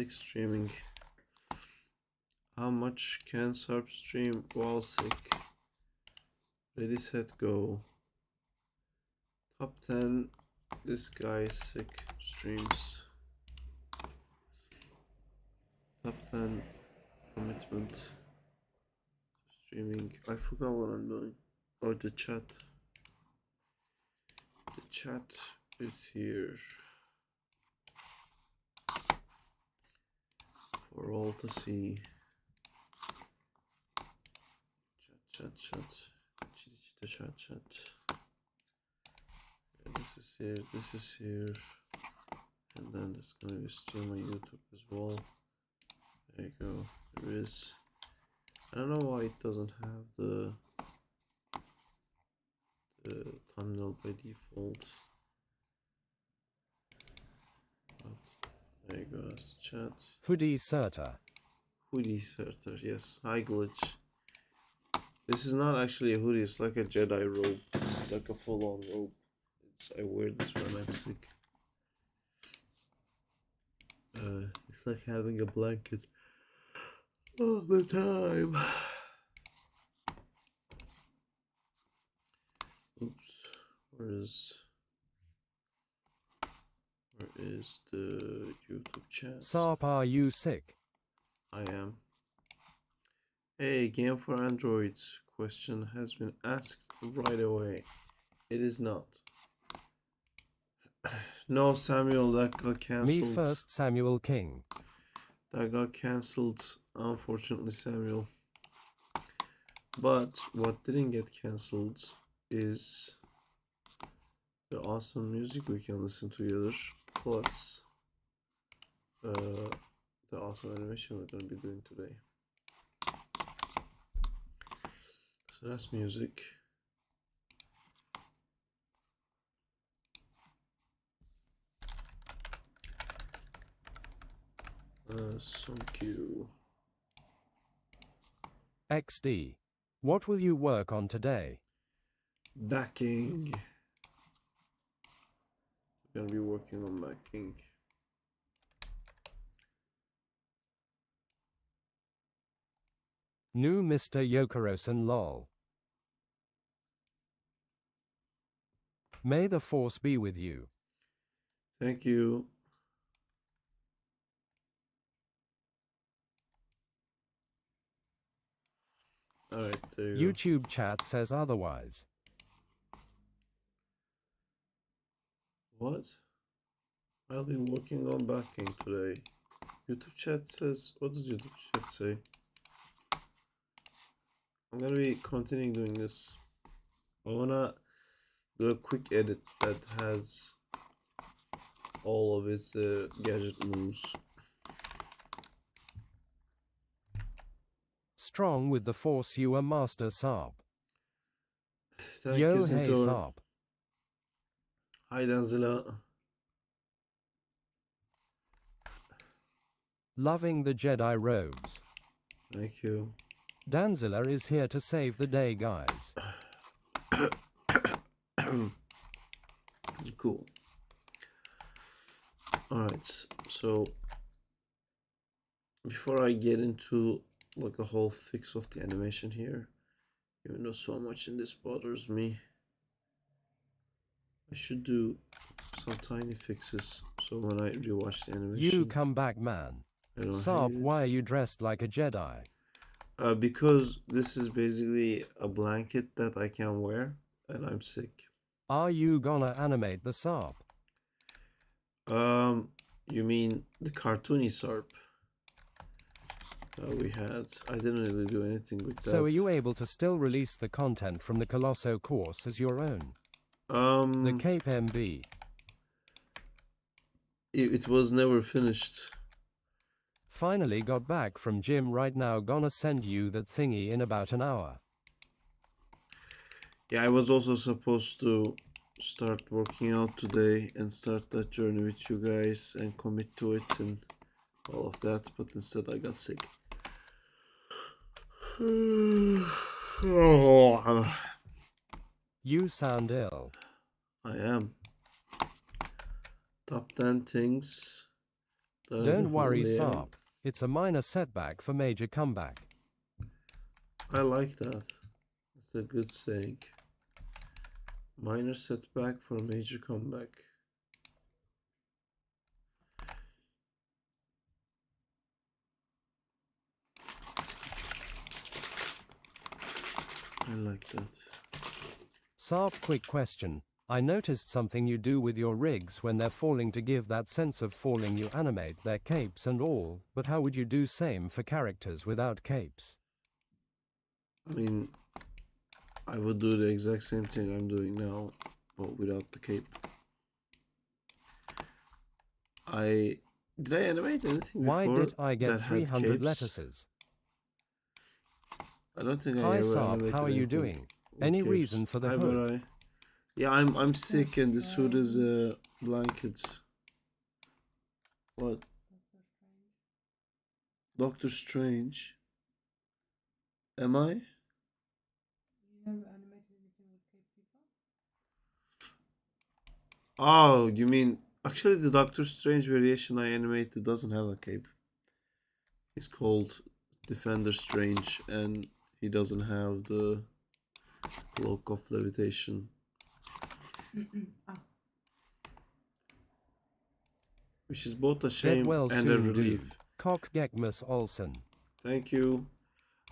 sick streaming. How much can Sarp stream while sick? Ready, set, go. Top 10. This guy is sick streams. Top 10 commitment streaming. I forgot what I'm doing. Oh, the chat. The chat is here for all to see. Chat. Chat. Yeah, this is here, and then there's gonna be a stream on YouTube as well. There you go. There is. I don't know why it doesn't have the thumbnail by default. But there you go. That's the chat. Hoodie Serter. Yes. Hi, Glitch. This is not actually a hoodie. It's like a Jedi robe. It's like a full-on robe. I wear this when I'm sick. It's like having a blanket all the time. Oops. Where is the YouTube chat? Sarp, are you sick? I am. Hey, game for androids question has been asked right away. It is not. No, Samuel, that got cancelled. Me first, Samuel King. That got cancelled, unfortunately, Samuel. But what didn't get cancelled is the awesome music we can listen together, plus the awesome animation we're going to be doing today. So that's music. Thank you. XD. What will you work on today? Backing. We're gonna be working on backing. New Mr. Yokarosen lol. May the force be with you. Thank you. Alright, there you YouTube chat says otherwise. What? I'll be working on backing today. YouTube chat says, what does YouTube chat say? I'm gonna be continuing doing this. I wanna do a quick edit that has all of his gadget moves. Strong with the force, you a master, Sarp. Thank Yo, you, hey, Zintor. Sarp. Hi, Danzilla. Loving the Jedi robes. Thank you. Danzilla is here to save the day, guys. Cool. Alright, so before I get into like a whole fix of the animation here, even though so much in this bothers me, I should do some tiny fixes so when I rewatch the animation, You come back, man. I don't Sarp, hate it. why are you dressed like a Jedi? Because this is basically a blanket that I can wear and I'm sick. Are you gonna animate the Sarp? You mean the cartoony Sarp we had? I didn't really do anything with that. So are you able to still release the content from the Colosso course as your own? The Cape MB. It was never finished. Finally got back from gym right now, gonna send you that thingy in about an hour. Yeah, I was also supposed to start working out today and start that journey with you guys and commit to it and all of that, but instead I got sick. You sound ill. I am. Top 10 things Don't worry, definitely am. Saab. It's a minor setback for major comeback. I like that. It's a good saying. Minor setback for a major comeback. I like that. Saab, quick question. I noticed something you do with your rigs when they're falling to give that sense of falling. You animate their capes and all, but how would you do same for characters without capes? I mean, I would do the exact same thing I'm doing now, but without the cape. Did I animate anything Why before did I get that had 300 capes? lettuces? I don't think I Hi ever Saab, animated how are you anything doing? with Any capes. reason for the Hi, hood? Barai. Yeah, I'm sick and this hood is a blanket. What? Doctor Strange. Am I? You never animated anything with cape people? Oh, you mean actually the Doctor Strange variation I animated doesn't have a cape. He's called Defender Strange and he doesn't have the cloak of levitation. Which is both a shame Get well and soon, a relief. dude. Cock Gekmus Olsen. Thank you.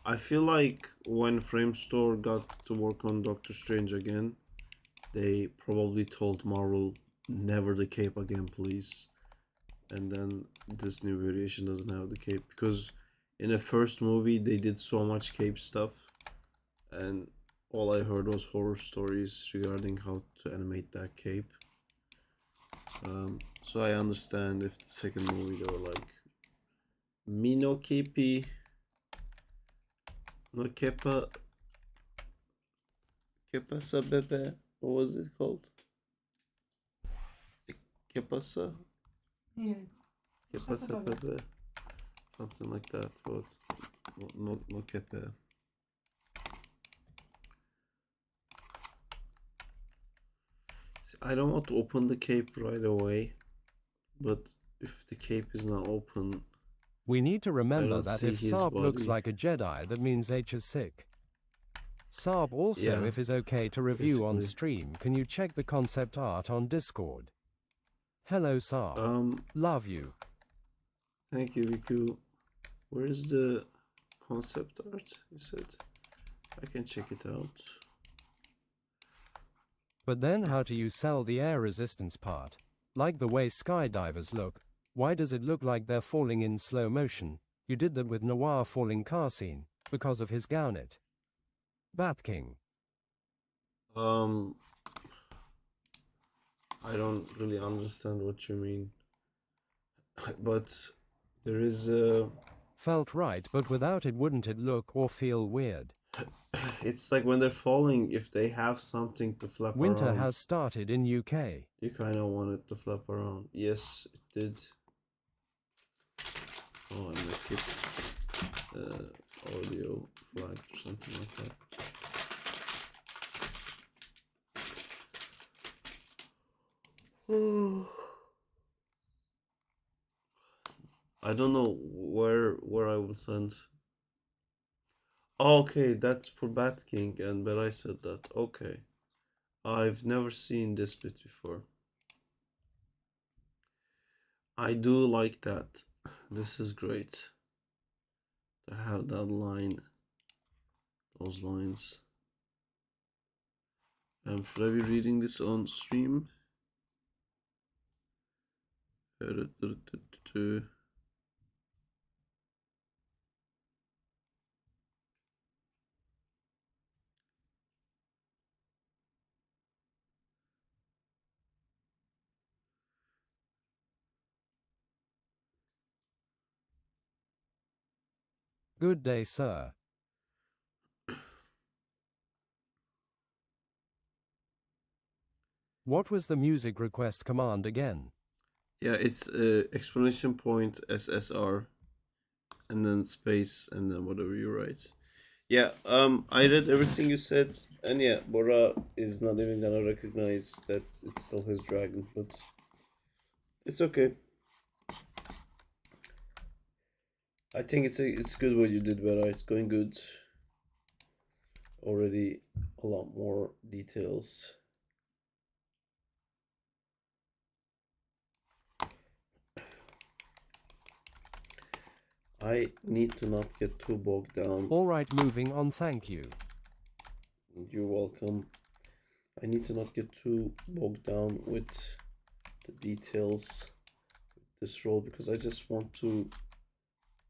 I feel like when Framestore got to work on Doctor Strange again, they probably told Marvel, never the cape again, please. And then this new variation doesn't have the cape. Because in the first movie, they did so much cape stuff. And all I heard was horror stories regarding how to animate that cape. So I understand if the second movie they were like, me no capey, no kepa, kepasa bebe. What was it called? Kepasa? Yeah. Kepasa bebe. Something like that, but no kepe. I don't want to open the cape right away, but if the cape is not open, We need to remember don't that see if his Saab looks body. like a Jedi, that means H is sick. Saab, also, Yeah, if it's okay to review on basically. stream, can you check the concept art on Discord? Hello Saab. Love you. Thank you, Viku. Where is the concept art? You said I can check it out. But then how do you sell the air resistance part? Like the way skydivers look. Why does it look like they're falling in slow motion? You did that with Noir falling car scene, because of his gauntlet. Batking. I don't really understand what you mean. But there is a... Felt right, but without it wouldn't it look or feel weird? It's like when they're falling, if they have something to flap Winter around. has started in UK. You kind of want it to flap around. Yes, it did. Oh, and I hit audio flag or something like that. I don't know where I will send. Okay, that's for Batking, but I said that. Okay, I've never seen this bit before. I do like that. This is great to have that line, those lines. Should I be reading this on stream? Good day, sir. What was the music request command again? Yeah, it's exclamation point SSR and then space and then whatever you write. Yeah, I read everything you said, and yeah, Bora is not even gonna recognize that it's still his dragon, but it's okay. I think it's good what you did, Vera. It's going good. Already a lot more details. I need to not get too bogged down. Alright, moving on, thank you. You're welcome. I need to not get too bogged down with the details of this role because I just want to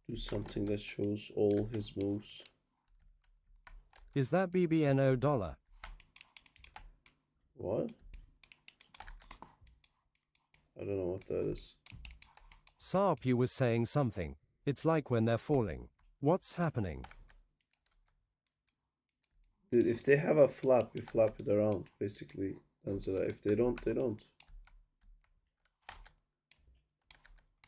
do something that shows all his moves. Is that BBNO dollar? What? I don't know what that is. Sarp, you was saying something. It's like when they're falling. What's happening? Dude, if they have a flap, you flap it around, basically. If they don't, they don't.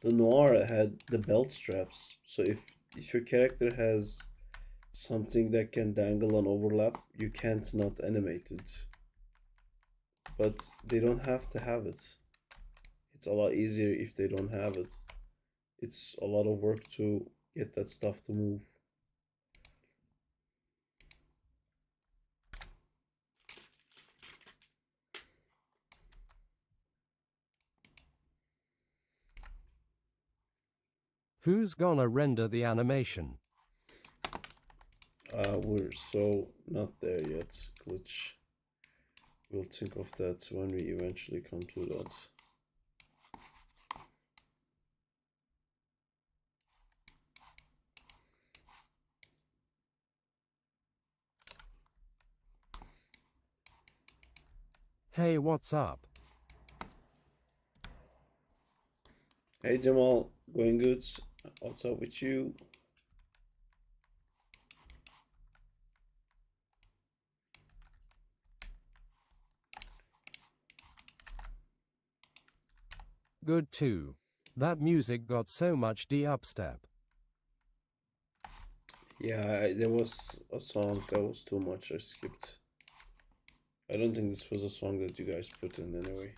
The Noir had the belt straps, so if your character has something that can dangle and overlap, you can't not animate it. But they don't have to have it. It's a lot easier if they don't have it. It's a lot of work to get that stuff to move. Who's gonna render the animation? We're so not there yet, Glitch. We'll think of that when we eventually come to that. Hey, what's up? Hey Jamal, going good? What's up with you? Good too. That music got so much D-upstep. Yeah, there was a song that was too much. I skipped. I don't think this was a song that you guys put in anyway.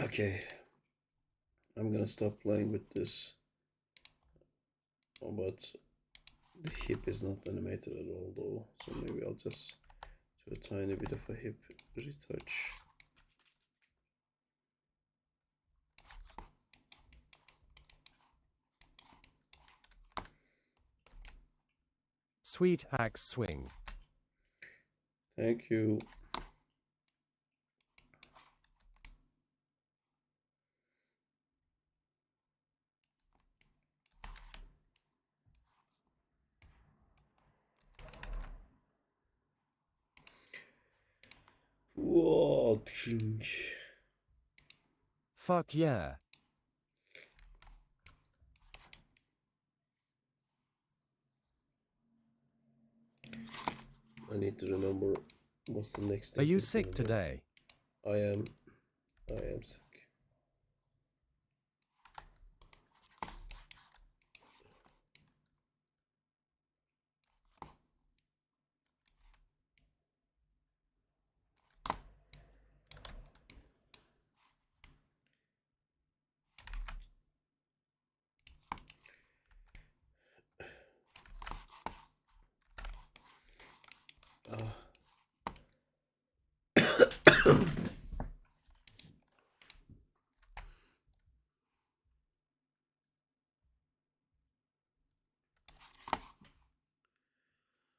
Okay, I'm gonna stop playing with this. Oh, but the hip is not animated at all though, so maybe I'll just do a tiny bit of a hip retouch. Sweet axe swing. Thank you. Whoa. Fuck yeah. I need to remember what's the next thing. Are you sick today? I am sick.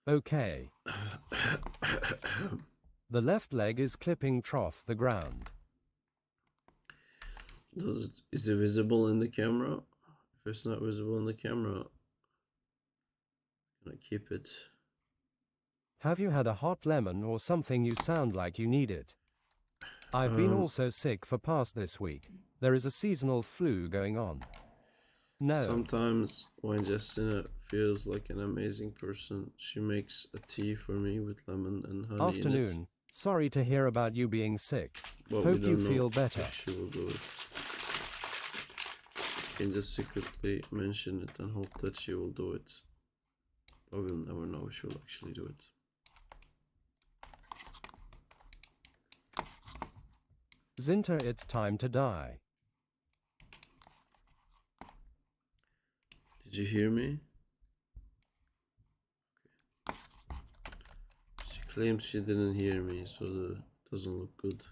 Okay. The left leg is clipping trough the ground. Is it visible in the camera? If it's not visible in the camera, I keep it. Have you had a hot lemon or something? You sound like you need it. I've been also sick for past this week. There is a seasonal flu going on. No. Sometimes when Justina feels like an amazing person, she makes a tea for me with lemon and honey in it. Afternoon. Sorry to hear about you being sick. But Hope we you don't know feel better. if she will do it. You can just secretly mention it and hope that she will do it. But we'll never know if she will actually do it. Zinta, it's time to die. Did you hear me? Okay. She claims she didn't hear me, so that doesn't look good.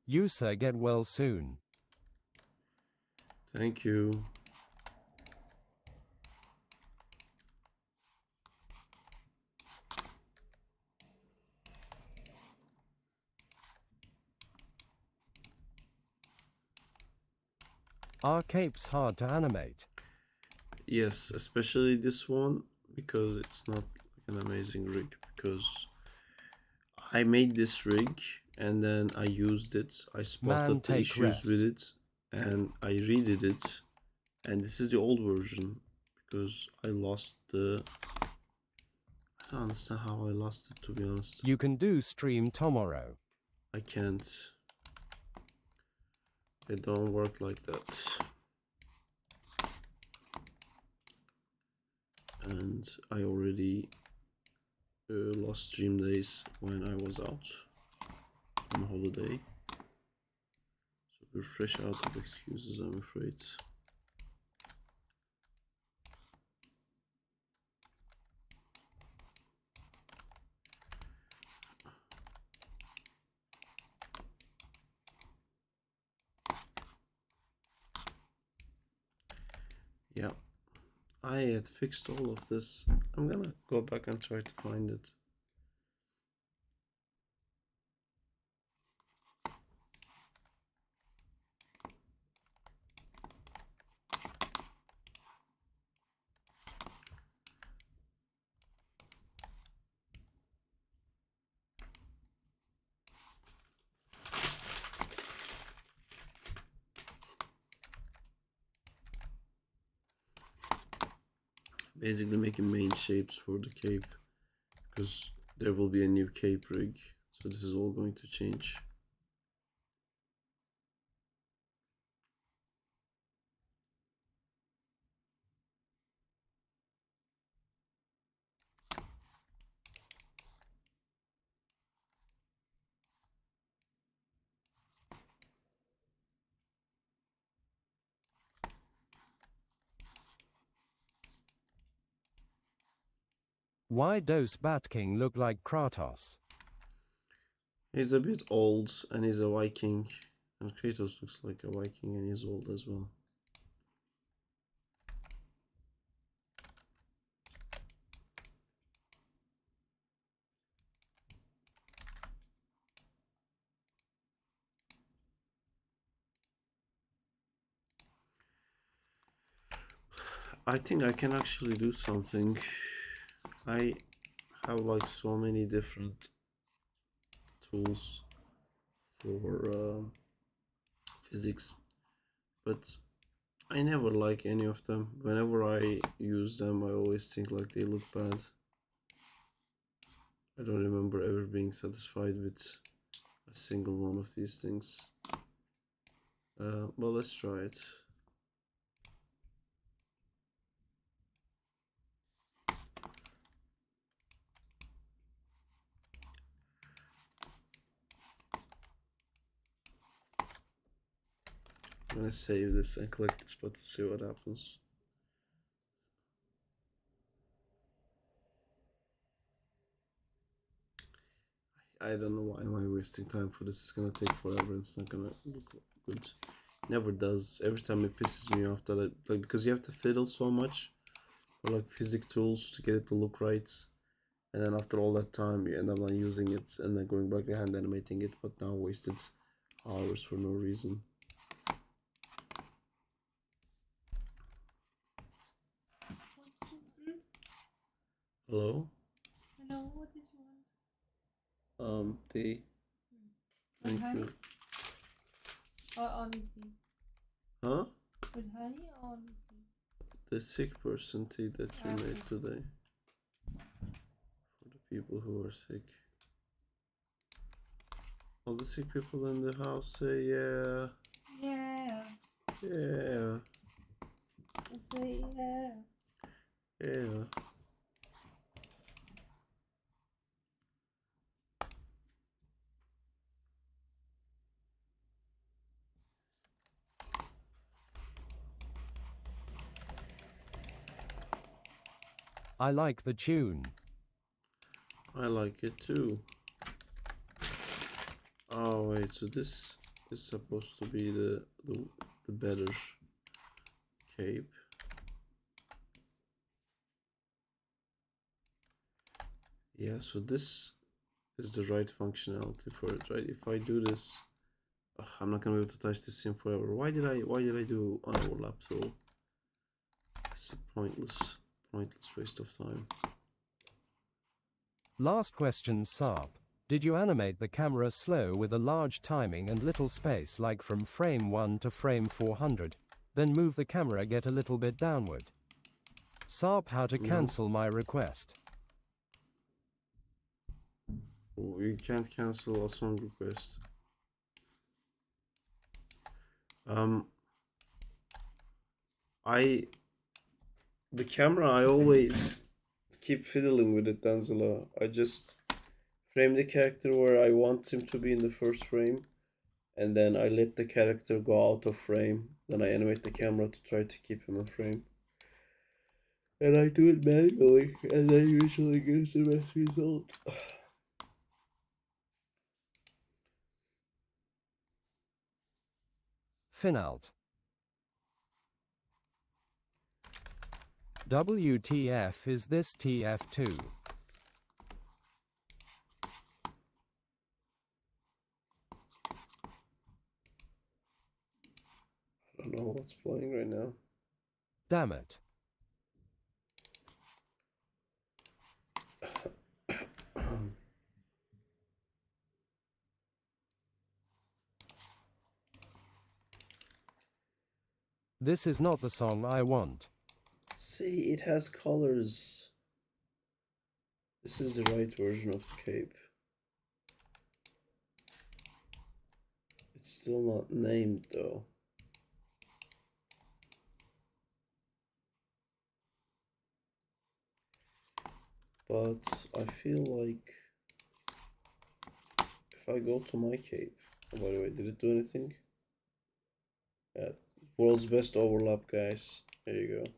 You, sir, get well soon. Thank you. Are capes hard to animate? Yes, especially this one, because it's not like an amazing rig, because I made this rig and then I used it. I spotted the issues with it and I redid it. And this is the old version because I lost the... I don't understand how I lost it, to be honest. You can do stream tomorrow. I can't. It don't work like that. And I already lost stream days when I was out on holiday. So we're fresh out of excuses, I'm afraid. Yeah, I had fixed all of this. I'm gonna go back and try to find it. Basically making main shapes for the cape, because there will be a new cape rig, so this is all going to change. Why does Batking look like Kratos? He's a bit old and he's a Viking, and Kratos looks like a Viking and he's old as well. I think I can actually do something. I have like so many different tools for physics, but I never like any of them. Whenever I use them, I always think like they look bad. I don't remember ever being satisfied with a single one of these things. Well, let's try it. I'm gonna save this and click this button to see what happens. I don't know why am I wasting time for this. It's gonna take forever. It's not gonna look good. Never does. Every time it pisses me off that like, because you have to fiddle so much for like physics tools to get it to look right, and then after all that time you end up not using it and then going back and animating it, but now wasted hours for no reason. Hello? Tea. With Thank honey you. or only tea? Huh? With honey or only tea? The sick person tea that you Okay. made today. For the people who are sick. All the sick people in the house say yeah. Yeah. Yeah. Say yeah. Yeah. I like the tune. I like it too. Oh wait, so this is supposed to be the better cape. Yeah, so this is the right functionality for it, right? If I do this, I'm not gonna be able to touch this sim forever. Why did I do an overlap tool? It's a pointless waste of time. Last question, Sarp. Did you animate the camera slow with a large timing and little space, like from frame 1 to frame 400? Then move the camera get a little bit downward. Sarp, how to No. cancel my request. You can't cancel a song request. The camera, I always keep fiddling with it, Danzela. I just frame the character where I want him to be in the first frame, and then I let the character go out of frame. Then I animate the camera to try to keep him in frame. And I do it manually, and that usually gives the best result. Finalt. WTF is this TF2? I don't know what's playing right now. Damn it. This is not the song I want. See, it has colors. This is the right version of the cape. It's still not named though. But I feel like if I go to my cape, oh, by the way, did it do anything? Yeah, world's best overlap, guys. There you go.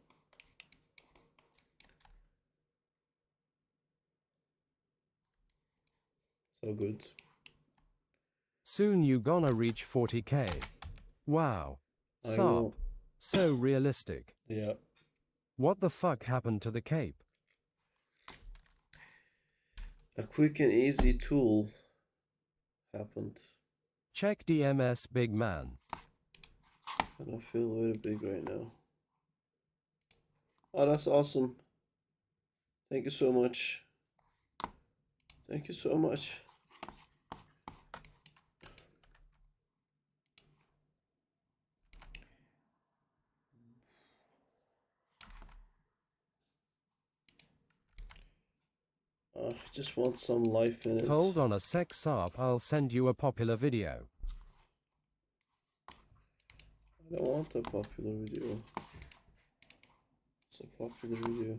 So good. Soon you gonna reach 40k. Wow. I Sarp. will. So realistic. Yeah. What the fuck happened to the cape? A quick and easy tool happened. Check DMS, big man. And I feel very big right now. Oh, that's awesome. Thank you so much. Thank you so much. I just want some life in it. Hold on a sec, Sarp, I'll send you a popular video. I don't want a popular video. It's a popular video.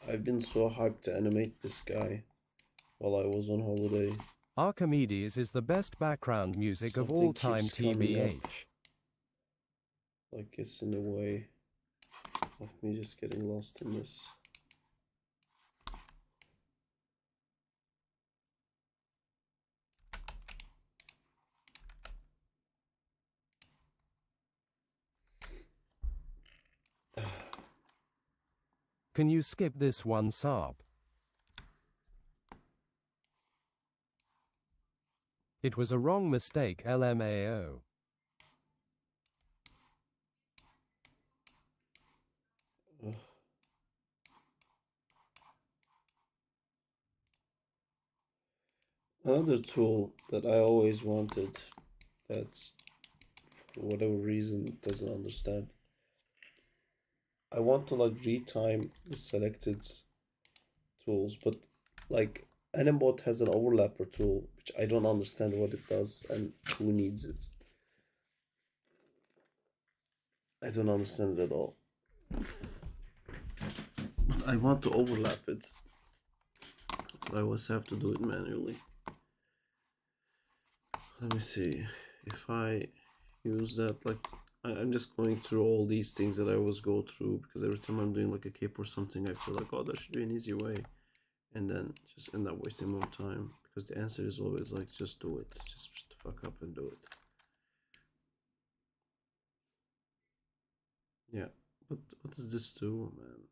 I've been so hyped to animate this guy while I was on holiday. Archimedes is the best background music of all time, Something keeps coming TBH. up. Like it's in the way of me just getting lost in this. Can you skip this one, Sarp? It was a wrong mistake, LMAO. Another tool that I always wanted, that's for whatever reason doesn't understand. I want to like retime the selected tools, but like Animbot has an overlapper tool, which I don't understand what it does and who needs it. I don't understand it at all. But I want to overlap it. But I always have to do it manually. Let me see. If I use that, like, I'm just going through all these things that I always go through, because every time I'm doing like a cape or something, I feel like, oh, there should be an easy way. And then just end up wasting more time, because the answer is always like, just do it. Just fuck up and do it. Yeah, but what does this do, man?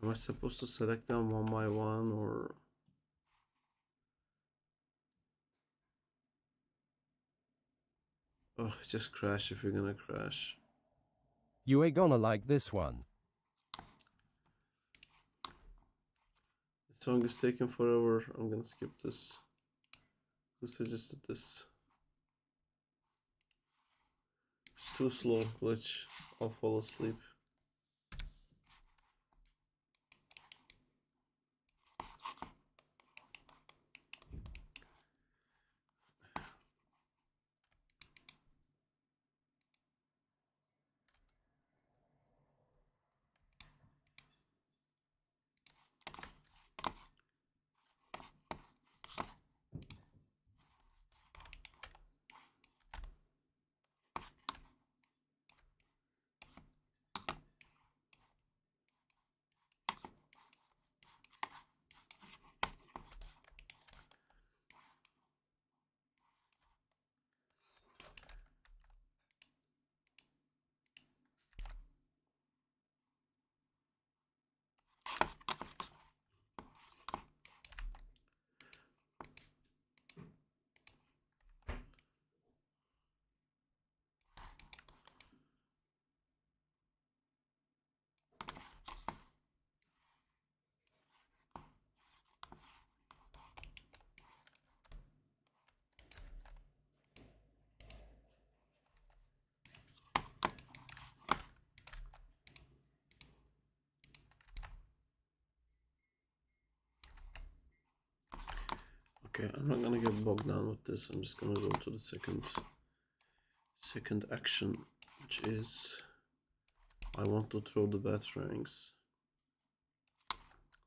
Am I supposed to select them one by one, or? Oh, just crash if you're gonna crash. You ain't gonna like this one. The song is taking forever. I'm gonna skip this. Who suggested this? It's too slow. Glitch. I'll fall asleep. Okay, I'm not gonna get bogged down with this. I'm just gonna go to the second action, which is I want to throw the batarangs.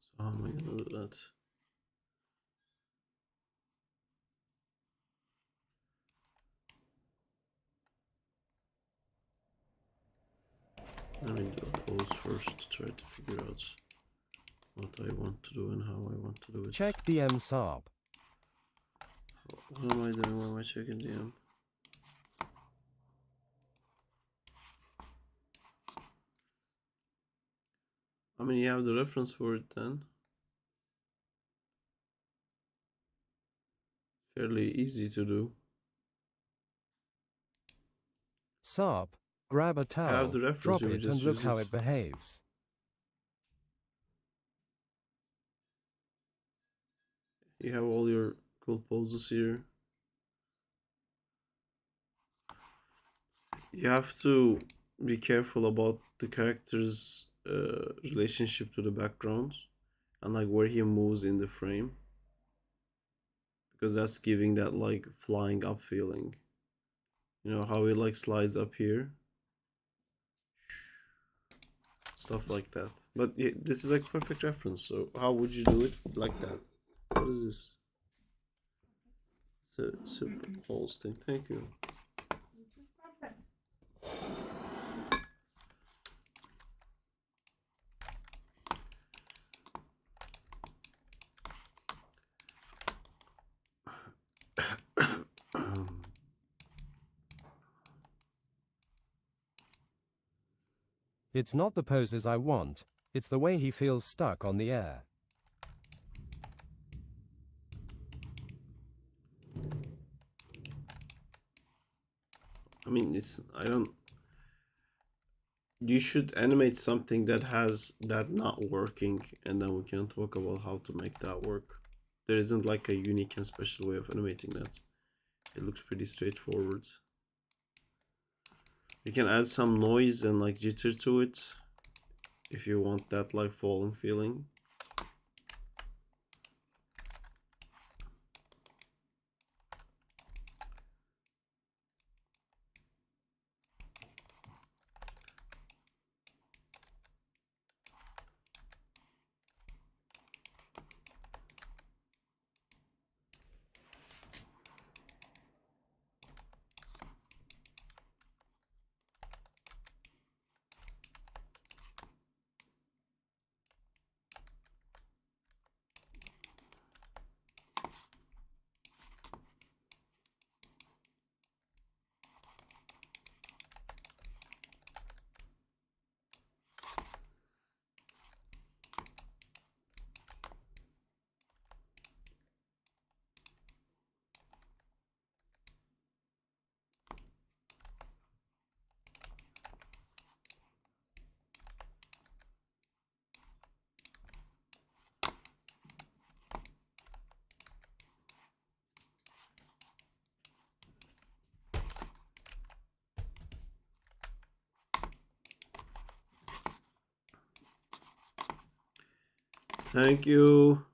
So how am I gonna do that? Let me do a pose first to try to figure out what I want to do and how I want to do it. Check DM Saab. What am I doing? Why am I checking DM? I mean, you have the reference for it then. Fairly easy to do. Saab, grab a towel, the reference, drop you would it just and look use how it. it behaves. You have all your cool poses here. You have to be careful about the character's relationship to the background and like where he moves in the frame, because that's giving that like flying up feeling. You know how he like slides up here, stuff like that. But yeah, this is like perfect reference. So how would you do it like that? What is this? It's a super pulse thing. Thank you. This is perfect. It's not the poses I want, it's the way he feels stuck on the air. mean, I don't. You should animate something that has that not working, and then we can talk about how to make that work. There isn't like a unique and special way of animating that. It looks pretty straightforward. You can add some noise and like jitter to it if you want that like falling feeling. Thank you.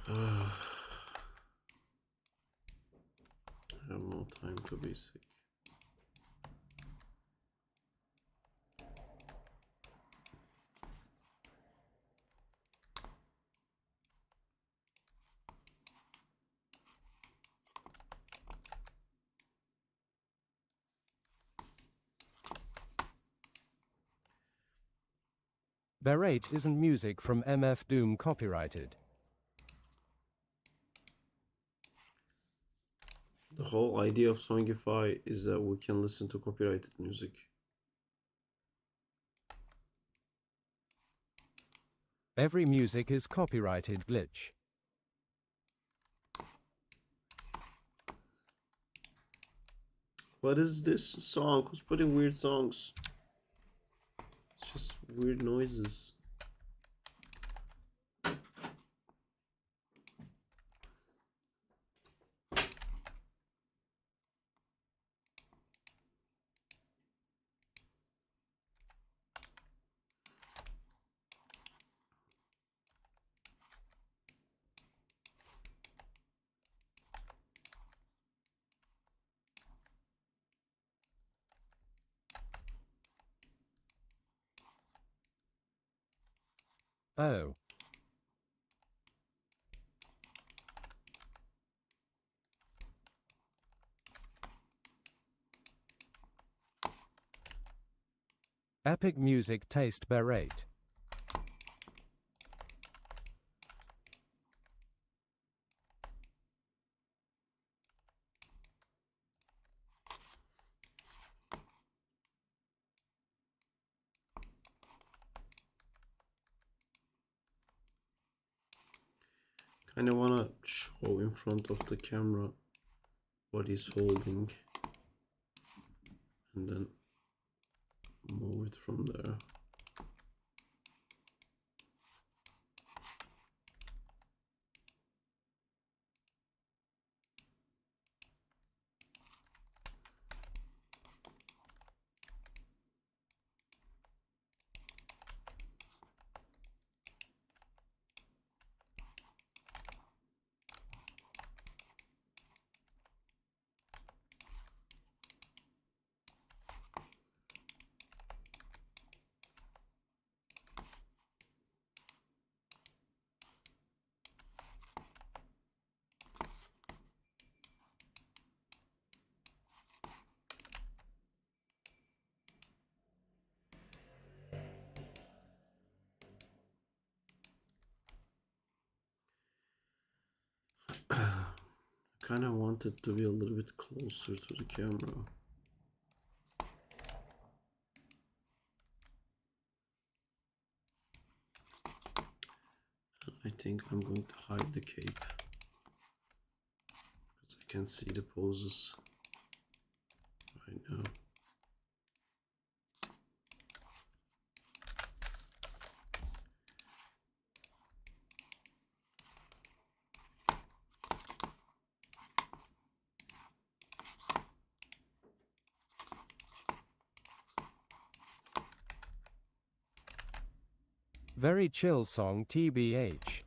I have no time to be sick. Berate isn't music from MF Doom copyrighted. The whole idea of Songify is that we can listen to copyrighted music. Every music is copyrighted, glitch. What is this song? Who's putting weird songs? It's just weird noises. Oh. Epic music taste Berate. Kind of want to show in front of the camera what he's holding and then move it from there. Kind of want it to be a little bit closer to the camera. I think I'm going to hide the cape because I can see the poses right now. Very chill song TBH.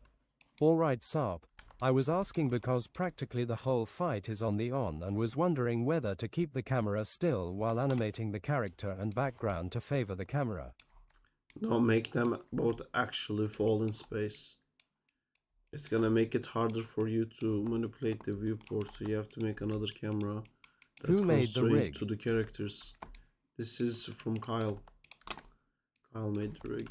Alright Sarp, I was asking because practically the whole fight is on the on and was wondering whether to keep the camera still while animating the character and background to favor the camera. No, make them both actually fall in space. It's gonna make it harder for you to manipulate the viewport, so you have to make another camera that's Who made the constrained rig? to the characters. This is from Kyle. Kyle made the rig.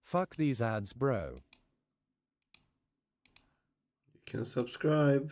Fuck these ads, bro. You can subscribe.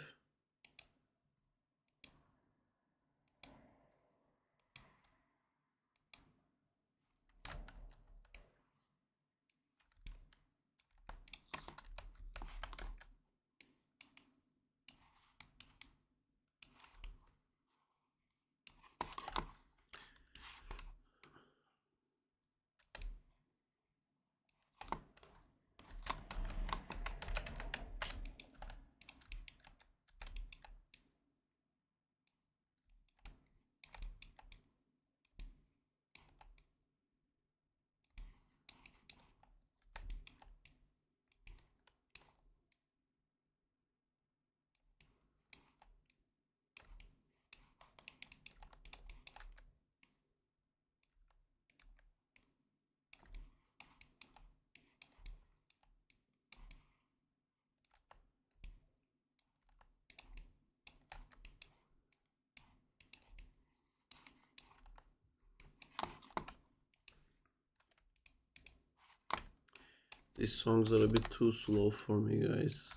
These songs are a bit too slow for me, guys.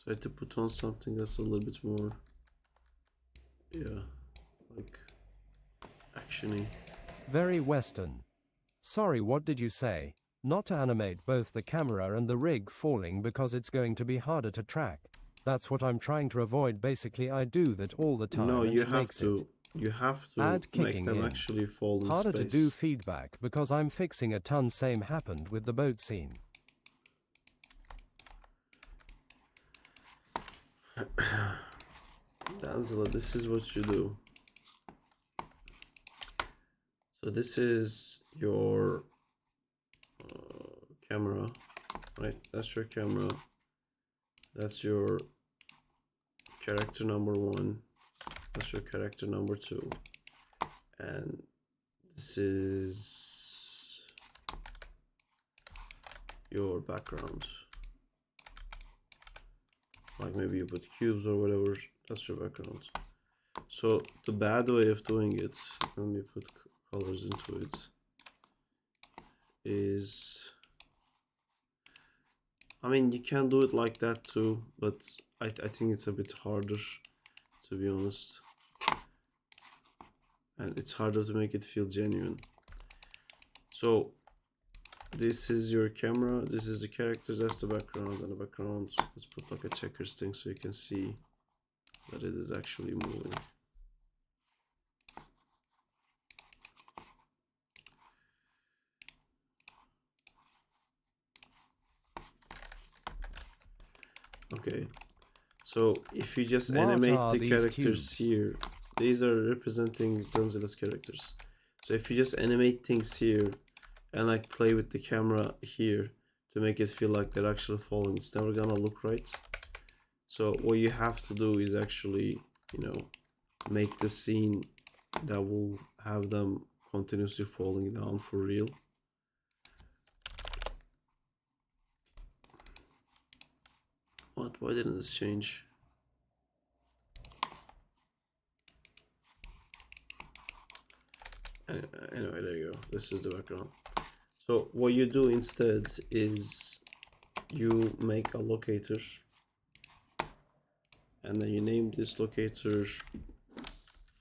Try to put on something that's a little bit more, yeah, like actiony. Very Western. Sorry, what did you say? Not to animate both the camera and the rig falling because it's going to be harder to track. That's what I'm trying to avoid. Basically, I do that all the time. No, and you it have makes to. It You have to Add make kicking them in. actually fall in harder space. to do feedback because I'm fixing a ton. Same happened with the boat scene. Danzela, this is what you do. So this is your camera, right? That's your camera. That's your character number 1. That's your character number 2. And this is your background. Like maybe you put cubes or whatever. That's your background. So the bad way of doing it, let me put colors into it, is, I mean, you can do it like that too, but I think it's a bit harder, to be honest. And it's harder to make it feel genuine. So this is your camera, this is the characters, that's the background, and the background, let's put like a checkers thing so you can see that it is actually moving. Okay, so if you just What animate are the these characters cubes? here, these are representing Godzilla's characters. So if you just animate things here and like play with the camera here to make it feel like they're actually falling, it's never gonna look right. So what you have to do is actually, you know, make the scene that will have them continuously falling down for real. What? Why didn't this change? Anyway, there you go. This is the background. So what you do instead is you make a locator, and then you name this locator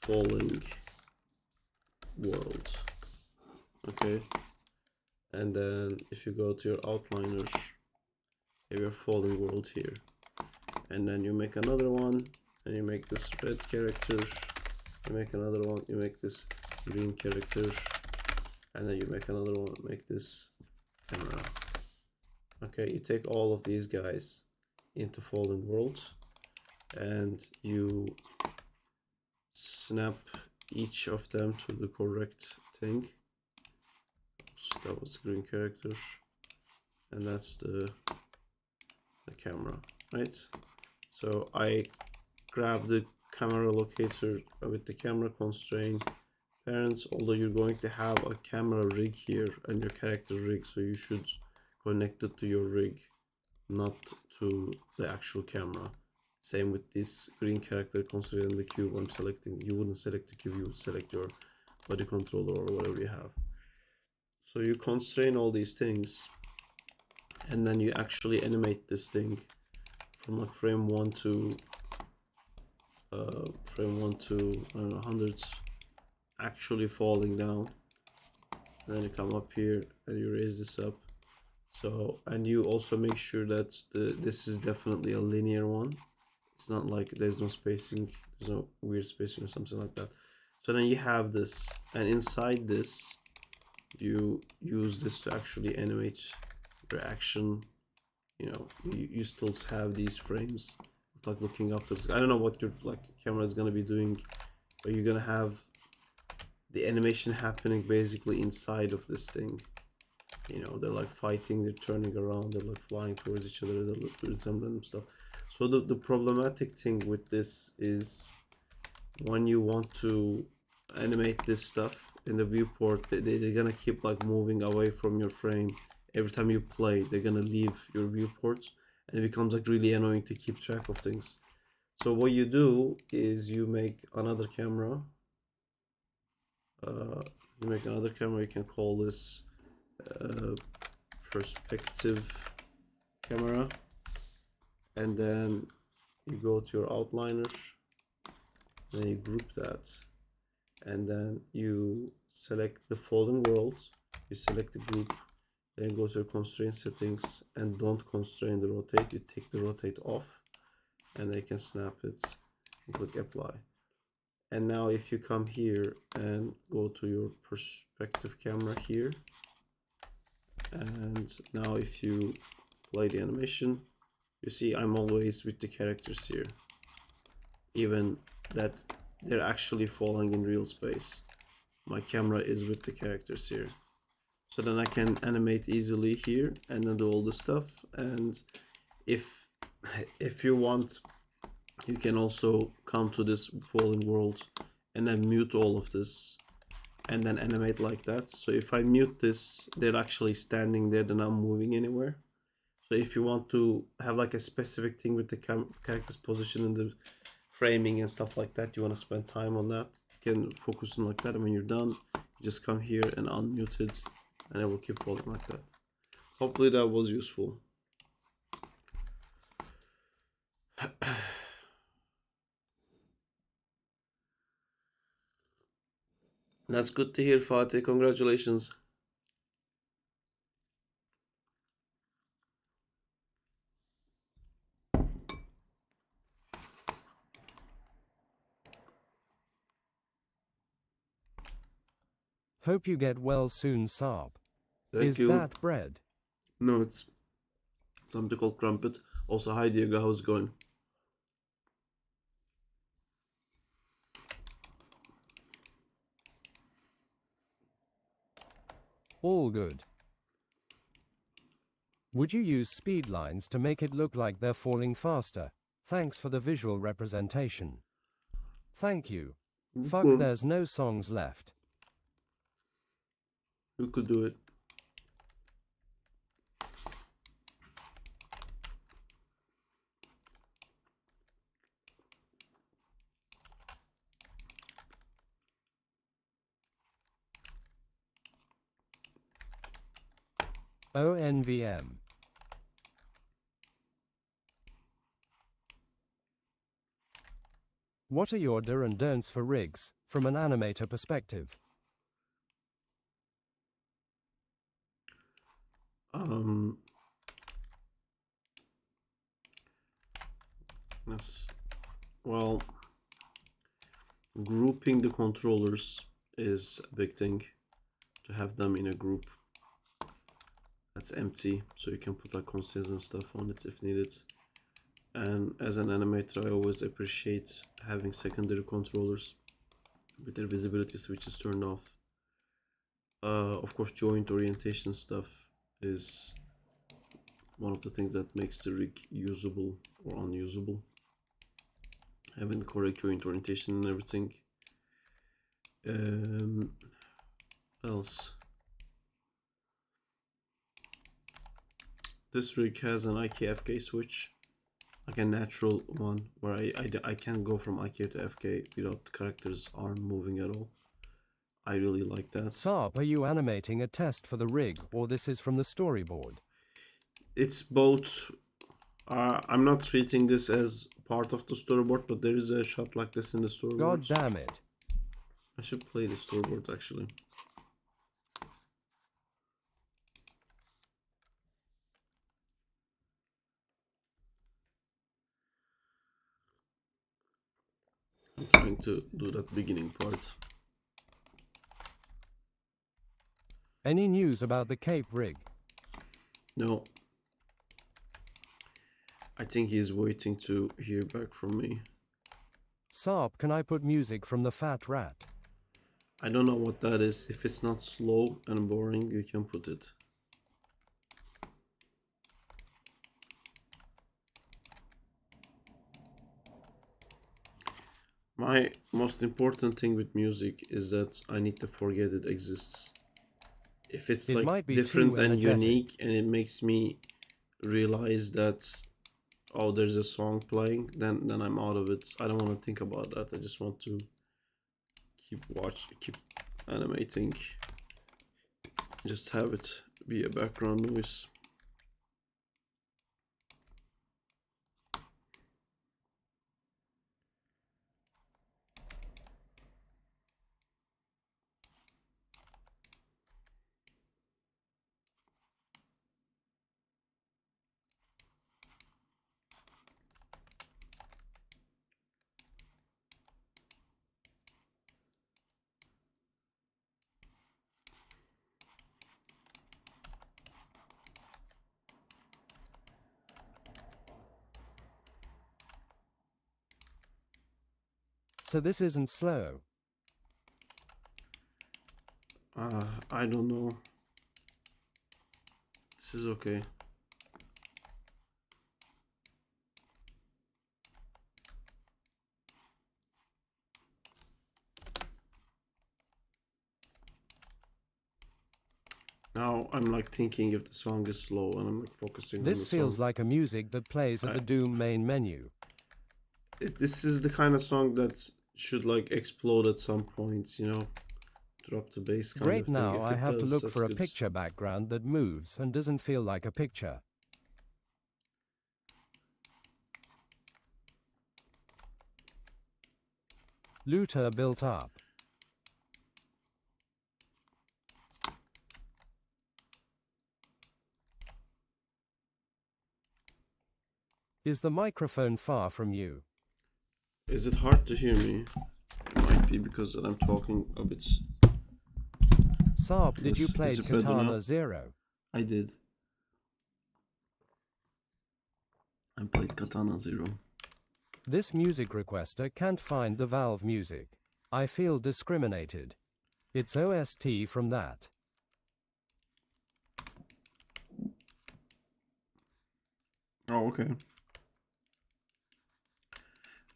falling world. Okay, and then if you go to your outliner, you have your falling world here, and then you make another one, and you make this red character, you make another one, you make this green character, and then you make another one, make this camera. Okay, you take all of these guys into falling world, and you snap each of them to the correct thing. Oops, that was green character, and that's the camera, right? So I grab the camera locator with the camera constraint parents, although you're going to have a camera rig here and your character rig, so you should connect it to your rig, not to the actual camera. Same with this green character considering the cube I'm selecting. You wouldn't select the cube, you would select your body controller or whatever you have. So you constrain all these things, and then you actually animate this thing from like frame 1 to I don't know, hundreds actually falling down. And then you come up here and you raise this up. So, and you also make sure that this is definitely a linear one. It's not like there's no spacing, there's no weird spacing or something like that. So then you have this, and inside this you use this to actually animate reaction. You know, you still have these frames of like looking up to this. I don't know what your like camera is gonna be doing, but you're gonna have the animation happening basically inside of this thing. You know, they're like fighting, they're turning around, they're like flying towards each other, they're doing some random stuff. So the problematic thing with this is when you want to animate this stuff in the viewport, they're gonna keep like moving away from your frame. Every time you play, they're gonna leave your viewport, and it becomes like really annoying to keep track of things. So what you do is you make another camera. You can call this perspective camera, and then you go to your outliner, then you group that, and then you select the falling world, you select the group, then go to your constraint settings and don't constrain the rotate, you take the rotate off, and then you can snap it and click apply. And now if you come here and go to your perspective camera here, and now if you play the animation, you see I'm always with the characters here, even that they're actually falling in real space. My camera is with the characters here. So then I can animate easily here and then do all the stuff. And if you want, you can also come to this falling world and then mute all of this and then animate like that. So if I mute this, they're actually standing there, they're not moving anywhere. So if you want to have like a specific thing with the character's position and the framing and stuff like that, you want to spend time on that, you can focus on like that, and when you're done, you just come here and unmute it, and it will keep falling like that. Hopefully that was useful. That's good to hear, Fatih. Congratulations. Hope you get well soon, Saab. Thank Is you. that bread? No, it's Something called Crumpet. Also, hi Diego, how's it going? All good. Would you use speed lines to make it look like they're falling faster? Thanks for the visual representation. Thank you. Fuck, Well, there's no songs left. you could do it. ONVM. What are your do and don'ts for rigs, from an animator perspective? Yes. Well, grouping the controllers is a big thing. To have them in a group that's empty, so you can put like constants and stuff on it if needed. And as an animator, I always appreciate having secondary controllers with their visibility switches turned off. Of course, joint orientation stuff is one of the things that makes the rig usable or unusable. Having the correct joint orientation and everything. Else, this rig has an IK-FK switch, like a natural one, where I can go from IK to FK without the character's arm moving at all. I really like that. Sarp, are you animating a test for the rig, or this is from the storyboard? It's both. I'm not treating this as part of the storyboard, but there is a shot like this in the storyboard. God damn it. I should play the storyboard actually. I'm trying to do that beginning part. Any news about the Cape rig? No. I think he's waiting to hear back from me. Sarp, can I put music from the Fat Rat? I don't know what that is. If it's not slow and boring, you can put it. My most important thing with music is that I need to forget it exists. If it's It might like be different too and energetic. unique and it makes me realize that, oh, there's a song playing, then I'm out of it. I don't want to think about that. I just want to keep animating. Just have it be a background noise. So this isn't slow. I don't know. This is okay. Now I'm like thinking if the song is slow and I'm like focusing on the This feels song. like a music that plays at the Doom main menu. This is the kind of song that should like explode at some point, you know? Drop the bass kind Great, of thing. now If I it have to does, look that's for a good. picture background that moves and doesn't feel like a picture. Looter built up. Is the microphone far from you? Is it hard to hear me? It might be because I'm talking a bit. Sarp, did you Is play it better now? Katana Zero? I did. I played Katana Zero. This music requester can't find the Valve music. I feel discriminated. It's OST from that. Oh, okay.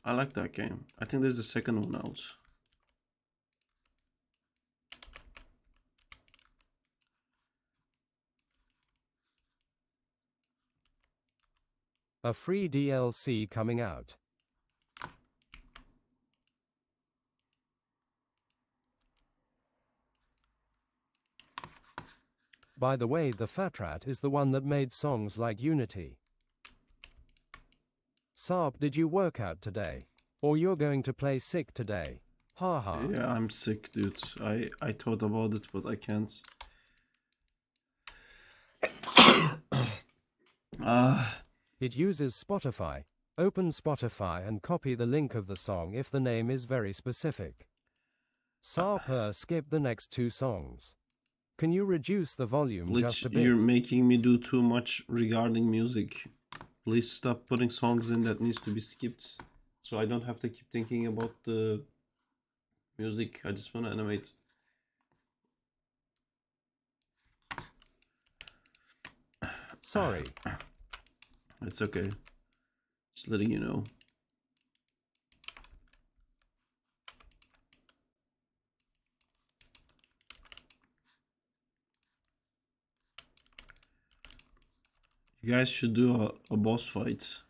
I like that game. I think there's the second one out. A free DLC coming out. By the way, the Fat Rat is the one that made songs like Unity. Sarp, did you work out today? Or you're going to play sick today? Haha. Yeah, I'm sick, dude. I thought about it, but I can't. It uses Spotify. Open Spotify and copy the link of the song if the name is very specific. Sarp, skip the next 2 songs. Can you reduce the volume just a bit? You're making me do too much regarding music. Please stop putting songs in that needs to be skipped, so I don't have to keep thinking about the music. I just want to animate. Sorry. It's okay. Just letting you know. You guys should do a boss fight.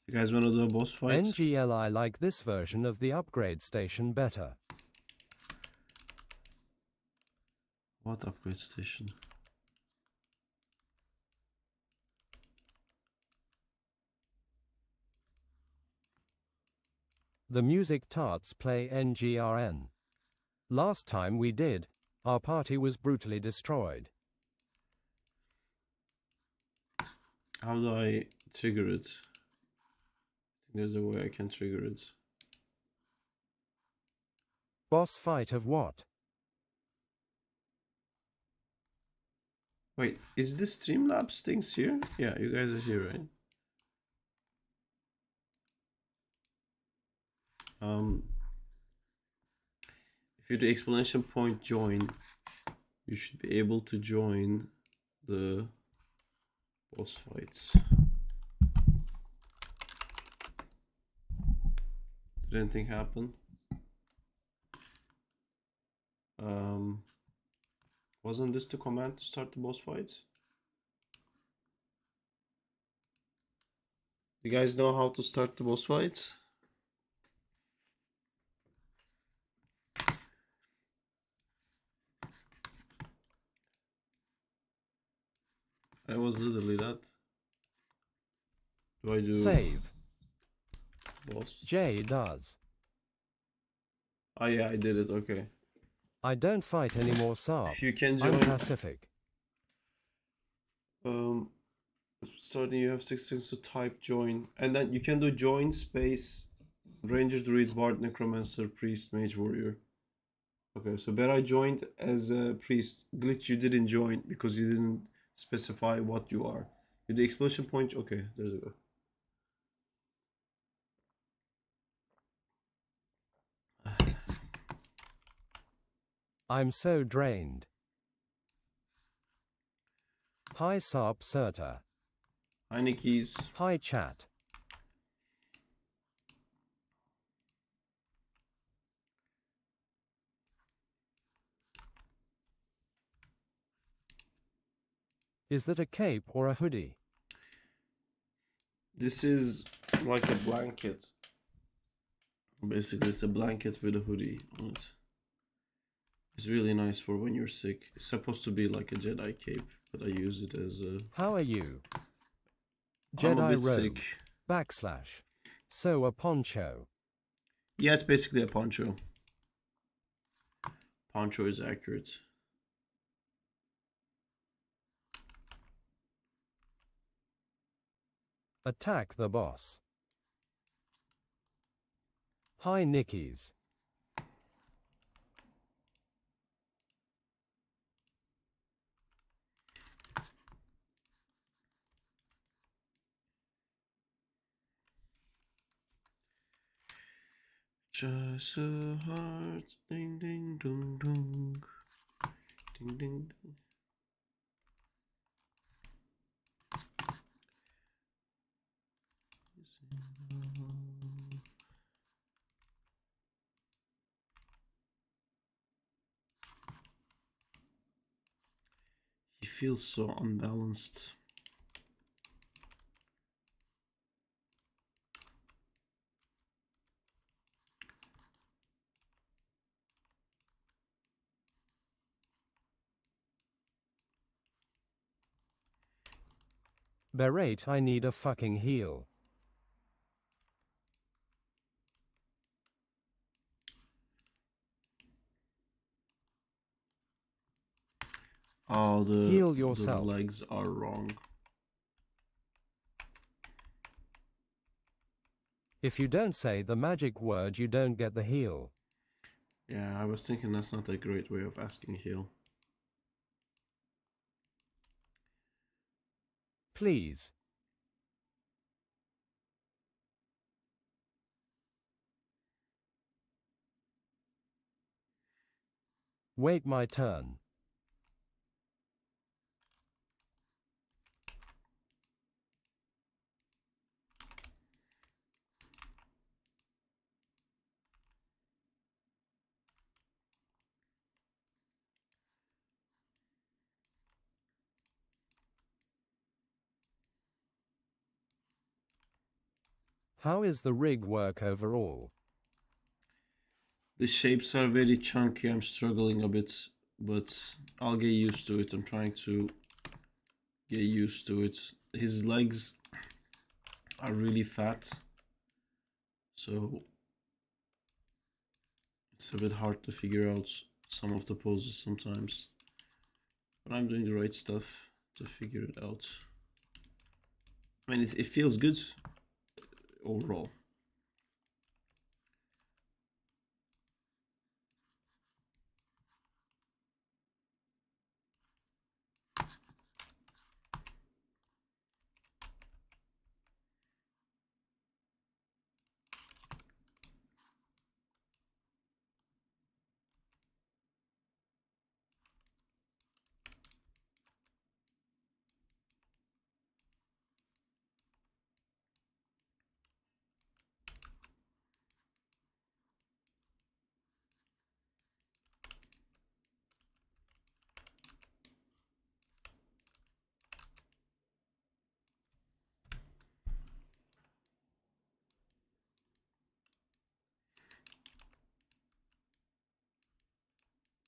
You guys want to do a boss fight? NGL, I like this version of the upgrade station better. What upgrade station? The music tarts play NGRN. Last time we did, our party was brutally destroyed. How do I trigger it? There's a way I can trigger it. Boss fight of what? Wait, is this Streamlabs things here? Yeah, you guys are here, right? If you do exclamation point join, you should be able to join the boss fights. Did anything happen? Wasn't this the command to start the boss fights? You guys know how to start the boss fights? I was literally that. Do I do Save. boss? J does. Oh yeah, I did it, okay. I don't fight anymore, Sarp. If you can I'm join, Pacific. starting you have 6 things to type join, and then you can do join space ranger, druid, bard, necromancer, priest, mage, warrior. Okay, so Berai joined as a priest. Glitch, you didn't join because you didn't specify what you are. You the explosion point. Okay, there you go. I'm so drained. Hi Sarp Serta. Hi Nikki's. Hi chat. Is that a cape or a hoodie? This is like a blanket. Basically, it's a blanket with a hoodie on it. It's really nice for when you're sick. It's supposed to be like a Jedi cape, but I use it as a... How are you? I'm a Jedi bit robe. sick. Backslash. So a poncho. Yeah, it's basically a poncho. Poncho is accurate. Attack the boss. Hi Nickies. Try so hard, ding ding dong dong, ding ding dong. He feels so unbalanced. Berate, I need a fucking heal. Oh, Heal the yourself. legs are wrong. If you don't say the magic word, you don't get the heal. Yeah, I was thinking that's not a great way of asking heal. Please. Wait my turn. How is the rig work overall? The shapes are very chunky. I'm struggling a bit, but I'll get used to it. I'm trying to get used to it. His legs are really fat, so it's a bit hard to figure out some of the poses sometimes. But I'm doing the right stuff to figure it out. I mean, it feels good overall.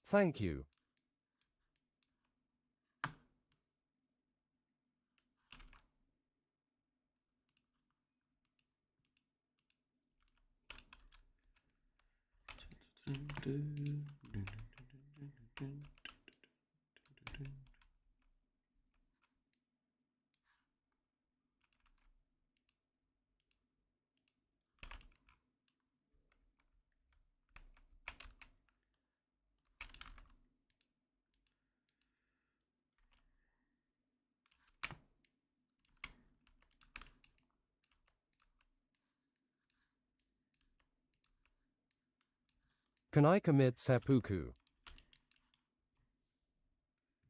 Thank you. Can I commit seppuku?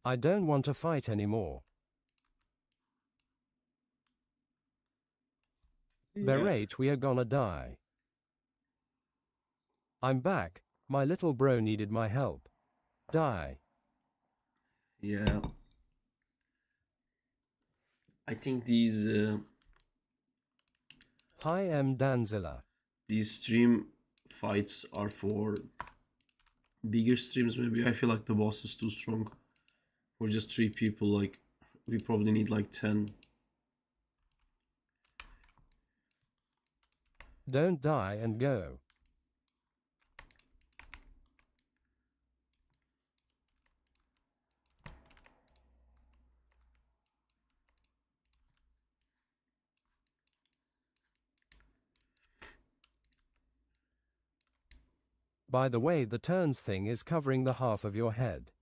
I don't want to fight anymore. Berate, we are gonna die. I'm back. My little bro needed my help. Die. Yeah. I think these Hi, M. Danzilla. these stream fights are for bigger streams. Maybe I feel like the boss is too strong. We're just 3 people. Like we probably need like 10. Don't die and go. By the way, the turns thing is covering the half of your head.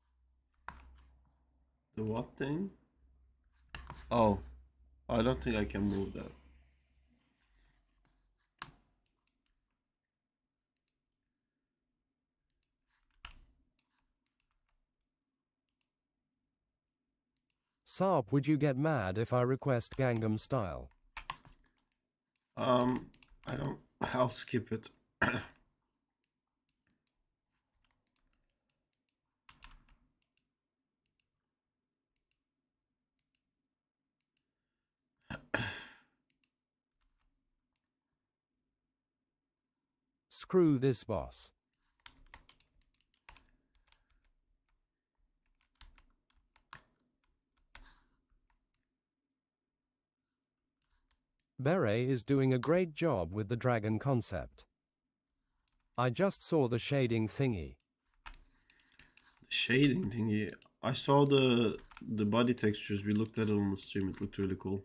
The what thing? Oh, I don't think I can move that. Sarp, would you get mad if I request Gangnam Style? I don't. I'll skip it. Screw this boss. Beret is doing a great job with the dragon concept. I just saw the shading thingy. The shading thingy. I saw the body textures. We looked at it on the stream. It looked really cool.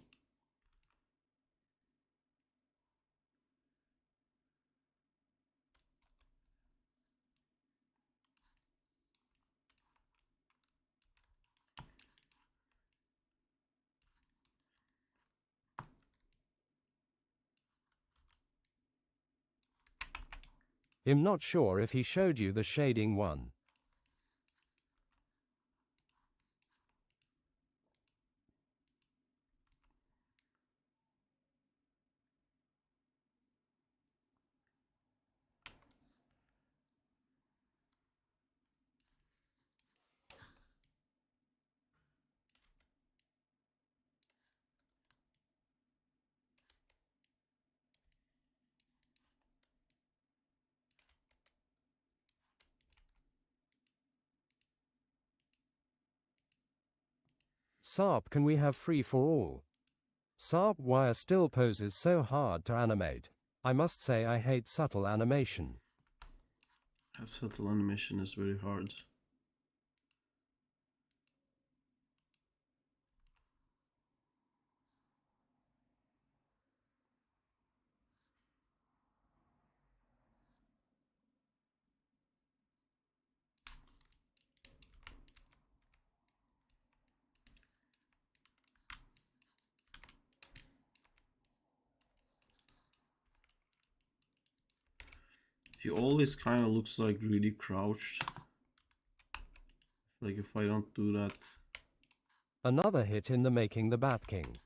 I'm not sure if he showed you the shading one. Sarp, can we have free for all? Sarp wire still poses so hard to animate. I must say I hate subtle animation. Subtle animation is very hard. He always kind of looks like really crouched. Like if I don't do that. Another hit in the making the Batking.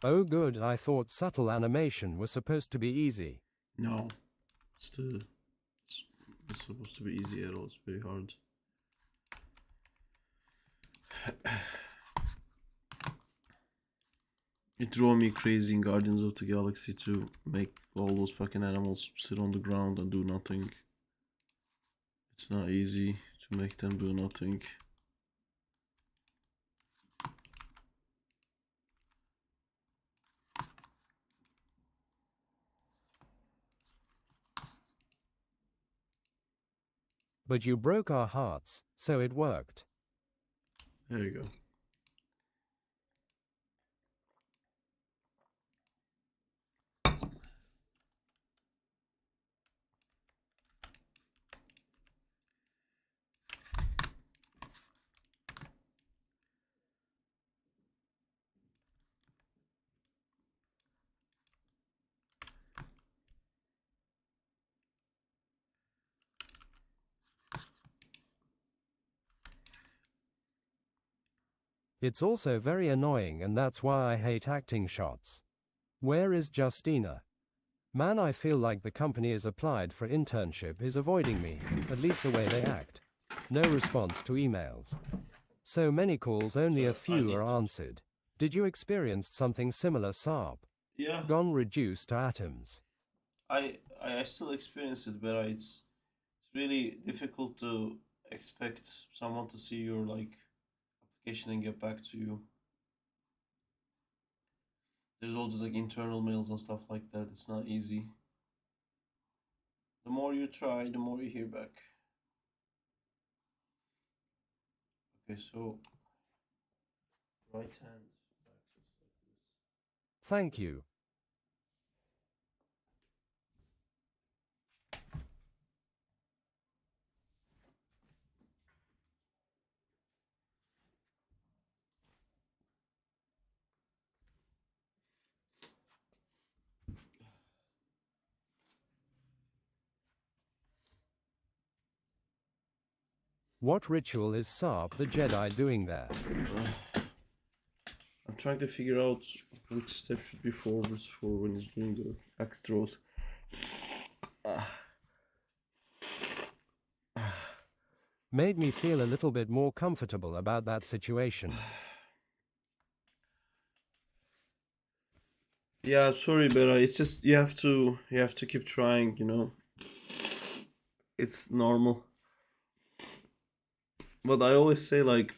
Oh good, I thought subtle animation was supposed to be easy. No. It's supposed to be easy at all. It's very hard. It drove me crazy in Guardians of the Galaxy to make all those fucking animals sit on the ground and do nothing. It's not easy to make them do nothing. But you broke our hearts, so it worked. There you go. It's also very annoying, and that's why I hate acting shots. Where is Justina? Man, I feel like the company is applied for internship is avoiding me, at least the way they act. No response to emails. So many calls, only a few are answered. Did you experience something similar, Sarp? Yeah. Gone reduced to atoms. I still experience it, but it's really difficult to expect someone to see your application and get back to you. There's all just internal mails and stuff like that. It's not easy. The more you try, the more you hear back. Okay, so right hand. Thank you. What ritual is Sarp the Jedi doing there? I'm trying to figure out which step should be forwards for when he's doing the act throws. Made me feel a little bit more comfortable about that situation. Yeah, sorry, Bera. It's just you have to keep trying. You know, it's normal. But I always say like,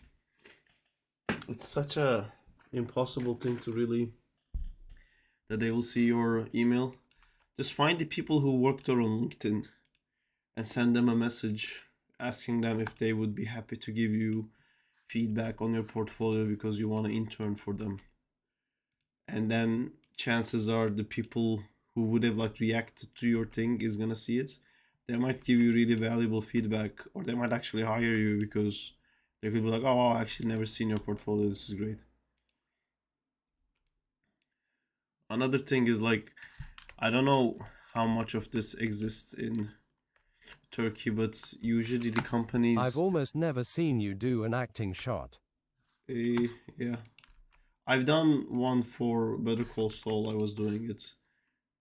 it's such a impossible thing to really that they will see your email. Just find the people who work there on LinkedIn and send them a message asking them if they would be happy to give you feedback on your portfolio because you want to intern for them. And then chances are the people who would have like reacted to your thing is gonna see it. They might give you really valuable feedback, or they might actually hire you because they could be like, oh wow, I actually never seen your portfolio, this is great. Another thing is like, I don't know how much of this exists in Turkey, but usually the companies I've almost never seen you do an acting shot. yeah, I've done one for Better Call Saul. I was doing it,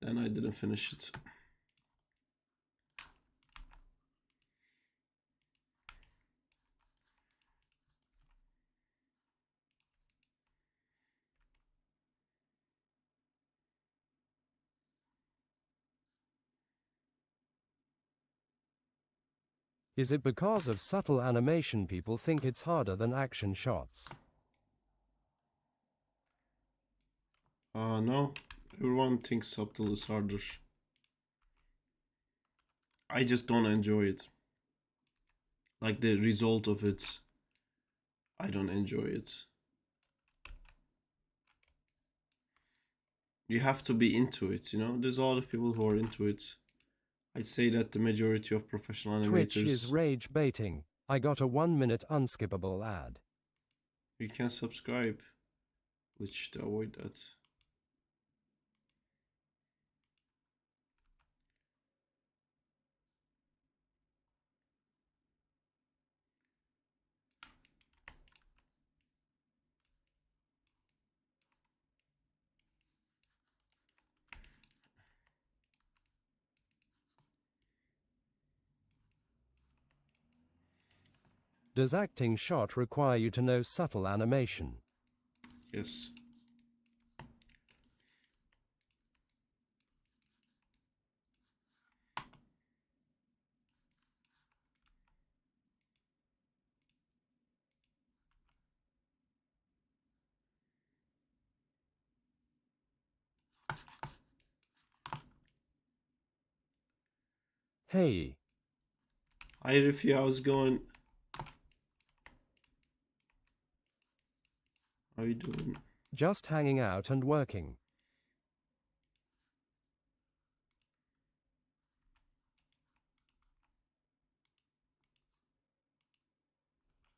and I didn't finish it. Is it because of subtle animation people think it's harder than action shots? No, everyone thinks subtle is harder. I just don't enjoy it. Like the result of it, I don't enjoy it. You have to be into it, you know? There's a lot of people who are into it. I'd say that the majority of professional animators... Twitch is rage baiting. I got a 1-minute unskippable ad. You can subscribe, which to avoid that. Does acting shot require you to know subtle animation? Yes. Hey. Hi Riffy, how's it going? How you doing? Just hanging out and working.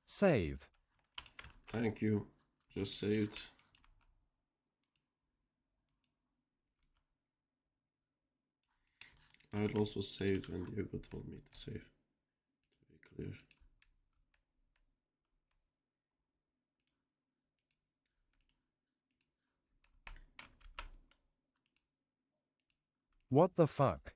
Save. Thank you. Just saved. I had also saved when Diego told me to save, to be clear. What the fuck?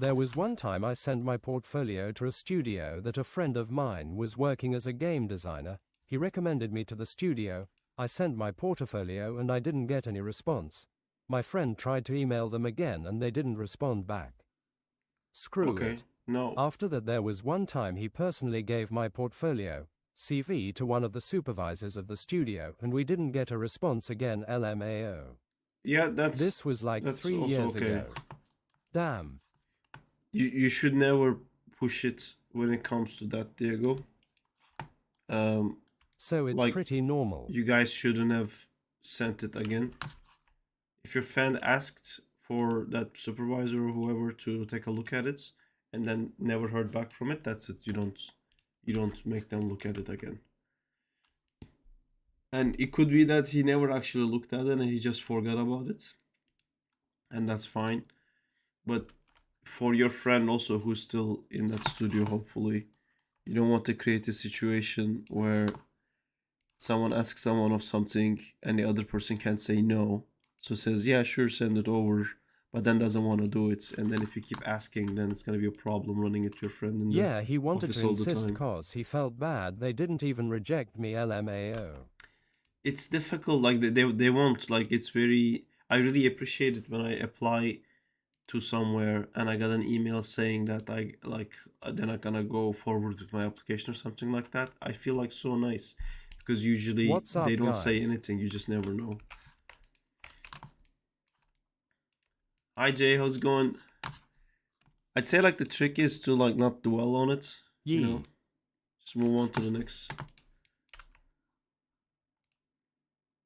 There was one time I sent my portfolio to a studio that a friend of mine was working as a game designer. He recommended me to the studio. I sent my portfolio and I didn't get any response. My friend tried to email them again and they didn't respond back. Screw it. No. After that, there was one time he personally gave my portfolio, CV, to one of the supervisors of the studio and we didn't get a response again. LMAO. Yeah, This was like 3 years ago. Damn. You should never push it when it comes to that, Diego. So it's Like, pretty normal. you guys shouldn't have sent it again. If your friend asked for that supervisor or whoever to take a look at it and then never heard back from it, that's it. You don't make them look at it again. And it could be that he never actually looked at it and he just forgot about it. And that's fine. But for your friend also who's still in that studio, hopefully, you don't want to create a situation where someone asks someone of something and the other person can't say no. So says, yeah, sure, send it over, but then doesn't want to do it. And then if you keep asking, then it's going to be a problem running it to your friend in the Yeah, he wanted office to all the insist time. cause he felt bad they didn't even reject me LMAO. It's difficult, like they won't, like it's very, I really appreciate it when I apply to somewhere and I got an email saying that I like they're not gonna go forward with my application or something like that. I feel like so nice because usually What's up, they don't say guys? anything, you just never know. Hi Jay, how's it going? I'd say like the trick is to like not dwell on it, you know, just move on to the next.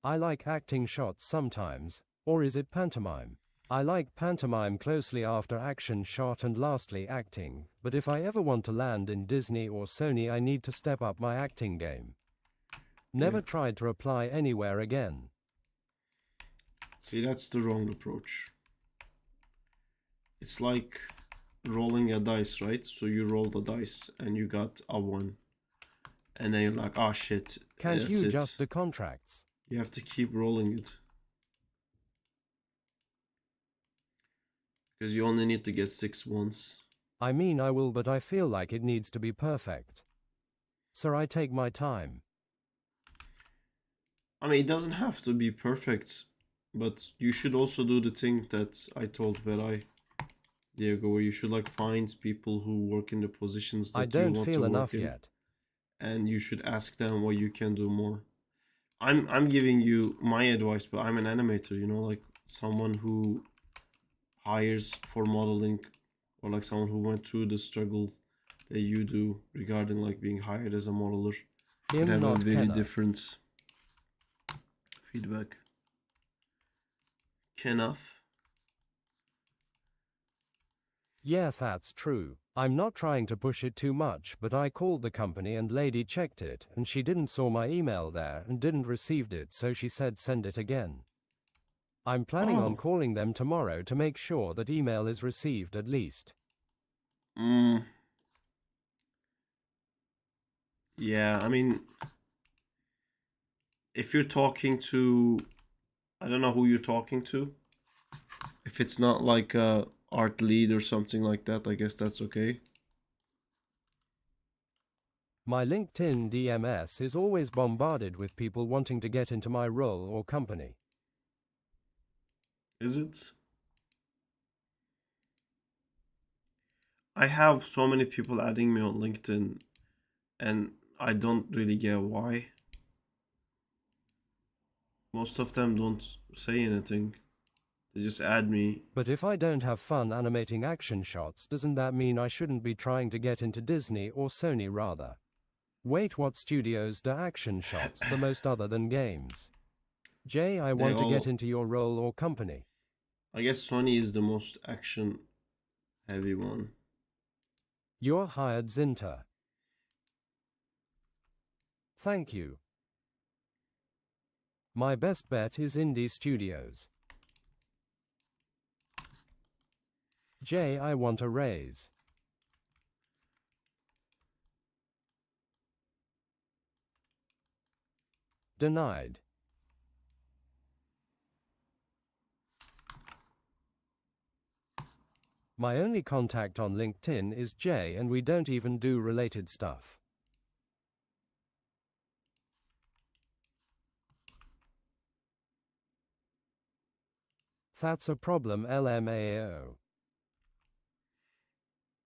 I like acting shots sometimes, or is it pantomime? I like pantomime closely after action shot and lastly acting, but if I ever want to land in Disney or Sony I need to step up my acting game. Never Yeah. tried to apply anywhere again. See, that's the wrong approach. It's like rolling a dice, right? So you roll the dice and you got a 1. And then you're like, oh shit, Can't that's you it. just the contracts? You have to keep rolling it. Because you only need to get 6 once. I mean I will, but I feel like it needs to be perfect. So I take my time. I mean, it doesn't have to be perfect, but you should also do the thing that I told Berai, Diego, where you should like find people who work in the positions I that you don't want feel to work enough in, yet. and you should ask them what you can do more. I'm giving you my advice, but I'm an animator, you know, like someone who hires for modeling, or like someone who went through the struggle that you do regarding like being hired as a modeler. Would have a Not very Kenna. different feedback. Enough. Yeah, that's true. I'm not trying to push it too much, but I called the company and lady checked it and she didn't saw my email there and didn't received it, so she said send it again. I'm planning on calling them tomorrow to make sure that email is received at least. Yeah, I mean, if you're talking to, I don't know who you're talking to. If it's not like a art lead or something like that, I guess that's okay. My LinkedIn DMS is always bombarded with people wanting to get into my role or company. Is it? I have so many people adding me on LinkedIn and I don't really get why. Most of them don't say anything. They just add me. But if I don't have fun animating action shots, doesn't that mean I shouldn't be trying to get into Disney or Sony rather? Wait, what studios do action shots the most other than games? Jay, I want to get into your role or company. I guess Sony is the most action heavy one. You're hired, Zinta. Thank you. My best bet is indie studios. Jay, I want a raise. Denied. My only contact on LinkedIn is Jay and we don't even do related stuff. That's a problem, LMAO.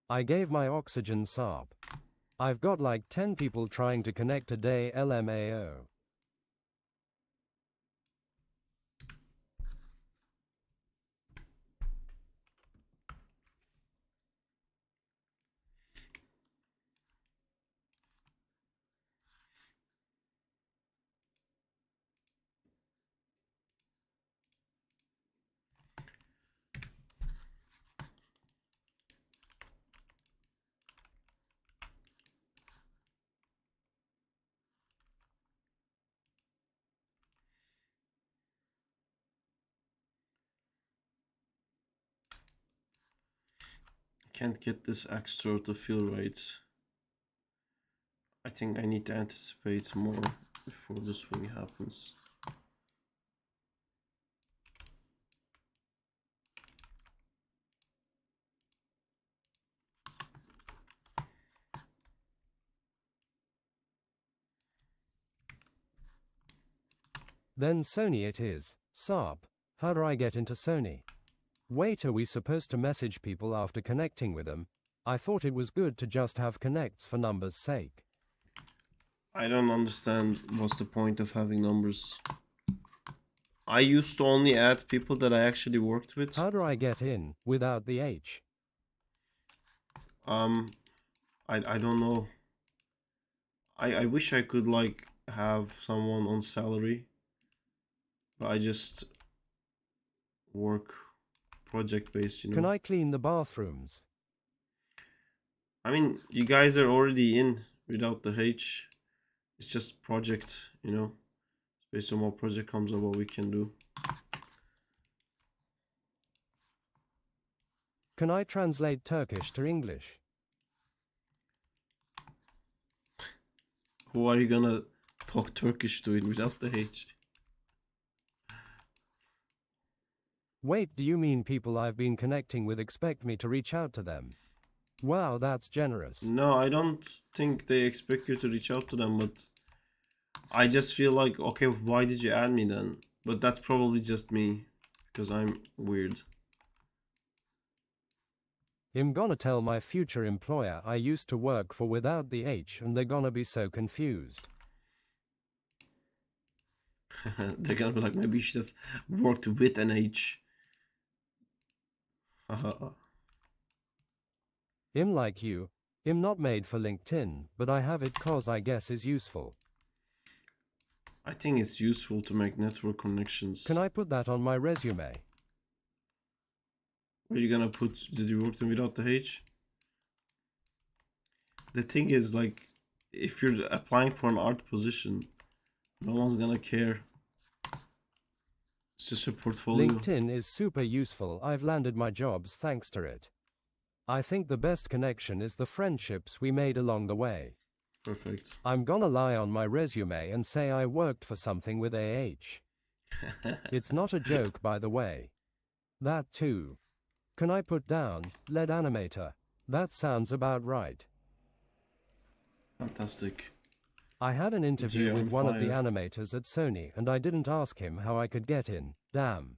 I gave my oxygen SARP. I've got like 10 people trying to connect a day, LMAO. can't get this extra to feel right. I think I need to anticipate more before the swing happens. Then Sony it is. Sarp, how do I get into Sony? Wait, are we supposed to message people after connecting with them? I thought it was good to just have connects for numbers' sake. I don't understand what's the point of having numbers. I used to only add people that I actually worked with. How do I get in without the H? I don't know. I wish I could like have someone on salary, but I just work project based, you know. Can I clean the bathrooms? I mean, you guys are already in without the H. It's just project, you know. Based on what project comes up, what we can do. Can I translate Turkish to English? Who are you gonna talk Turkish to it without the H? Wait, do you mean people I've been connecting with expect me to reach out to them? Wow, that's generous. No, I don't think they expect you to reach out to them, but I just feel like, okay, why did you add me then? But that's probably just me, because I'm weird. I'm gonna tell my future employer I used to work for without the H and they're gonna be so confused. They're gonna be like, maybe you should have worked with an H. I'm like you. I'm not made for LinkedIn, but I have it cause I guess is useful. I think it's useful to make network connections. Can I put that on my resume? Where are you gonna put, did you work them without the H? The thing is, like, if you're applying for an art position, no one's gonna care. It's just a portfolio. LinkedIn is super useful. I've landed my jobs thanks to it. I think the best connection is the friendships we made along the way. Perfect. I'm gonna lie on my resume and say I worked for something with AH. It's not a joke, by the way. That too. Can I put down lead animator? That sounds about right. Fantastic. I had an interview Jay with on one of the fire. animators at Sony and I didn't ask him how I could get in. Damn.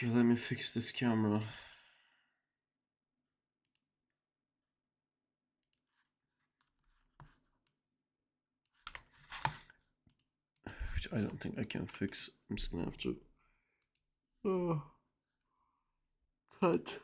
Okay, let me fix this camera. Which I don't think I can fix. I'm just gonna have to cut.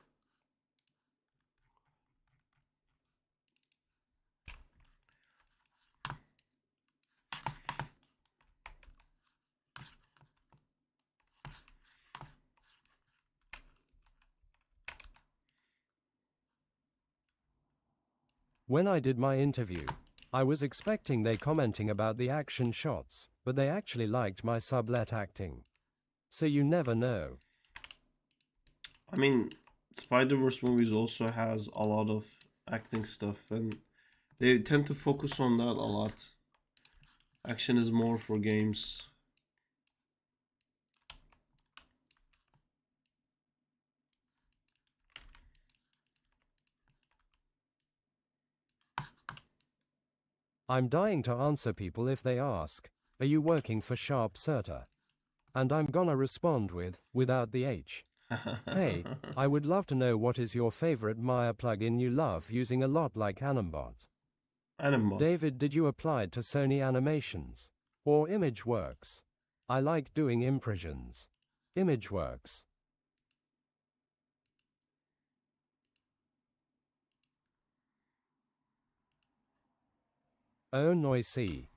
When I did my interview, I was expecting they commenting about the action shots, but they actually liked my sublet acting. So you never know. I mean, Spider-Verse movies also has a lot of acting stuff, and they tend to focus on that a lot. Action is more for games. I'm dying to answer people if they ask, are you working for Sharp Certa? And I'm gonna respond with, without the H. Hey, I would love to know what is your favorite Maya plugin you love using a lot like Animbot. Animbot. David, did you apply to Sony Animations? Or ImageWorks? I like doing impressions. ImageWorks. Oh noisy.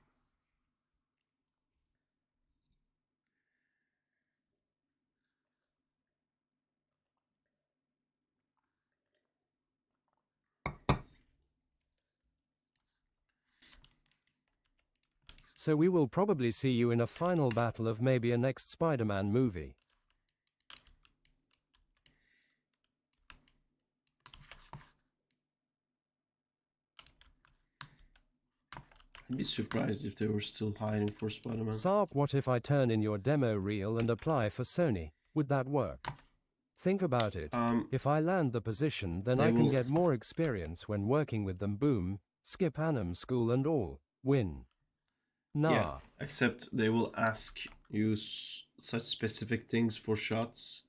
So we will probably see you in a final battle of maybe a next Spider-Man movie. I'd be surprised if they were still hiring for Spider-Man. Sarp, what if I turn in your demo reel and apply for Sony? Would that work? Think about it. If I land the position, then I can get more experience when working with them. Boom. Skip anim school and all. Win. Nah. Yeah, except they will ask you such specific things for shots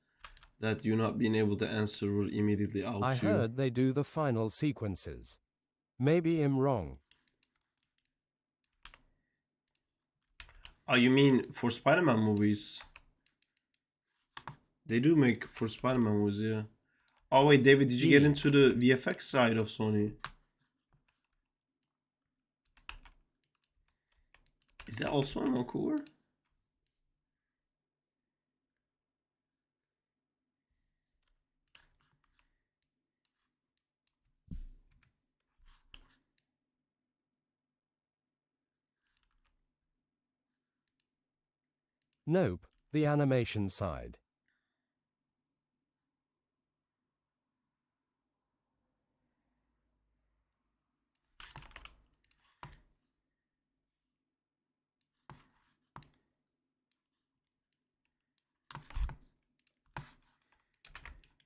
that you not being able to answer will immediately out I you. heard they do the final sequences. Maybe I'm wrong. Oh, you mean for Spider-Man movies? They do make for Spider-Man movies, yeah. Oh wait, David, did you get into the VFX side of Sony? Is that also in Vancouver? Nope, the animation side.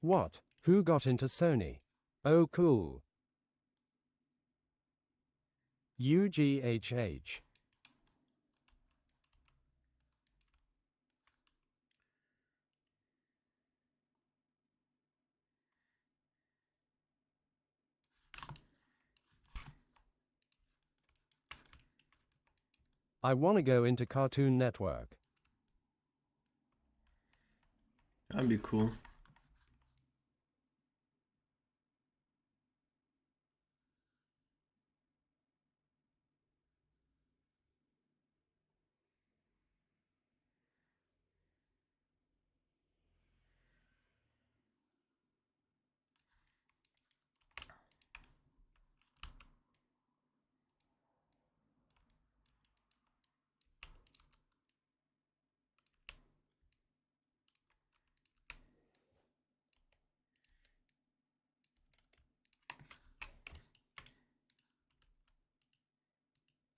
What? Who got into Sony? Oh cool. UGHH. I wanna go into Cartoon Network. That'd be cool.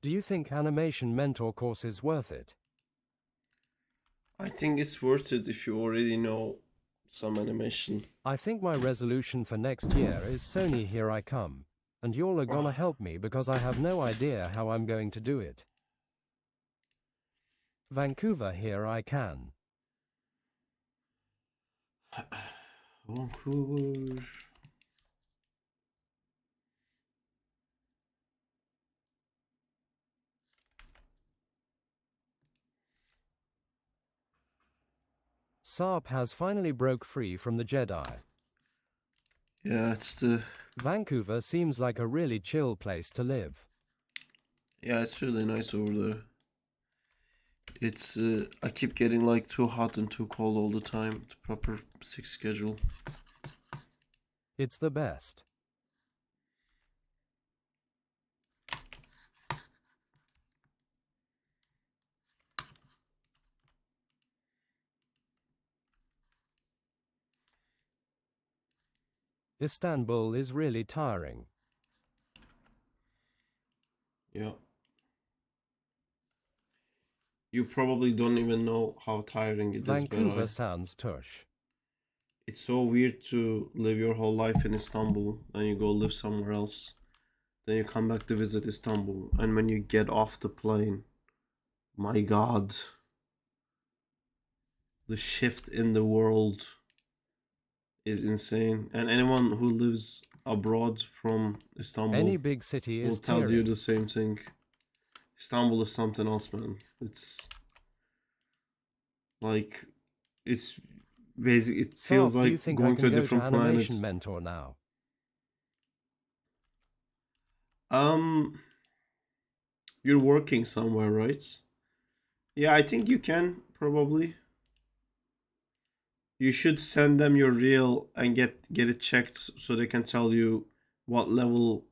Do you think animation mentor course is worth it? I think it's worth it if you already know some animation. I think my resolution for next year is Sony here I come. And y'all are gonna help me because I have no idea how I'm going to do it. Vancouver here I can. Vancouver. Sarp has finally broke free from the Jedi. Yeah, it's the... Vancouver seems like a really chill place to live. Yeah, it's really nice over there. It's, I keep getting like too hot and too cold all the time. The proper 6 schedule. It's the best. Istanbul is really tiring. Yeah. You probably don't even know how tiring it is, Vancouver but sounds tush. it's so weird to live your whole life in Istanbul and you go live somewhere else. Then you come back to visit Istanbul, and when you get off the plane, my God, the shift in the world is insane. And anyone who lives abroad from Istanbul Any big city will is tell you tearing. the same thing. Istanbul is something else, man. It's like, it's basically, it feels Sarp, do you like think I going can to a go to different Animation planet. Mentor now? You're working somewhere, right? Yeah, I think you can, probably. You should send them your reel and get it checked so they can tell you what level.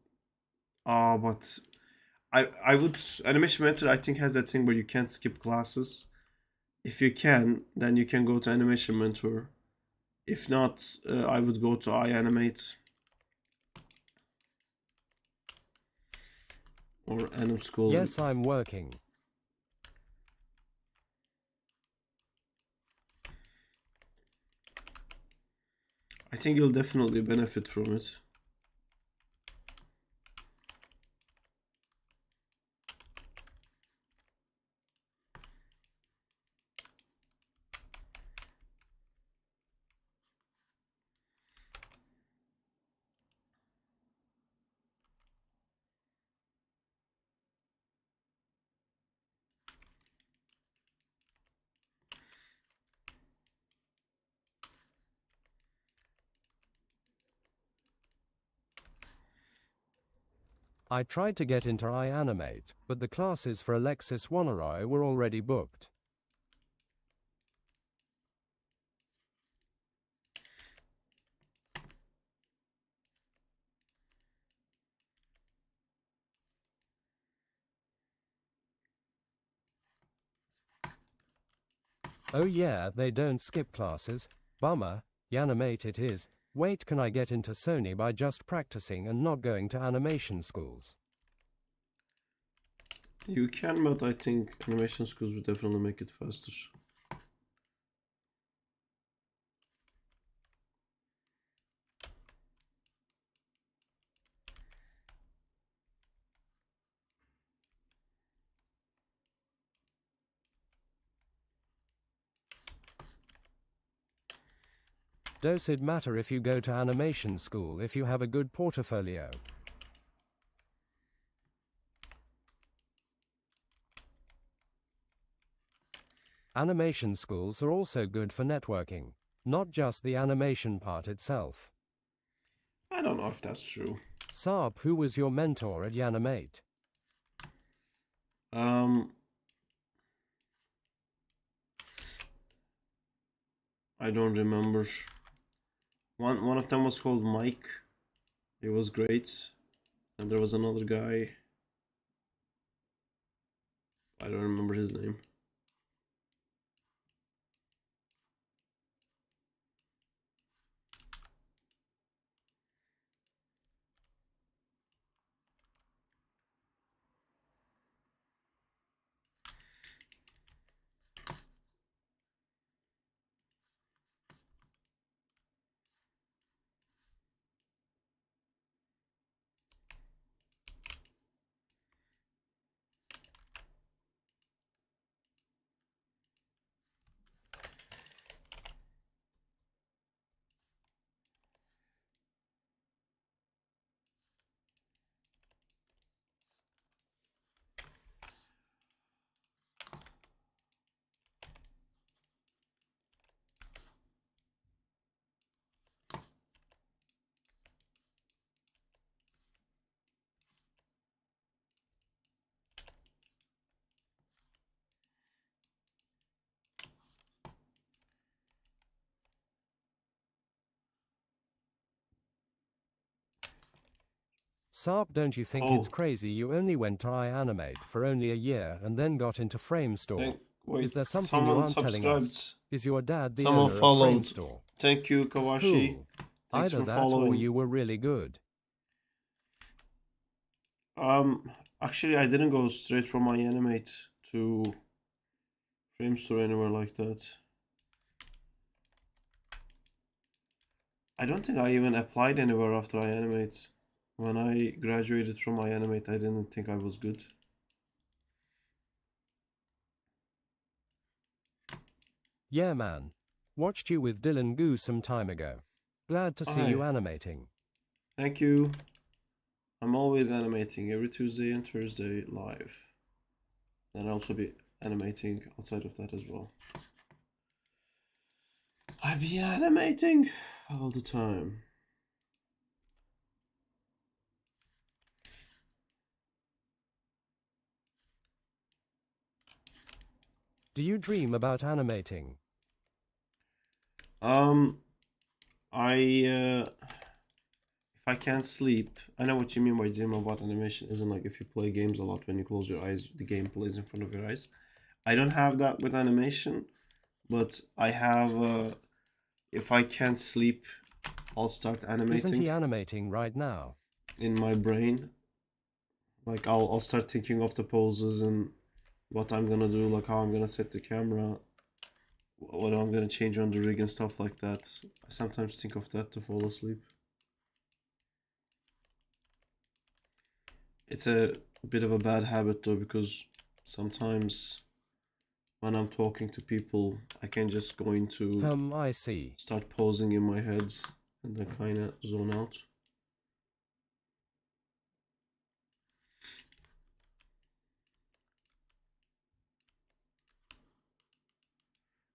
But I would Animation Mentor I think has that thing where you can't skip classes. If you can, then you can go to Animation Mentor. If not, I would go to iAnimate or Anim School. Yes, I'm working. I think you'll definitely benefit from it. I tried to get into iAnimate, but the classes for Alexis Wannerai were already booked. Oh yeah, they don't skip classes. Bummer. Yanimate it is. Wait, can I get into Sony by just practicing and not going to animation schools? You can, but I think animation schools would definitely make it faster. Does it matter if you go to animation school if you have a good portfolio? Animation schools are also good for networking, not just the animation part itself. I don't know if that's true. Saab, who was your mentor at Yanimate? I don't remember. One of them was called Mike. He was great. And there was another guy. I don't remember his name. Saab, don't you think it's crazy you only went to iAnimate for only a year and then got into Framestore? Wait, Is there something you someone aren't telling subscribed. us? Is your dad the Someone owner of followed. Framestore? Thank you, Kawashi. Cool. Thanks Either for that or following. you were really good. Actually, I didn't go straight from iAnimate to Framestore anywhere like that. I don't think I even applied anywhere after iAnimate. When I graduated from iAnimate, I didn't think I was good. Yeah, man. Watched you with Dylan Goo some time ago. Glad to see you animating. Thank you. I'm always animating every Tuesday and Thursday live. And I'll also be animating outside of that as well. I be animating all the time. Do you dream about animating? If I can't sleep, I know what you mean by dream about animation. Isn't like if you play games a lot, when you close your eyes, the game plays in front of your eyes. I don't have that with animation, but I have. If I can't sleep, I'll start Isn't animating he animating right now? in my brain. Like I'll start thinking of the poses and what I'm gonna do, like how I'm gonna set the camera, what I'm gonna change on the rig and stuff like that. I sometimes think of that to fall asleep. It's a bit of a bad habit though, because sometimes when I'm talking to people, I can just go into I see. start posing in my head and then kind of zone out.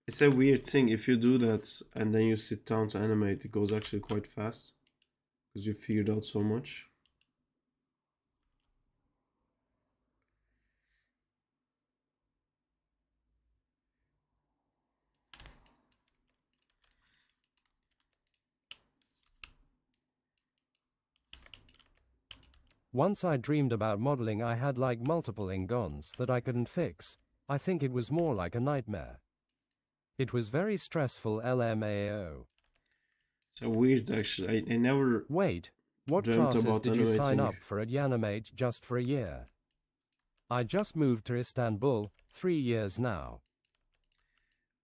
It's a weird thing. If you do that and then you sit down to animate, it goes actually quite fast because you figured out so much. Once I dreamed about modeling. I had like multiple ingons that I couldn't fix. I think it was more like a nightmare. It was very stressful. LMAO. So weird, actually. I never Wait, what dreamt classes about did you sign animating. up for at Yanimate just for a year? I just moved to Istanbul, 3 years now.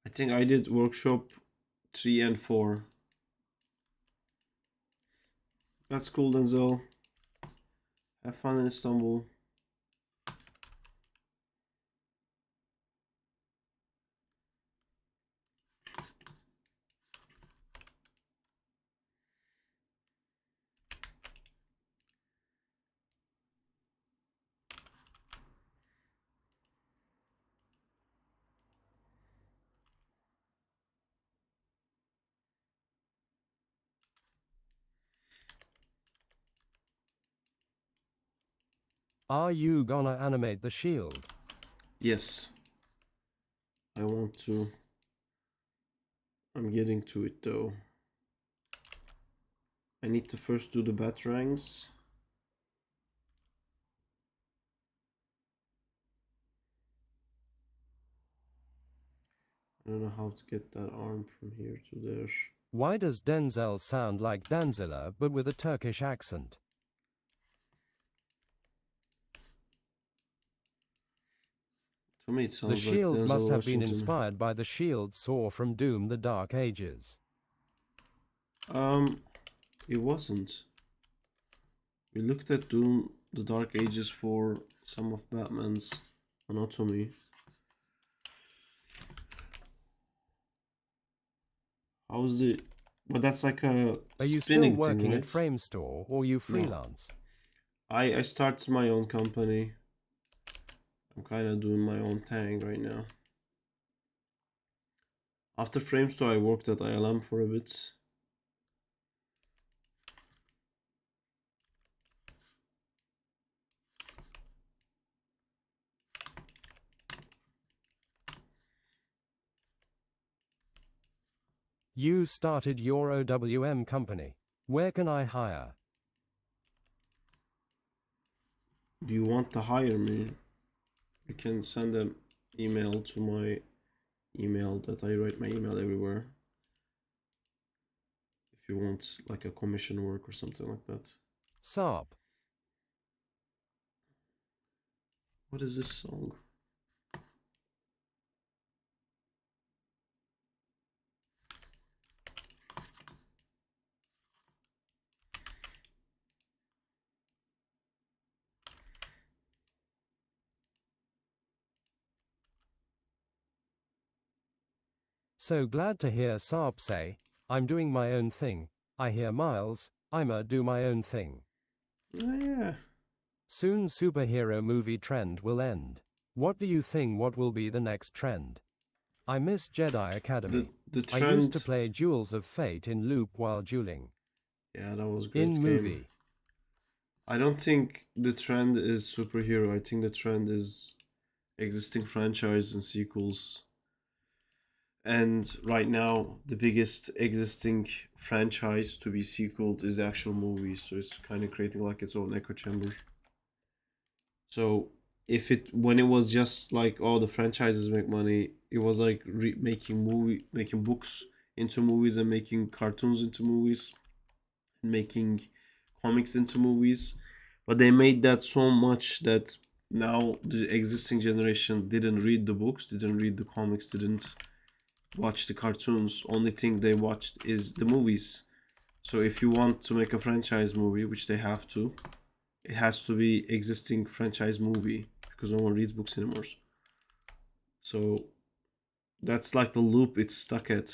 I think I did workshop 3 and 4. That's cool, Denzel. Have fun in Istanbul. Are you gonna animate the shield? Yes. I want to. I'm getting to it though. I need to first do the batarangs. I don't know how to get that arm from here to there. Why does Denzel sound like Danzilla but with a Turkish accent? To me, it The sounds like shield must Denzel have been Washington. inspired by the shield saw from Doom the Dark Ages. It wasn't. We looked at Doom the Dark Ages for some of Batman's anatomy. How's the... But that's like a Are you still spinning working thing, at right? Frame Store or you freelance? I started my own company. I'm kind of doing my own thing right now. After Frame Store, I worked at ILM for a bit. You started your OWM company. Where can I hire? Do you want to hire me? You can send an email to my email that I write my email everywhere. If you want like a commission work or something like that. Saab. What is this song? So glad to hear Saab say, I'm doing my own thing. I hear Miles, I'ma do my own thing. Oh yeah. Soon superhero movie trend will end. What do you think what will be the next trend? I miss Jedi Academy. The I trend. used to play Duels of Fate in loop while dueling. Yeah, that was a great In game. movie. I don't think the trend is superhero. I think the trend is existing franchise and sequels. And right now, the biggest existing franchise to be sequeled is the actual movie. So it's kind of creating like its own echo chamber. So if it when it was just like, oh, the franchises make money, it was like making books into movies and making cartoons into movies and making comics into movies. But they made that so much that now the existing generation didn't read the books, didn't read the comics, didn't watch the cartoons. Only thing they watched is the movies. So if you want to make a franchise movie, which they have to, it has to be existing franchise movie because no one reads books anymore. So that's like the loop it's stuck at.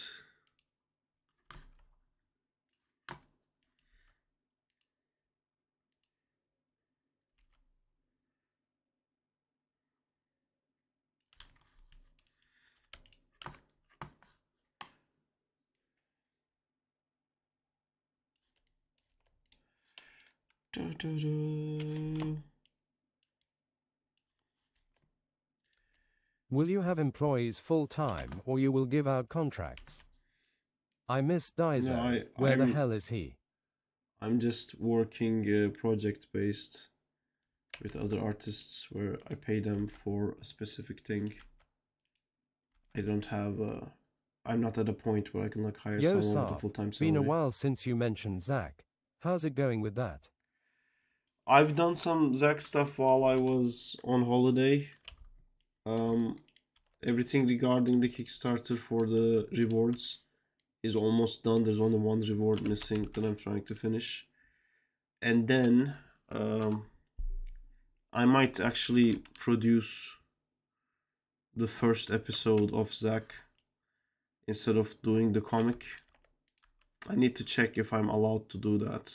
Will you have employees full-time or you will give out contracts? I miss Daiso. No, Where the hell is he? I'm just working project based with other artists where I pay them for a specific thing. I don't have I'm not at a point where I can like hire Yo, someone with a Saab, full-time been a salary. while since you mentioned Zach. How's it going with that? I've done some Zach stuff while I was on holiday. Um, Everything regarding the Kickstarter for the rewards is almost done. There's only one reward missing that I'm trying to finish. And then I might actually produce the first episode of Zach instead of doing the comic. I need to check if I'm allowed to do that,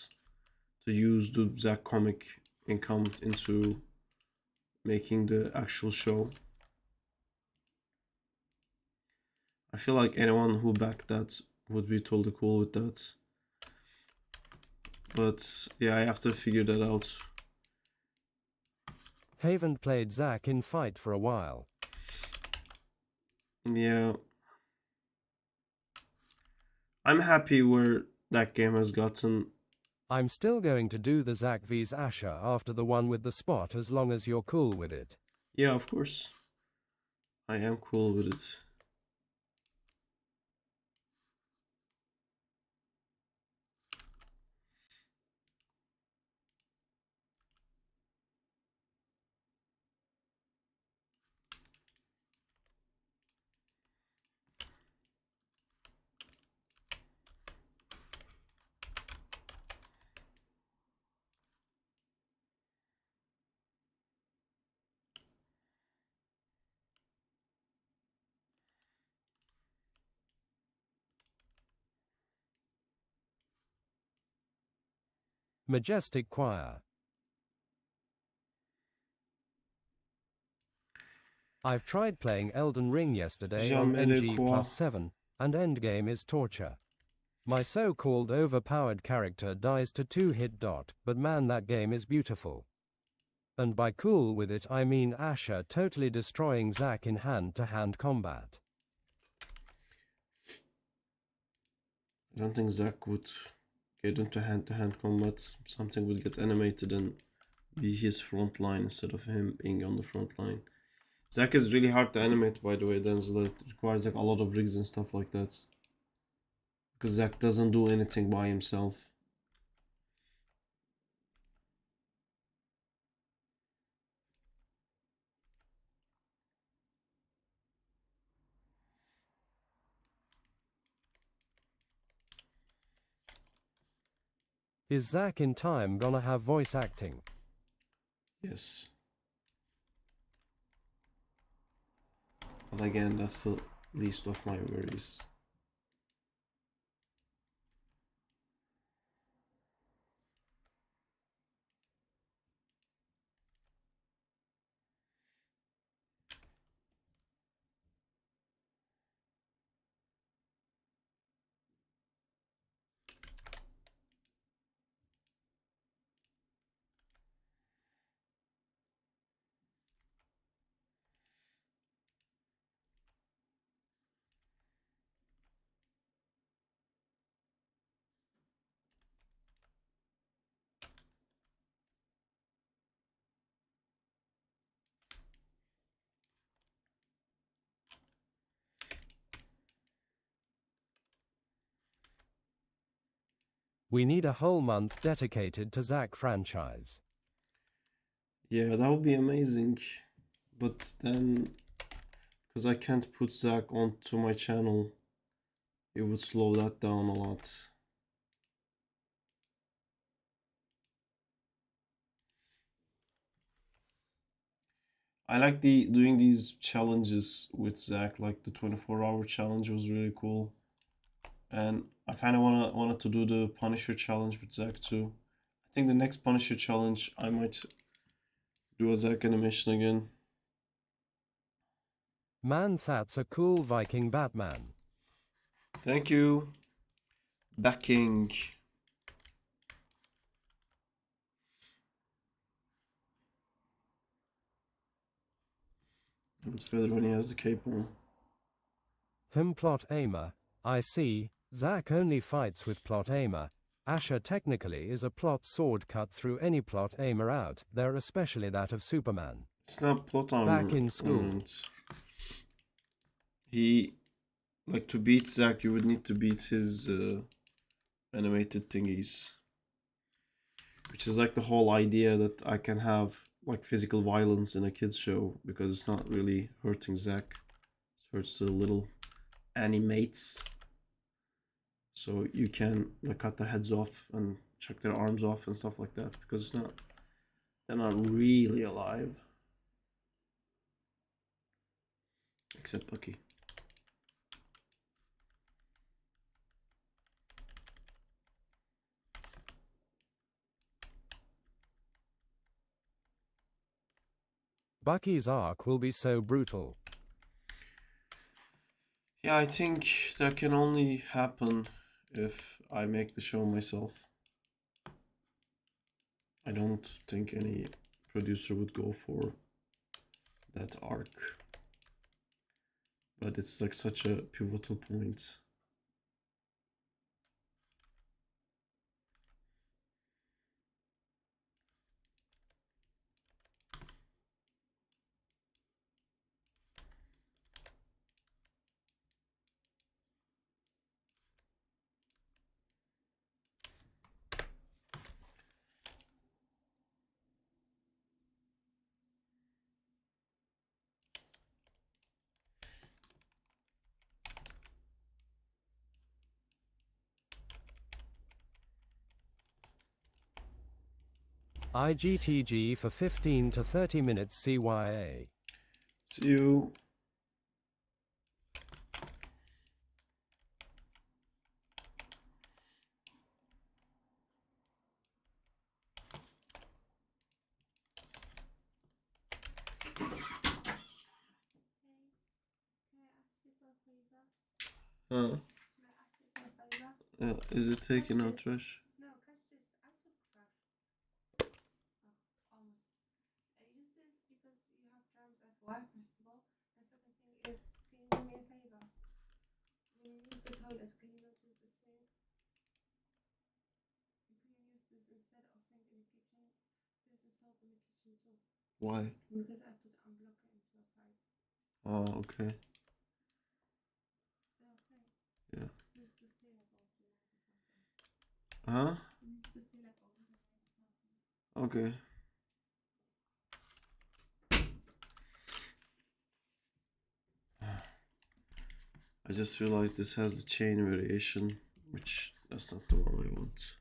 to use the Zach comic income into making the actual show. I feel like anyone who backed that would be totally cool with that. But yeah, I have to figure that out. Haven't played Zach in Fight for a while. Yeah. I'm happy where that game has gotten. I'm still going to do the Zach vs Asher after the one with the spot as long as you're cool with it. Yeah, of course. I am cool with it. Majestic Choir. I've tried playing Elden Ring yesterday on NG plus 7, and endgame is torture. My so-called overpowered character dies to 2-hit dot, but man, that game is beautiful. And by cool with it I mean Asher totally destroying Zack in hand-to-hand combat. I don't think Zack would get into hand-to-hand combat. Something would get animated and be his front line instead of him being on the front line. Zack is really hard to animate, by the way, Denzel. It requires like a lot of rigs and stuff like that. Because Zack doesn't do anything by himself. Is Zack in time gonna have voice acting? Yes. But again, that's the least of my worries. We need a whole month dedicated to Zach franchise. Yeah, that would be amazing. But then, because I can't put Zach onto my channel, it would slow that down a lot. I like doing these challenges with Zach, like the 24-hour challenge was really cool. And I kind of wanted to do the Punisher challenge with Zach too. I think the next Punisher challenge I might do a Zach animation again. Man, that's a cool Viking Batman. Thank you. Batking. Looks better when he has the cape on. Plot aimer. I see. Zach only fights with plot aimer. Asher technically is a plot sword cut through any plot aimer out there, especially that of Superman. It's not plot armor. Back in school. He, like, to beat Zach, you would need to beat his animated thingies. Which is like the whole idea that I can have like physical violence in a kids show, because it's not really hurting Zach. It hurts the little animates. So you can like cut their heads off and chuck their arms off and stuff like that, because it's not, they're not really alive. Except Bucky. Bucky's arc will be so brutal. Yeah, I think that can only happen if I make the show myself. I don't think any producer would go for that arc. But it's like such a pivotal point. IGTG for 15 to 30 minutes CYA. See you. Huh? Is it taking out trash? No, catch this out of trash. Almost. Use this because you have drums at work, first of all. The second thing is, can you do me a favor? When you use the toilet, can you not use the sink? You can use this instead of sink in the kitchen. There's a soap in the kitchen too. Why? Because I put unblocker into a pipe. Oh, okay. Still okay? Yeah. It needs to stay like overnight or something. Huh? It needs to stay like overnight or something. Okay. I just realized this has the chain variation, which that's not the one I want.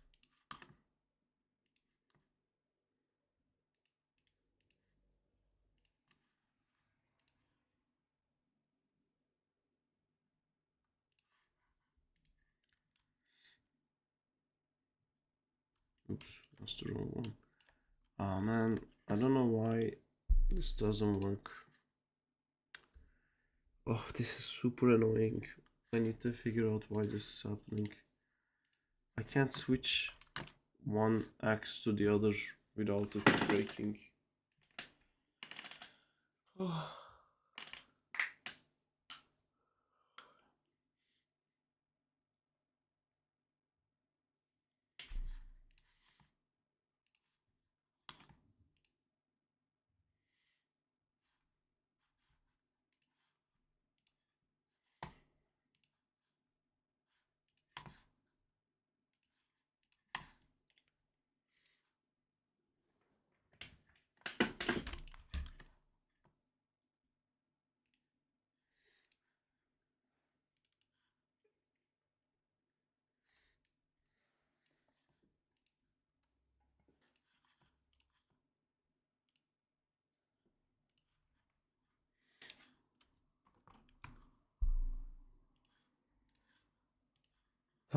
Oops, that's the wrong one. Ah man, I don't know why this doesn't work. Oh, this is super annoying. I need to figure out why this is happening. I can't switch one axe to the other without it breaking. Oh.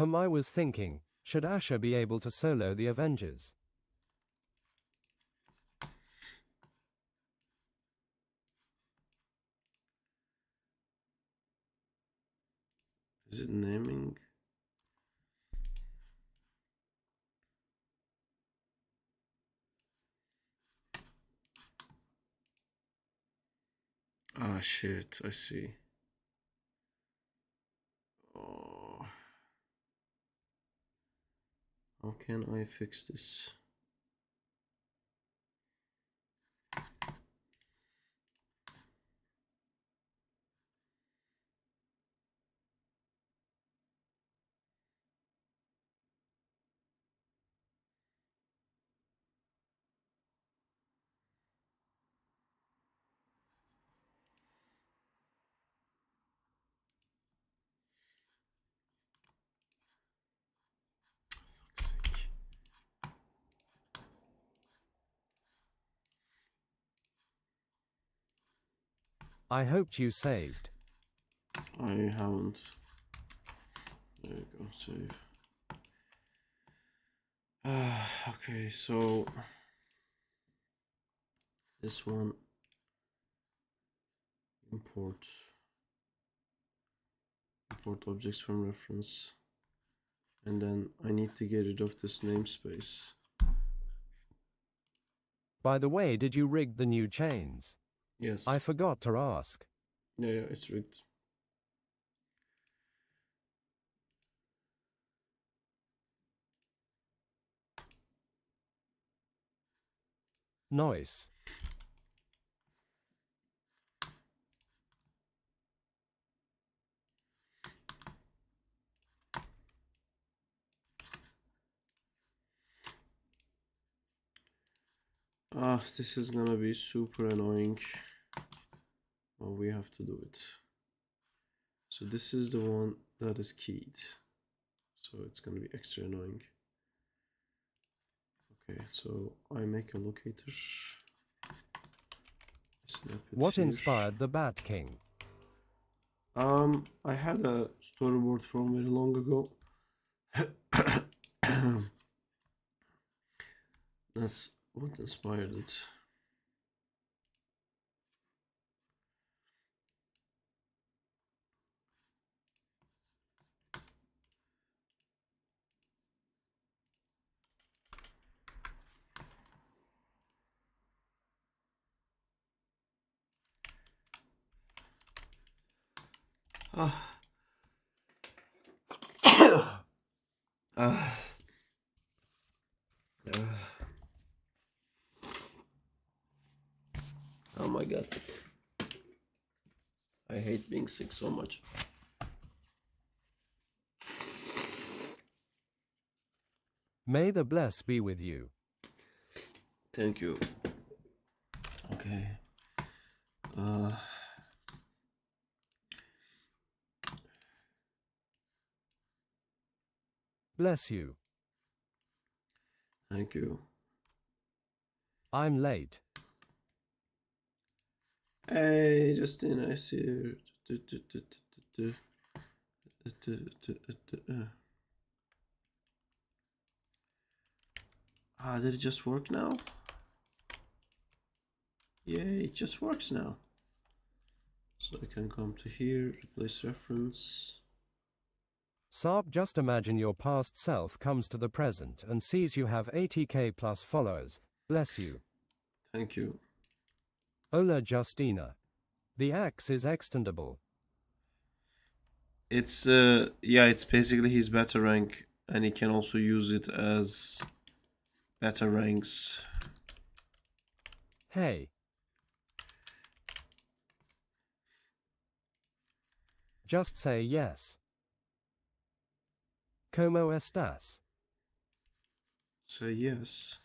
I was thinking, should Asher be able to solo the Avengers? Is it naming? Ah, shit, I see. Oh. How can I fix this? Fuck's sake. I hoped you saved. I haven't. There you go, save. Okay, so this one, import objects from reference, and then I need to get rid of this namespace. By the way, did you rig the new chains? Yes. I forgot to ask. Yeah, it's rigged. Nice. Ah, this is gonna be super annoying. Well, we have to do it. So this is the one that is keyed. So it's gonna be extra annoying. Okay, so I make a locator. Snap it What here. inspired the Batking? I had a storyboard from very long ago. That's what inspired it. Oh my god. I hate being sick so much. May the bless be with you. Thank you. Okay. Bless you. Thank you. I'm late. Hey, Justin, I see you. Ah, did it just work now? Yay, it just works now. So I can come to here, replace reference. Saab, just imagine your past self comes to the present and sees you have 80k plus followers. Bless you. Thank you. Hola Justina. The axe is extendable. It's yeah, it's basically his beta rank, and he can also use it as beta ranks. Hey. Just say yes. ¿Cómo estás? Say yes.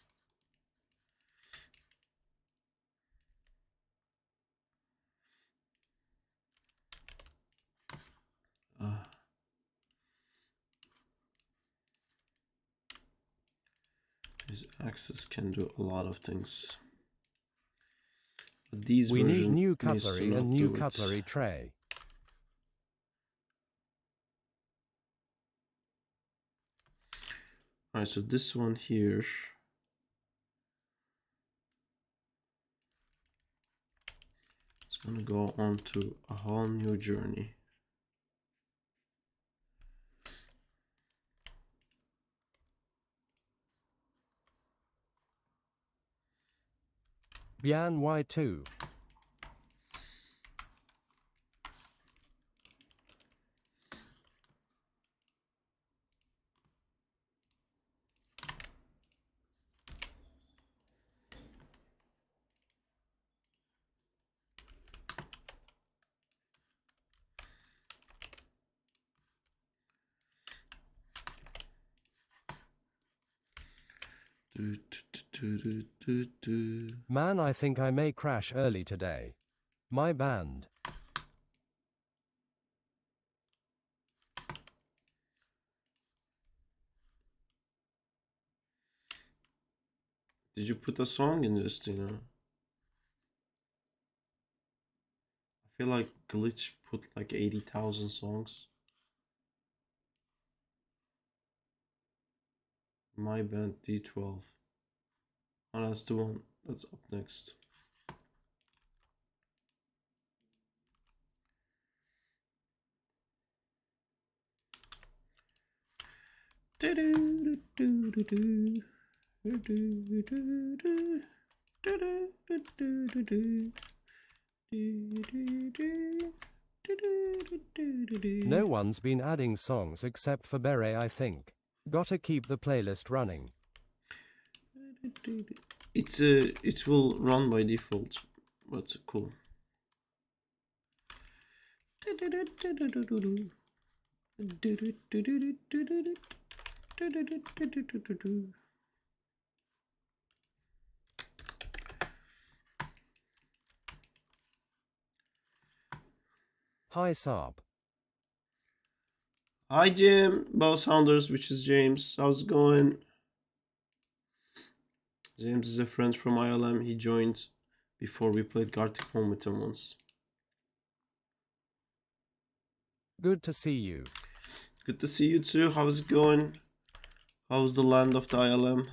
His axis can do a lot of things. But these We need new needs to cutlery not and new do it. cutlery tray. Alright, so this one here. It's gonna go on to a whole new journey. Bian Y2. Man, I think I may crash early today. My band. Did you put a song in, Justina? I feel like Glitch put like 80,000 songs. My band D12. Oh, that's the one that's up next. No one's been adding songs except for Beret, I think. Gotta keep the playlist running. It will run by default, but cool. Hi Saab. Hi Jim, Bow Sounders, which is James. How's it going? James is a friend from ILM. He joined before we played Gartic Phone with him once. Good to see you. Good to see you too. How's it going? How's the land of the ILM?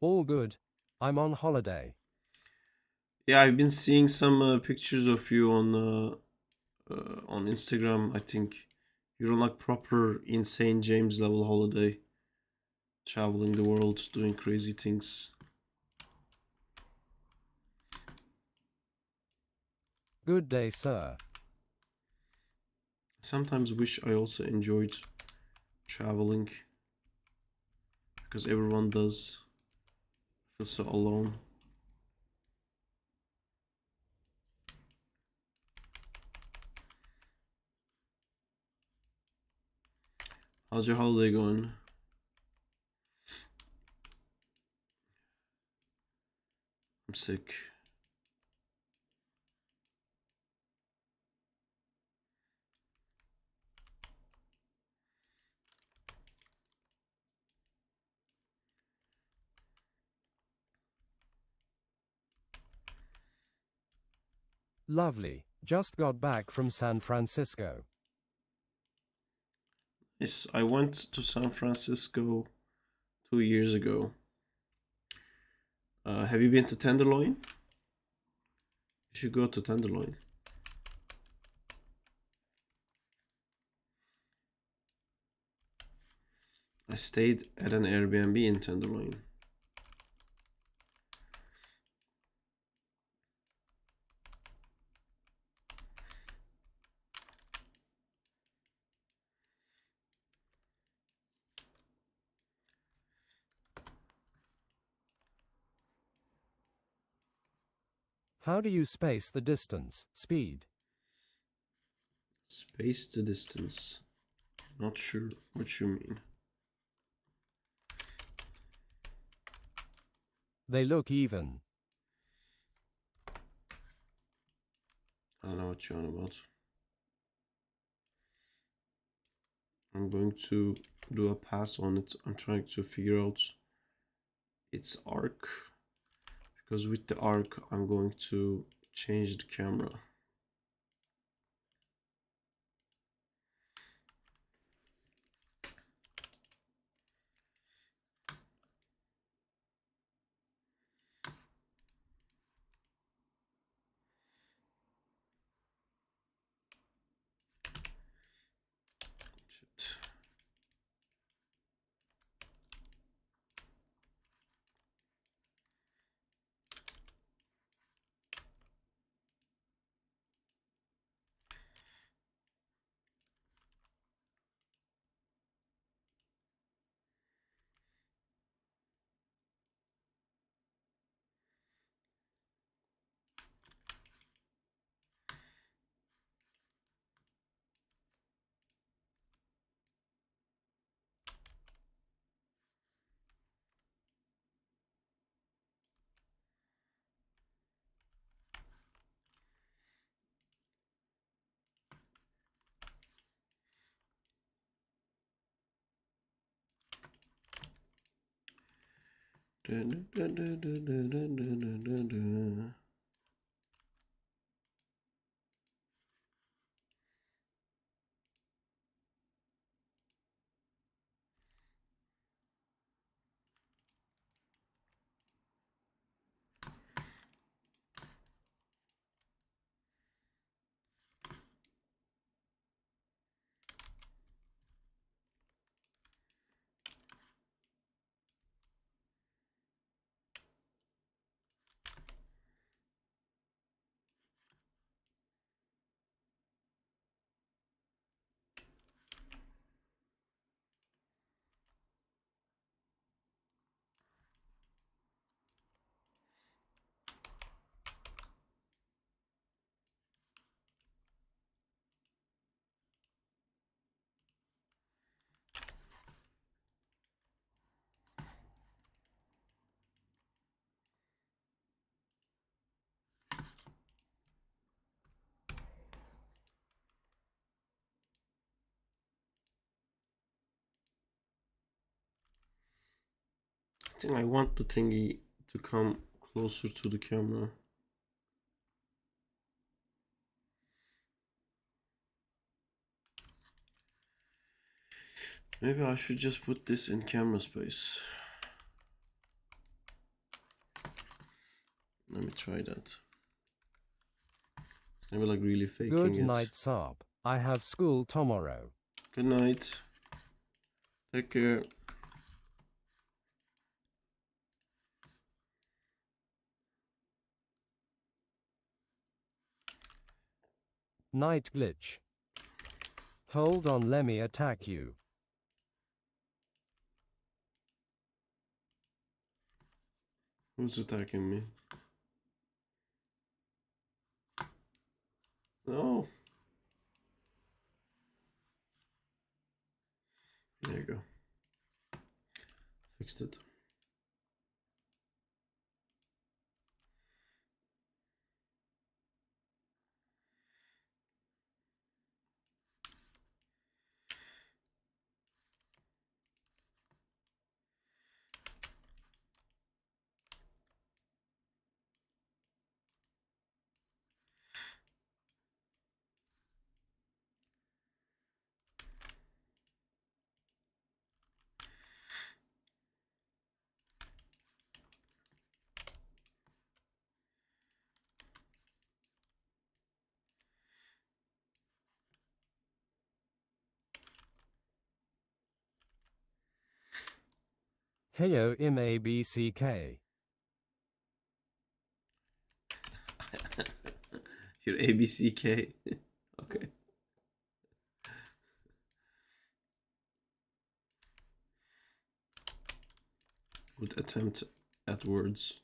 All good. I'm on holiday. Yeah, I've been seeing some pictures of you on Instagram. I think you're on like proper insane James level holiday, traveling the world, doing crazy things. Good day, sir. Sometimes wish I also enjoyed traveling because everyone does. I feel so alone. How's your holiday going? I'm sick. Lovely. Just got back from San Francisco. Yes, I went to San Francisco 2 years ago. Have you been to Tenderloin? You should go to Tenderloin. I stayed at an Airbnb in Tenderloin. How do you space the distance, speed? Space the distance. Not sure what you mean. They look even. I don't know what you're on about. I'm going to do a pass on it. I'm trying to figure out its arc, because with the arc I'm going to change the camera. Shit. I think I want the thingy to come closer to the camera. Maybe I should just put this in camera space. Let me try that. It's gonna be like really faking Good it. night, Saab. I have school tomorrow. Good night. Take care. Night glitch. Hold on, let me attack you. Who's attacking me? No. There you go. Fixed it. Heyo im ABCK. Your ABCK. Okay. Good attempt at words.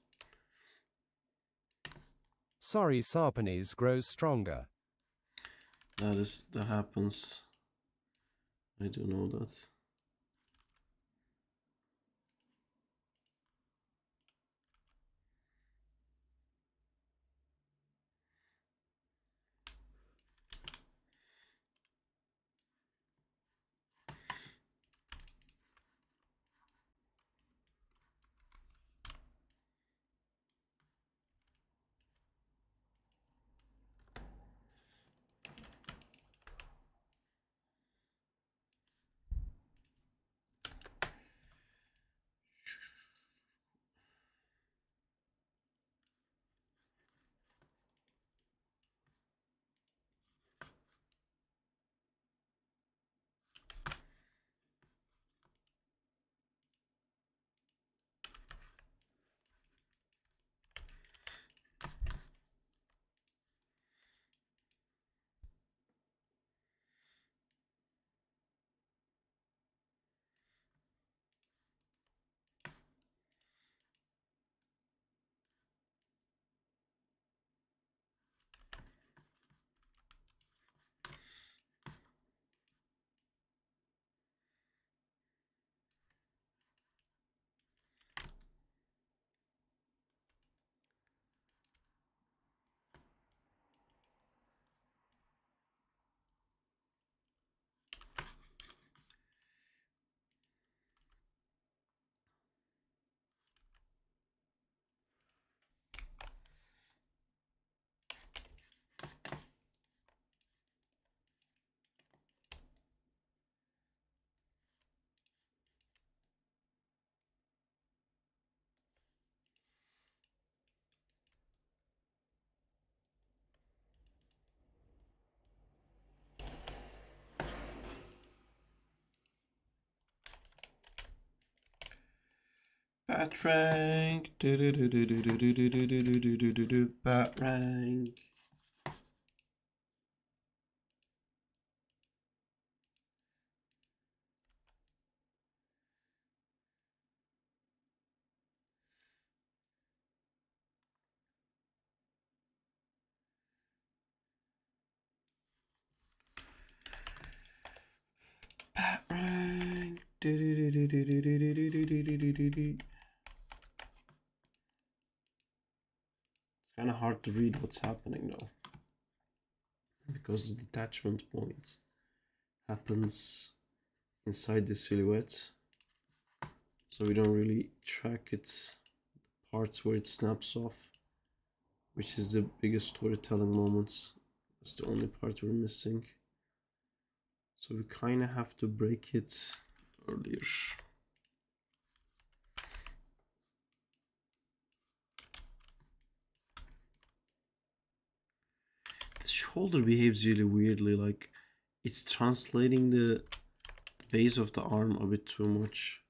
Sorry, Sarpanese grows stronger. That happens. I do know that. Bat rank. Bat rank. Bat rank. It's kind of hard to read what's happening now, because the detachment point happens inside the silhouette, so we don't really track it, the parts where it snaps off, which is the biggest storytelling moments. That's the only part we're missing, so we kind of have to break it earlier. The shoulder behaves really weirdly, like it's translating the base of the arm a bit too much.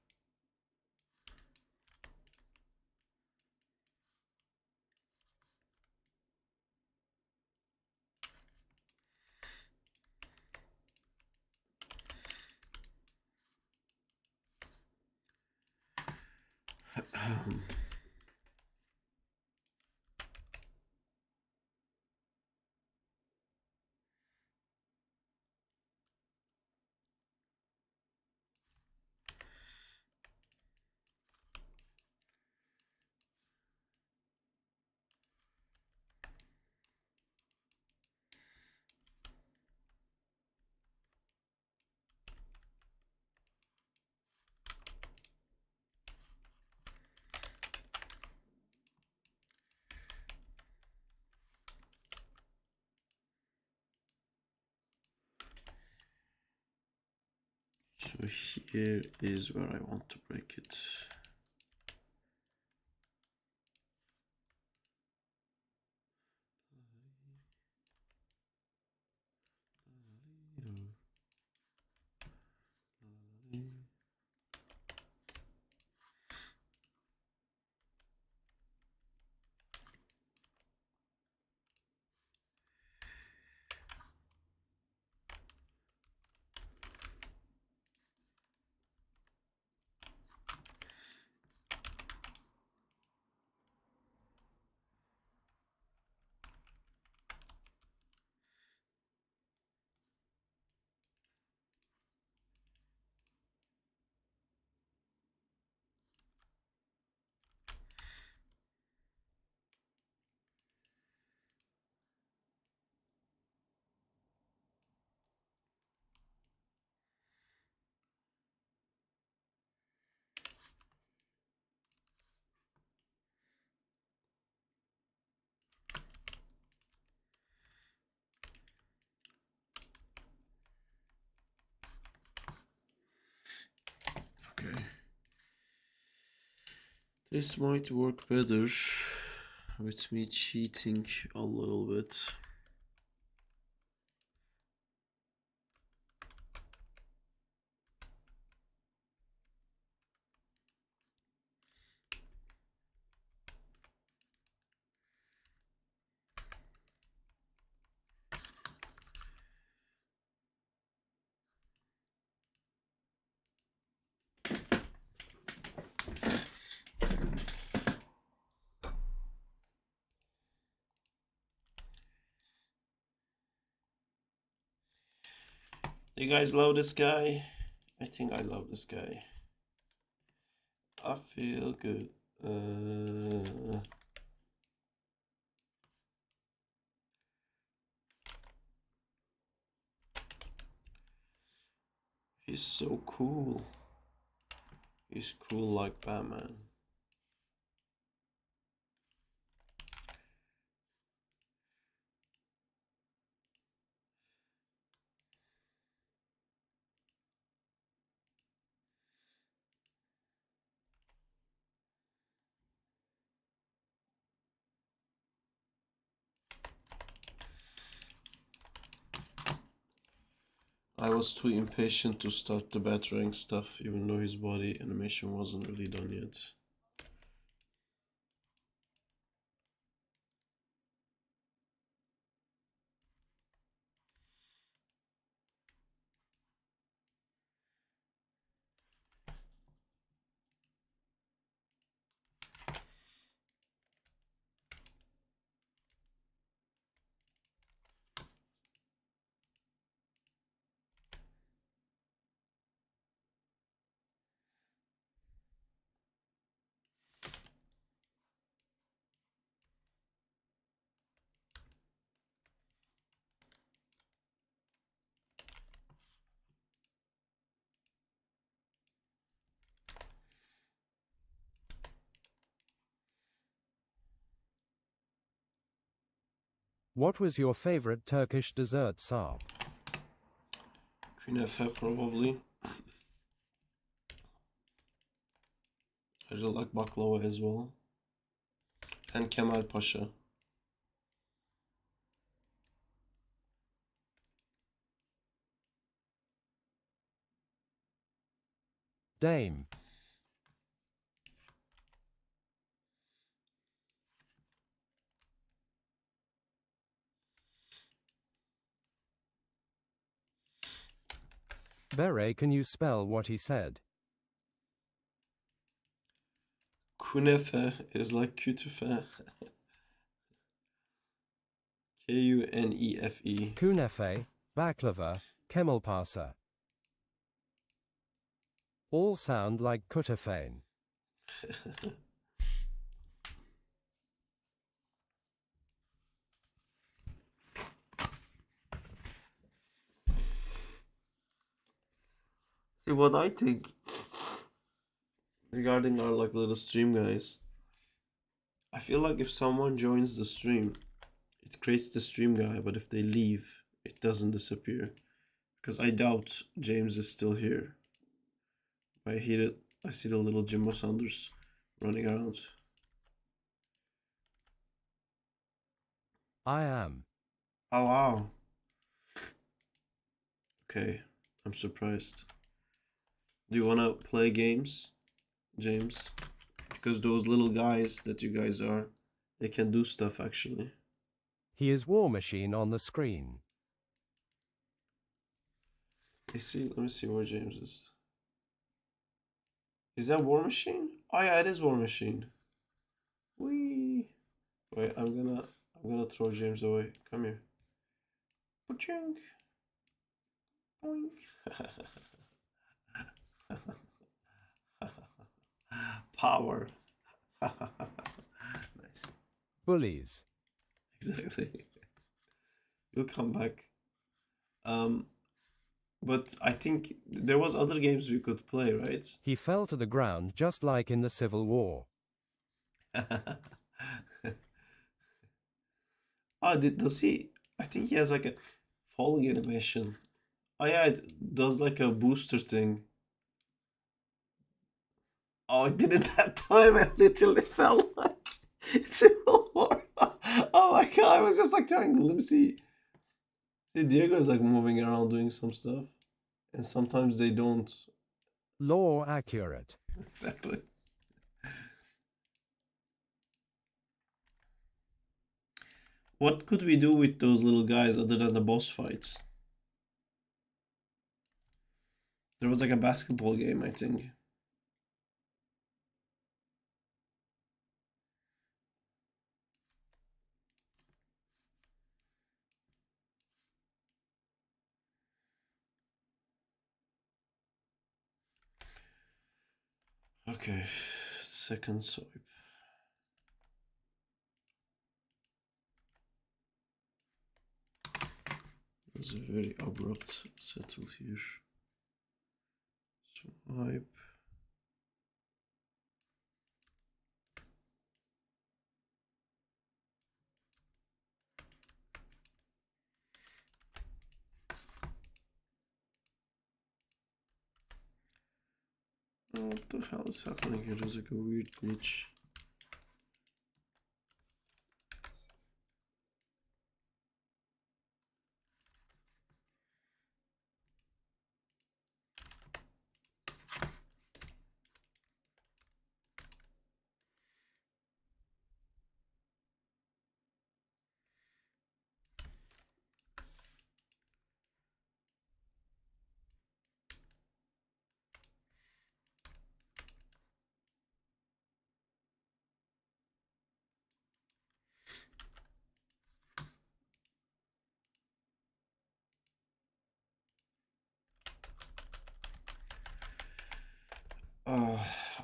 So here is where I want to break it. Okay. This might work better with me cheating a little bit. You guys love this guy? I think I love this guy. I feel good. He's so cool. He's cool like Batman. I was too impatient to start the battering stuff, even though his body animation wasn't really done yet. What was your favorite Turkish dessert, Sarp? Künefe probably. I really like baklava as well. And Kemal Pasha. Dame. Beret, can you spell what he said? Künefe is like kütüfe. Kunefe. Kunefe, baklava, kemalpasa. All sound like kutafane. See what I think regarding our like little stream, guys. I feel like if someone joins the stream, it creates the stream guy, but if they leave, it doesn't disappear. Because I doubt James is still here. I see the little Jimbo Sanders running around. I am. Oh wow. Okay, I'm surprised. Do you wanna play games, James? Because those little guys that you guys are, they can do stuff actually. He is War Machine on the screen. Let me see where James is. Is that War Machine? Oh yeah, it is War Machine. Wee. Wait, I'm gonna throw James away. Come here. Pachink. Boink. Power. Nice. Bullies. Exactly. You'll come back. But I think there was other games we could play, right? He fell to the ground just like in the Civil War. Oh, does he? I think he has like a falling animation. Oh yeah, it does like a booster thing. Oh, it didn't that time. I literally fell like Civil War. Oh my god, I was just like trying to let me see. See, Diego's like moving around doing some stuff, and sometimes they don't. Law accurate. Exactly. What could we do with those little guys other than the boss fights? There was like a basketball game, I think. Okay, second swipe. There's a very abrupt settle here. Swipe. Oh, what the hell is happening here? There's like a weird glitch.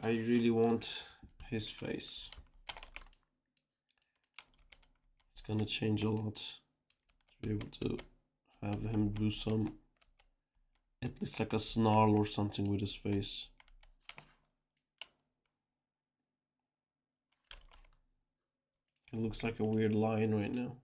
I really want his face. It's gonna change a lot to be able to have him do some, at least like a snarl or something with his face. It looks like a weird line right now.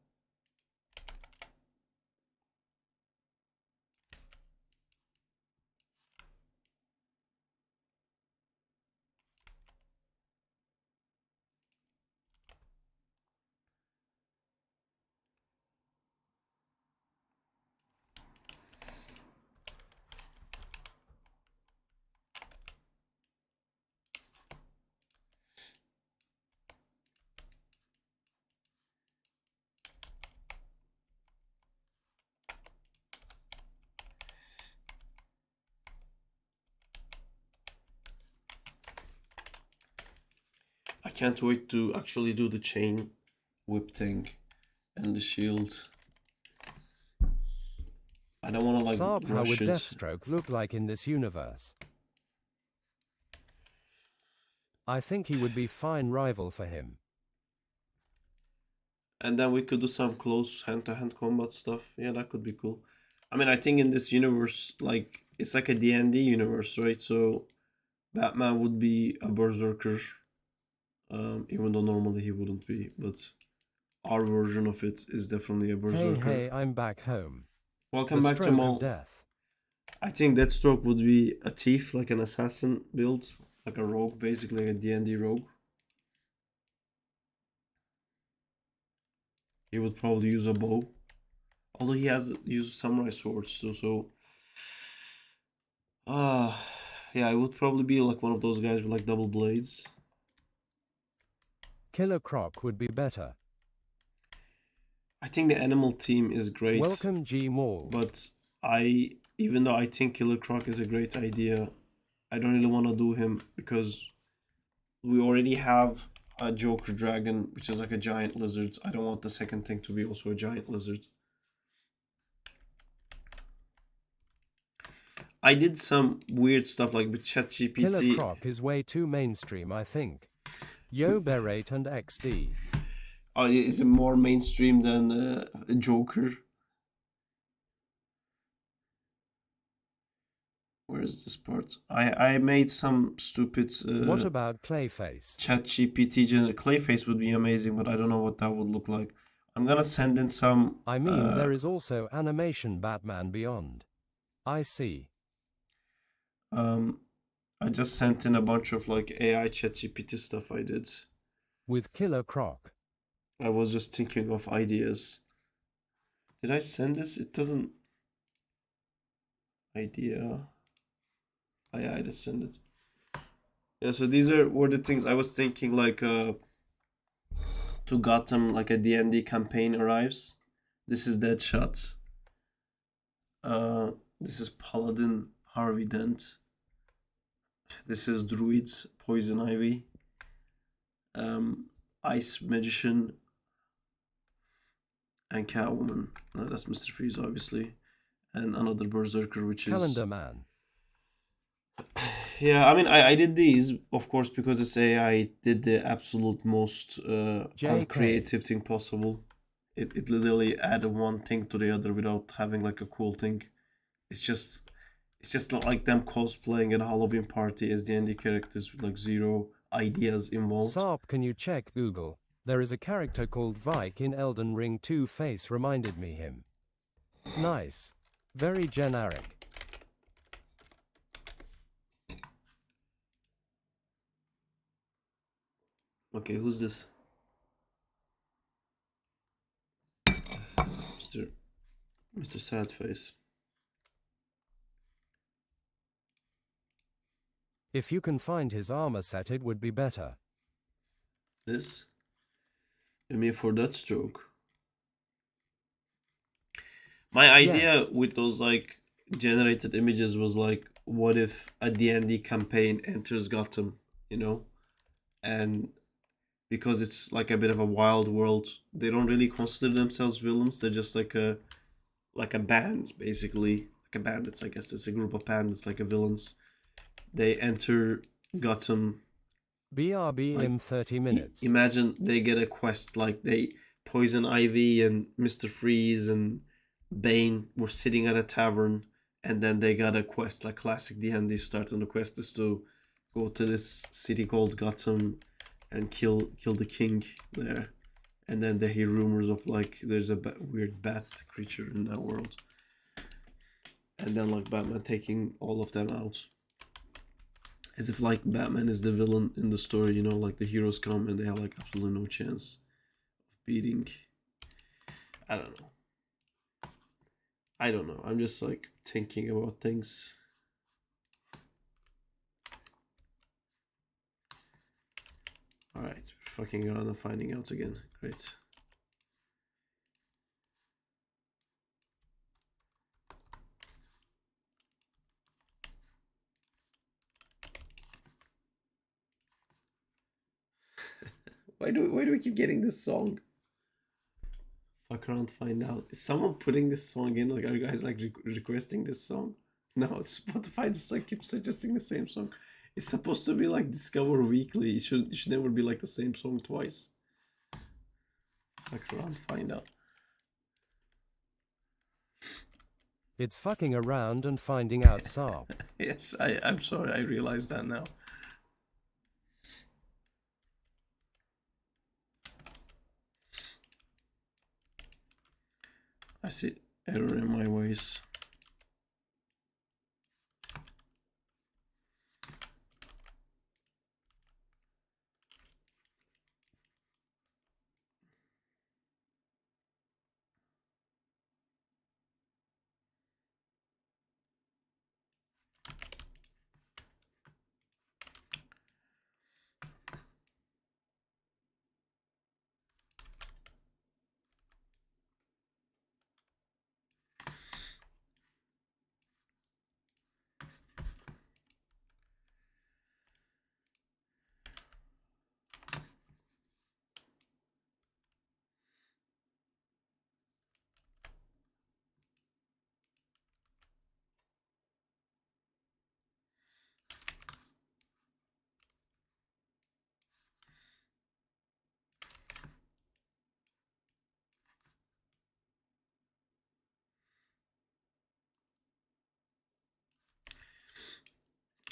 can't wait to actually do the chain whip thing and the shield. I don't want to like Sarp, how would rush it. Deathstroke look like in this universe? I think he would be fine rival for him. And then we could do some close hand-to-hand combat stuff. Yeah, that could be cool. I mean, I think in this universe, like, it's like a D&D universe, right? So Batman would be a berserker, even though normally he wouldn't be. But our version of it is definitely a berserker. Hey, I'm back home. Welcome The back, stroke Jamal. of death. I think Deathstroke would be a thief, like an assassin build, like a rogue, basically a D&D rogue. He would probably use a bow, although he has used samurai swords too. So, yeah, I would probably be like one of those guys with like double blades. Killer Croc would be better. I think the animal team is great. Welcome G Mall. But even though I think Killer Croc is a great idea, I don't really want to do him because we already have a Joker Dragon, which is like a giant lizard. I don't want the second thing to be also a giant lizard. I did some weird stuff like with ChatGPT. Killer Croc is way too mainstream, I think. Yo Berate and XD. Oh, is it more mainstream than Joker? Where is this part? I made some stupid. What about Clayface? ChatGPT Clayface would be amazing, but I don't know what that would look like. I'm gonna send in some. I mean, there is also animation Batman Beyond. I see. I just sent in a bunch of like AI ChatGPT stuff I did. With Killer Croc. I was just thinking of ideas. Did I send this? It doesn't. Idea. Oh, yeah, I just sent it. Yeah, so these were the things I was thinking, like to Gotham, like a D&D campaign arrives. This is Deadshot. This is Paladin Harvey Dent. This is Druid Poison Ivy. Ice Magician and Catwoman. That's Mr. Freeze, obviously. And another Berserker, which is... Calendar Man. Yeah, I mean, I did these, of course, because it's AI. Did the absolute most uncreative thing possible. It literally added one thing to the other without having like a cool thing. It's just like them cosplaying at a Halloween party as D&D characters with like zero ideas involved. Sarp, can you check Google? There is a character called Vike in Elden Ring 2. Face reminded me him. Nice. Very generic. Okay, who's this? Mr. Sadface. If you can find his armor set, it would be better. This? I mean, for that stroke. My idea with those like generated images was like, what if a D&D campaign enters Gotham, you know? And because it's like a bit of a wild world, they don't really consider themselves villains. They're just like a band, basically. Like a bandits, I guess. It's a group of bandits, like a villains. They enter Gotham. BRB in 30 minutes. Imagine they get a quest, like they Poison Ivy and Mr. Freeze and Bane were sitting at a tavern, and then they got a quest, like classic D&D start, and the quest is to go to this city called Gotham and kill the king there. And then they hear rumors of like there's a weird bat creature in that world. And then like Batman taking all of them out. As if like Batman is the villain in the story, you know, like the heroes come and they have like absolutely no chance of beating. I don't know. I'm just like thinking about things. Alright, fucking around and finding out again. Great. do we keep getting this song? Fuck around, find out. Is someone putting this song in? Like, are you guys like requesting this song? No, Spotify just like keeps suggesting the same song. It's supposed to be like Discover Weekly. It should never be like the same song twice. Fuck around, find out. It's fucking around and finding out, Sarp. Yes, I'm sorry, I realize that now. I see error in my ways.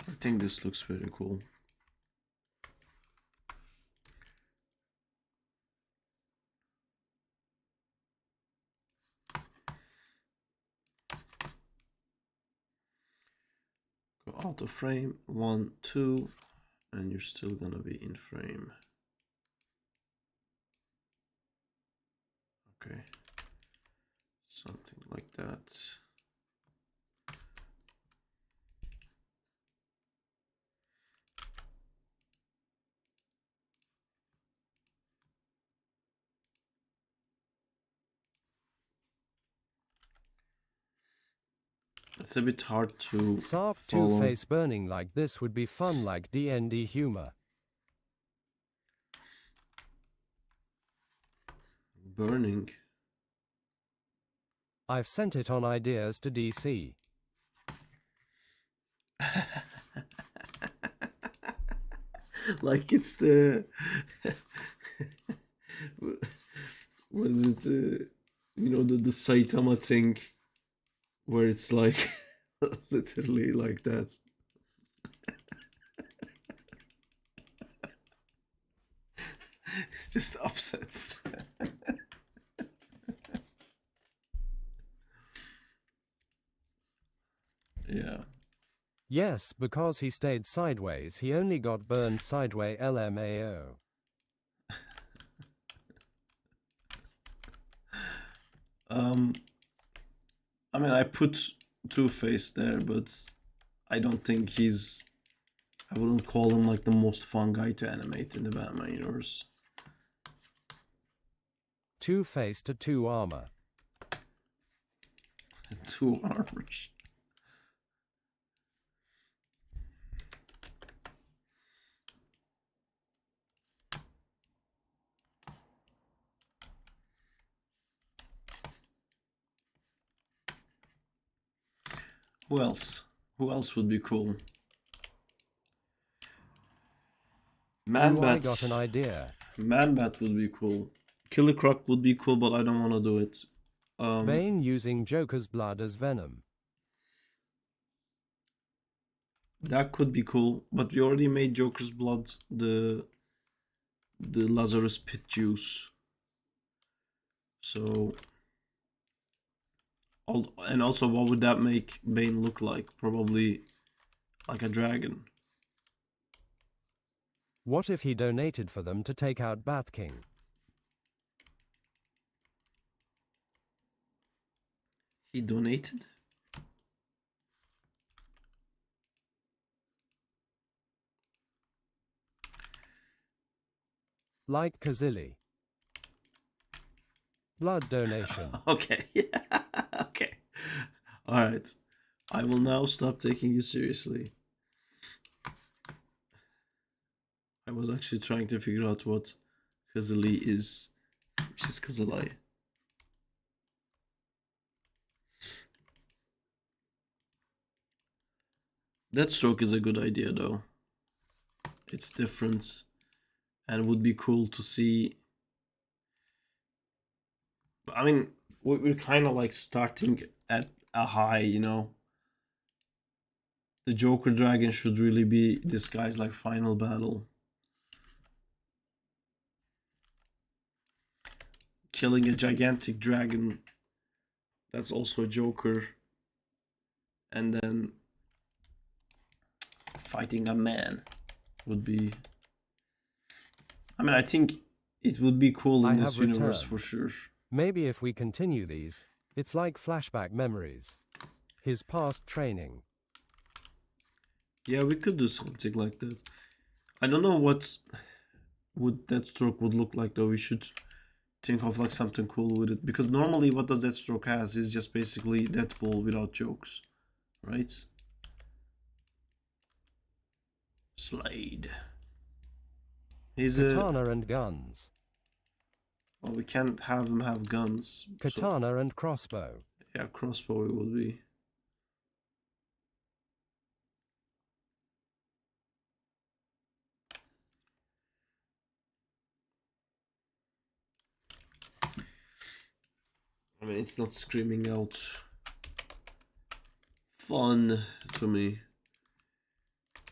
I think this looks very cool. Go out of frame, 1, 2, and you're still gonna be in frame. Okay, something like that. It's a bit hard to Sarp, follow. Two-Face burning like this would be fun, like D&D humor. Burning. I've sent it on ideas to DC. Like it's the what is it? You know, the Saitama thing, where it's like literally like that. Just upsets. Yeah. Yes, because he stayed sideways, he only got burned sideways, LMAO. I mean, I put Two-Face there, but I don't think he's... I wouldn't call him like the most fun guy to animate in the Batman universe. Two-Face to 2 armor. 2 armors. Who else? Who else would be cool? I got an idea. Man-Bat would be cool. Killer Croc would be cool, but I don't want to do it. Bane using Joker's blood as venom. That could be cool, but we already made Joker's blood the Lazarus Pit juice. So, and also, what would that make Bane look like? Probably like a dragon. What if he donated for them to take out Batking? He donated? Like Kazilli. Blood donation. Okay, yeah, okay. Alright. I will now stop taking you seriously. I was actually trying to figure out what Kızılay is, which is Kızılay. Deathstroke is a good idea though. It's different and would be cool to see. I mean, we're kind of like starting at a high, you know. The Joker Dragon should really be this guy's like final battle. Killing a gigantic dragon, that's also a Joker. And then fighting a man would be... I mean, I think it would be cool in this universe for sure. Maybe if we continue these, it's like flashback memories. His past training. Yeah, we could do something like that. I don't know what Deathstroke would look like though. We should think of like something cool with it. Because normally what does Deathstroke has is just basically Deadpool without jokes. Right? Slade. He's Katana and guns. Well, we can't have him have guns. Katana and crossbow. Yeah, crossbow it would be. I mean, it's not screaming out fun to me.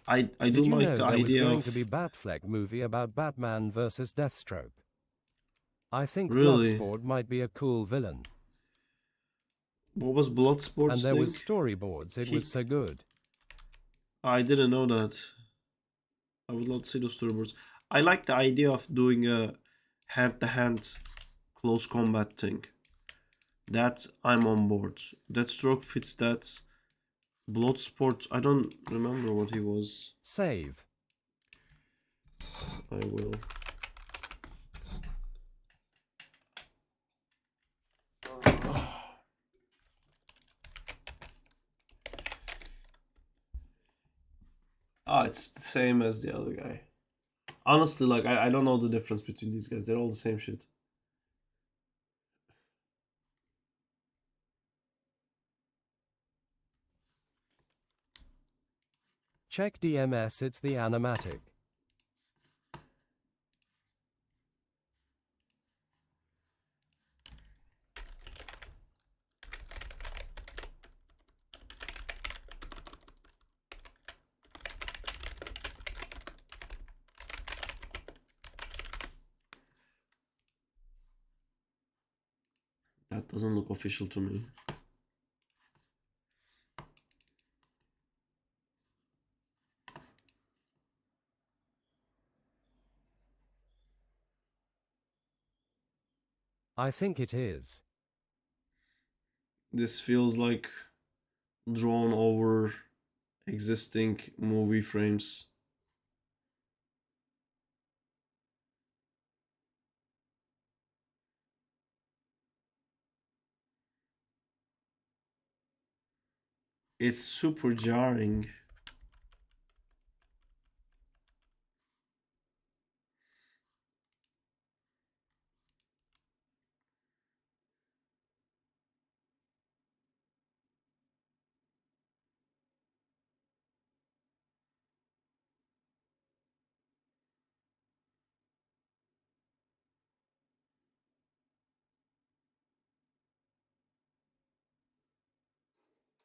I do like the idea of... There was going to be Batfleck movie about Batman versus Deathstroke. I think Bloodsport might be a cool villain. What was Bloodsport? And there was storyboards. It was so good. I didn't know that. I would love to see those storyboards. I like the idea of doing a hand-to-hand close combat thing. That I'm on board. Deathstroke fits that. Bloodsport, I don't remember what he was. Save. I will. Ah, it's the same as the other guy. Honestly, like, I don't know the difference between these guys. They're all the same shit. Check DMS, it's the animatic. That doesn't look official to me. I think it is. This feels like drawn over existing movie frames. It's super jarring.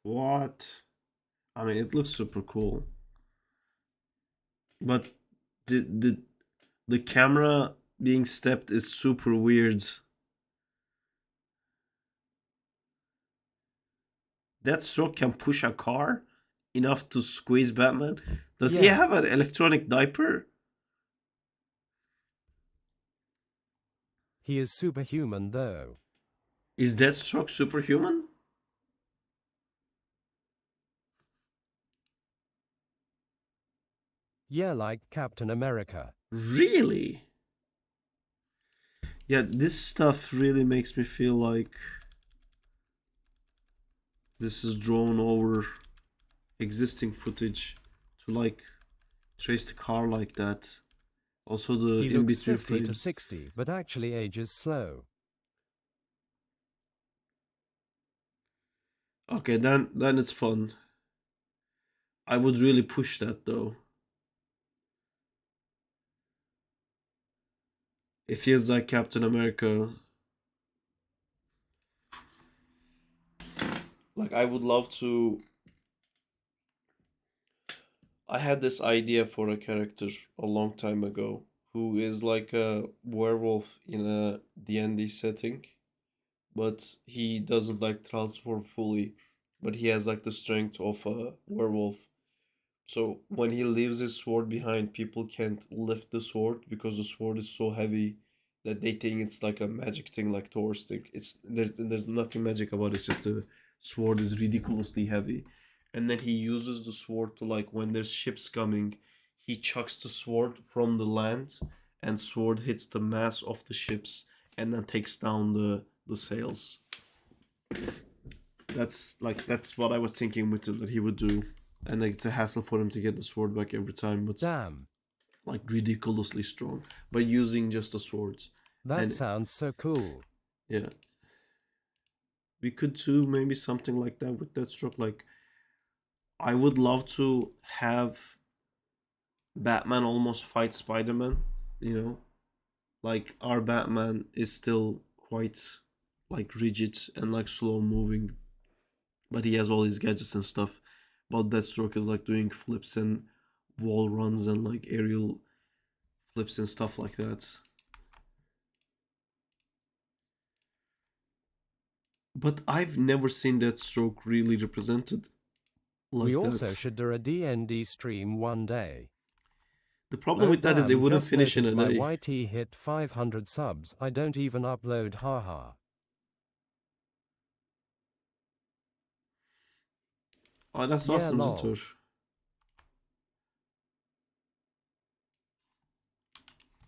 What? I mean, it looks super cool. But the camera being stepped is super weird. Deathstroke can push a car enough to squeeze Batman. Does he have an electronic diaper? He is superhuman though. Is Deathstroke superhuman? Yeah, like Captain America. Really? Yeah, this stuff really makes me feel like this is drawn over existing footage to like trace the car like that. Also the He in looks between 50 to frames. 60, but actually ages slow. Okay, then it's fun. I would really push that though. It feels like Captain America. Like I would love to. I had this idea for a character a long time ago who is like a werewolf in a D&D setting, but he doesn't like transform fully, but he has like the strength of a werewolf. So when he leaves his sword behind, people can't lift the sword because the sword is so heavy that they think it's like a magic thing, like Thor's thing. There's nothing magic about it. It's just the sword is ridiculously heavy, and then he uses the sword to like when there's ships coming, he chucks the sword from the land, and sword hits the mass of the ships, and then takes down the sails. That's what I was thinking with it, that he would do, and like, it's a hassle for him to get the sword back every time, but Damn, like ridiculously strong by using just the swords. that And sounds so cool. yeah, we could do maybe something like that with Deathstroke. Like I would love to have Batman almost fight Spider-Man, you know? Like our Batman is still quite like rigid and like slow moving, but he has all his gadgets and stuff. But Deathstroke is like doing flips and wall runs and like aerial flips and stuff like that. But I've never seen Deathstroke really represented We like also that. should do a D&D stream one day. The problem Oh with that is they damn, wouldn't just finish in noticed a my day. YT hit 500 subs. I don't even upload, haha. Oh, that's Yeah, awesome, lol. Zator.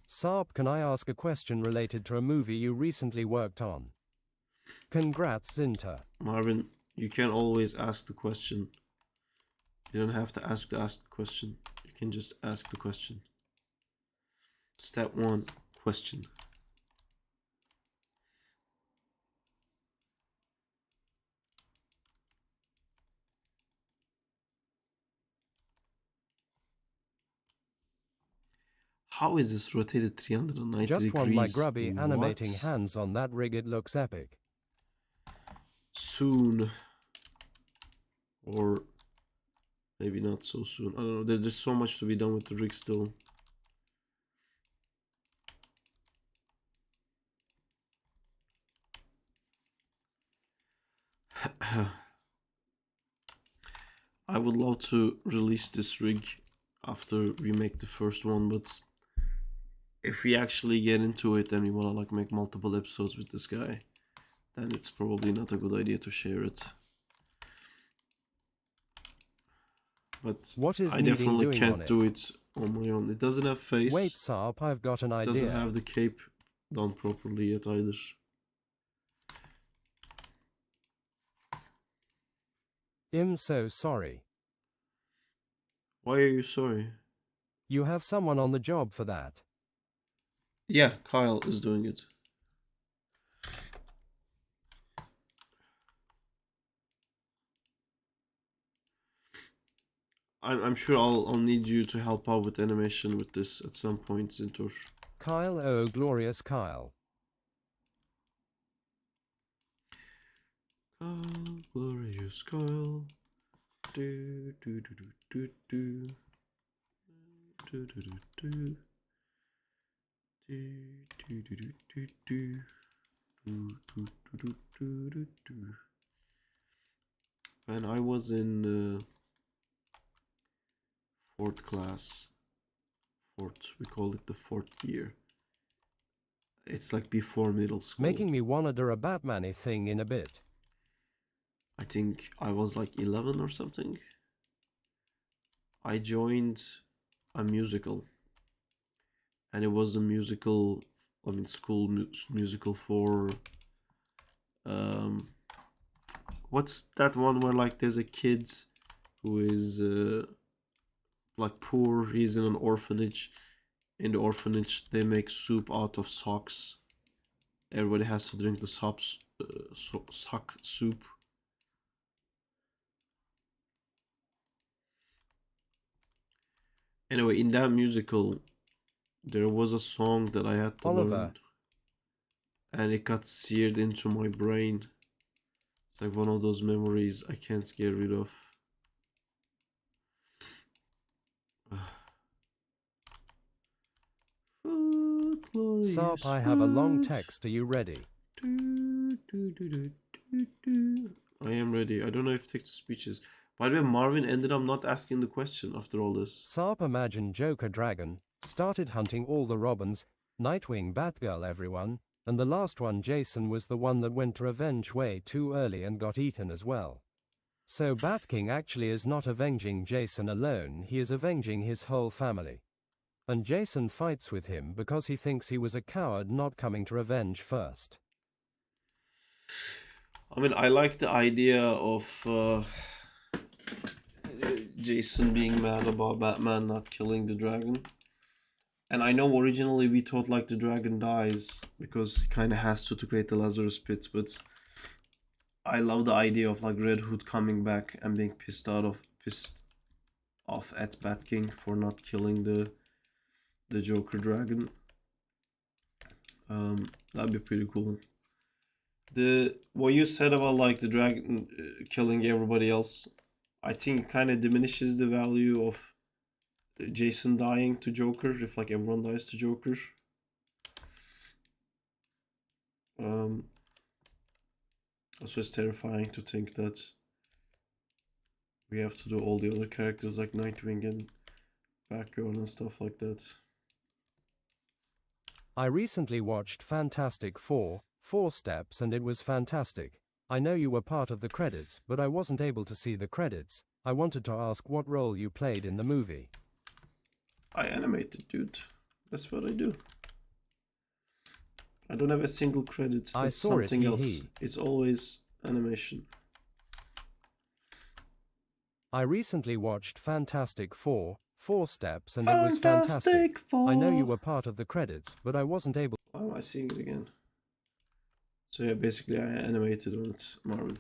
Saab, can I ask a question related to a movie you recently worked on? Congrats, Zinta. Marvin, you can always ask the question. You don't have to ask the question. You can just ask the question. Step 1, question. How is this rotated 390 Just want my degrees? grubby animating What? hands on that rig, it looks epic. Soon. Or maybe not so soon. I don't know. There's so much to be done with the rig still. I would love to release this rig after we make the first one, but if we actually get into it and we want to like make multiple episodes with this guy, then it's probably not a good idea to share it. But What is I needing definitely doing on can't it? do it on my own. It doesn't have face. Wait, Saab, I've got an Doesn't idea. have the cape done properly yet either. I'm so sorry. Why are you sorry? You have someone on the job for that. Yeah, Kyle is doing it. I'm sure I'll need you to help out with animation with this at some point, Zintor. Kyle, oh glorious Kyle. Kyle, glorious Kyle. Do do do do do do. Do do do do. Do do do do do do. Do do do do do do. When I was in fourth class, we call it the fourth year. It's like before middle school. Making me wanna do a Batman-y thing in a bit. I think I was like 11 or something. I joined a musical, and it was a musical, I mean, school musical for what's that one where like there's a kid who is like poor, he's in an orphanage, in the orphanage they make soup out of socks. Everybody has to drink the sock soup. Anyway, in that musical, there was a song that I had to Oliver. learn, and it got seared into my brain. It's like one of those memories I can't get rid of. Sarp, I have a long text. Are you ready? I am ready. I don't know if text-to-speech is. By the way, Marvin ended up not asking the question after all this. Sarp, imagine Joker Dragon started hunting all the Robins, Nightwing, Batgirl, everyone, and the last one, Jason, was the one that went to revenge way too early and got eaten as well. So Batking actually is not avenging Jason alone, he is avenging his whole family. And Jason fights with him because he thinks he was a coward not coming to revenge first. I mean, I like the idea of Jason being mad about Batman not killing the dragon. And I know originally we thought like the dragon dies because he kind of has to create the Lazarus pits, but I love the idea of like Red Hood coming back and being pissed off at Batking for not killing the Joker dragon. That'd be pretty cool. What you said about like the dragon killing everybody else, I think kind of diminishes the value of Jason dying to Joker if like everyone dies to Joker. Also, it's terrifying to think that we have to do all the other characters like Nightwing and Batgirl and stuff like that. I recently watched Fantastic Four, 4 Steps, and it was fantastic. I know you were part of the credits, but I wasn't able to see the credits. I wanted to ask what role you played in the movie. I animated, dude. That's what I do. I don't have a single credit. That's I saw something it, else. It's always animation. I recently watched Fantastic Four, 4 Steps, and it was fantastic. I know you were part of the credits, but I wasn't able. Why am I seeing it again? So yeah, basically I animated on it, Marvin.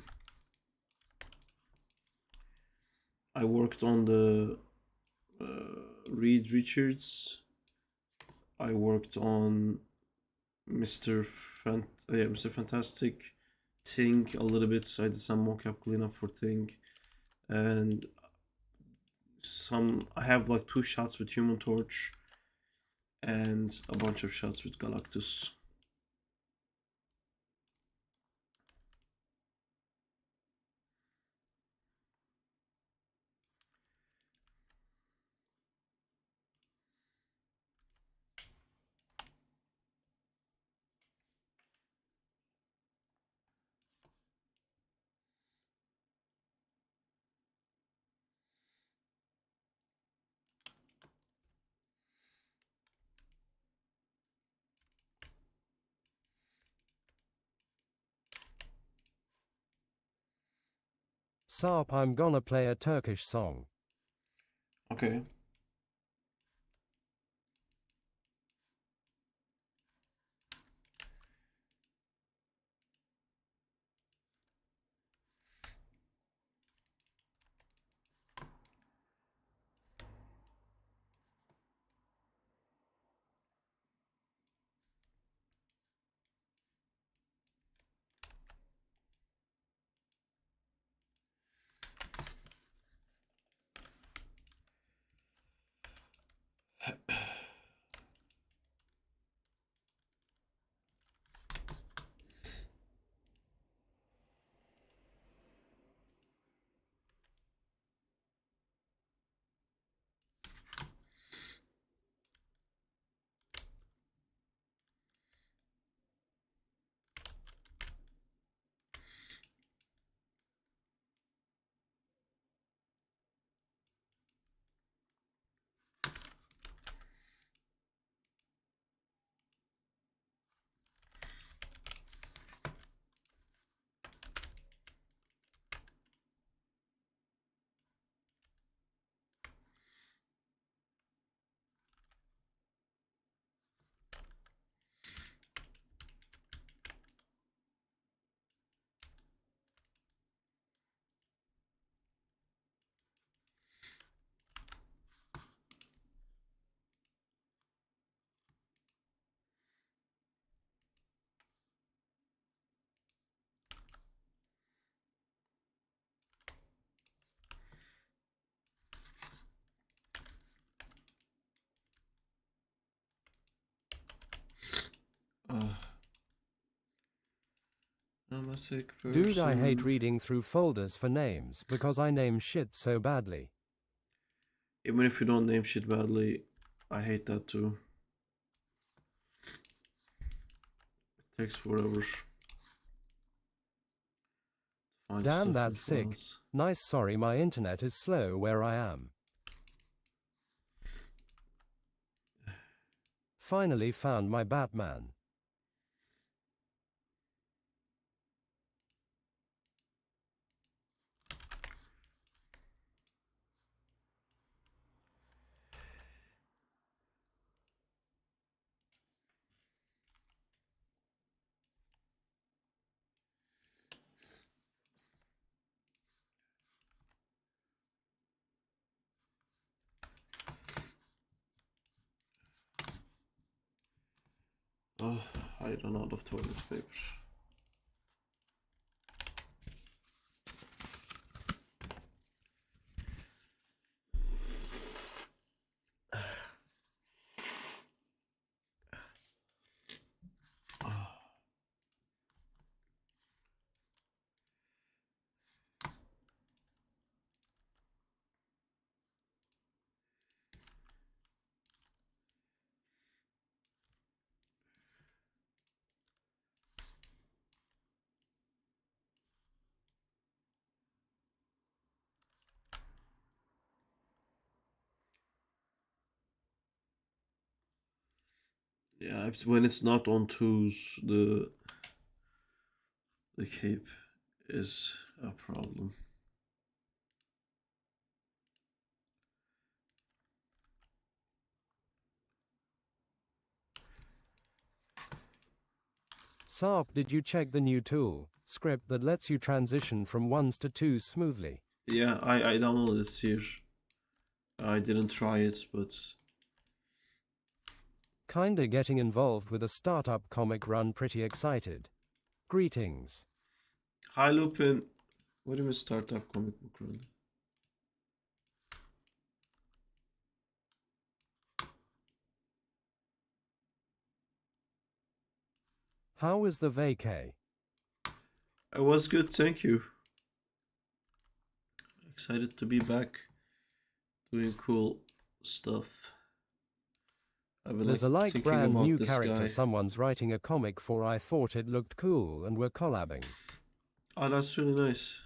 I worked on the Reed Richards. I worked on Mr. Fantastic, Thing a little bit. So I did some mocap cleanup for Thing, and I have like 2 shots with Human Torch and a bunch of shots with Galactus. Sarp, I'm gonna play a Turkish song. Okay. I'm a sick person. Dude, I hate reading through folders for names because I name shit so badly. Even if you don't name shit badly, I hate that too. It takes forever. Find Damn, stuff in that's sick. files. Nice, sorry, my internet is slow where I am. Finally found my Batman. Oh, I ran out of toilet paper. Yeah, when it's not on twos, the cape is a problem. Sarp, did you check the new tool script that lets you transition from ones to twos smoothly? Yeah, I downloaded it here. I didn't try it, but Kinda getting involved with a startup comic run, pretty excited. Greetings. hi Lupin. What do you mean startup comic book run? How is the vacay? It was good, thank you. Excited to be back doing cool stuff. I've been There's a like thinking brand about new this character guy. someone's writing a comic for. I thought it looked cool and we're collabing. Oh, that's really nice.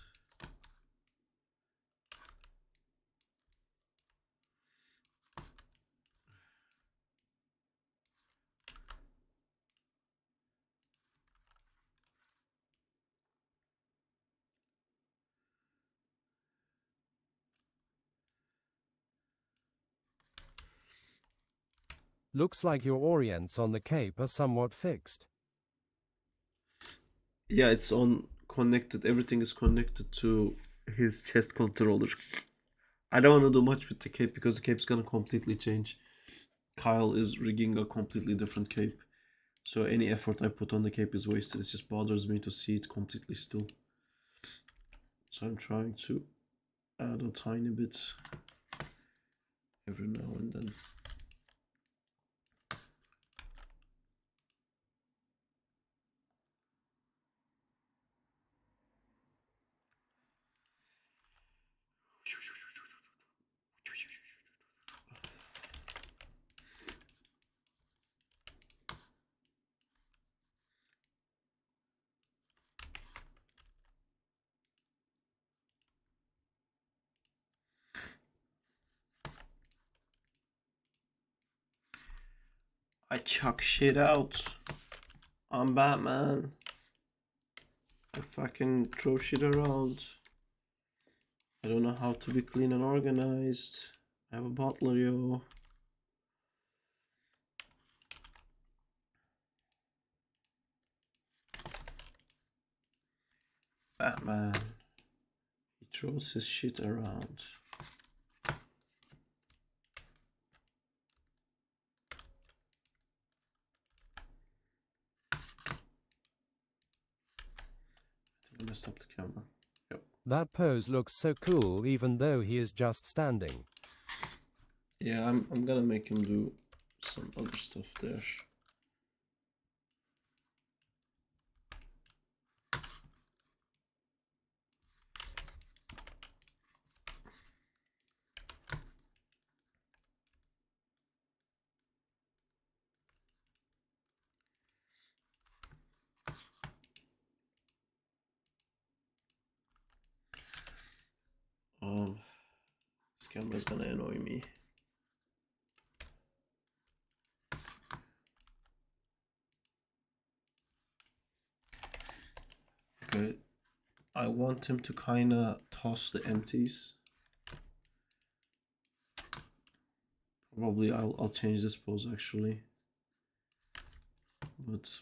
Looks like your orients on the cape are somewhat fixed. Yeah, it's on connected. Everything is connected to his chest controller. I don't want to do much with the cape because the cape's gonna completely change. Kyle is rigging a completely different cape. So any effort I put on the cape is wasted. It just bothers me to see it completely still. So I'm trying to add a tiny bit every now and then. I chuck shit out. I'm Batman. I fucking throw shit around. I don't know how to be clean and organized. I have a butler, yo. Batman. He throws his shit around. I messed up the camera. Yep. That pose looks so cool even though he is just standing. Yeah, I'm gonna make him do some other stuff there. camera's gonna annoy me. Okay, I want him to kind of toss the empties. Probably I'll change this pose actually, but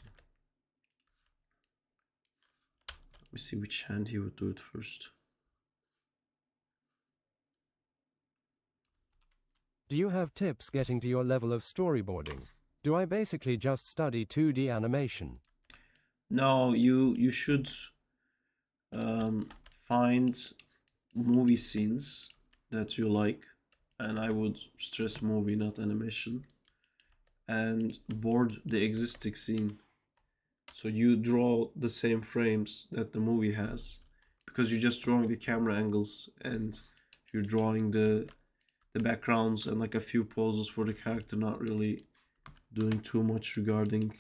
let me see which hand he would do it first. Do you have tips getting to your level of storyboarding? Do I basically just study 2D animation? No, you should find movie scenes that you like, and I would stress movie, not animation, and board the existing scene. So you draw the same frames that the movie has, because you're just drawing the camera angles and you're drawing the backgrounds and like a few poses for the character, not really doing too much regarding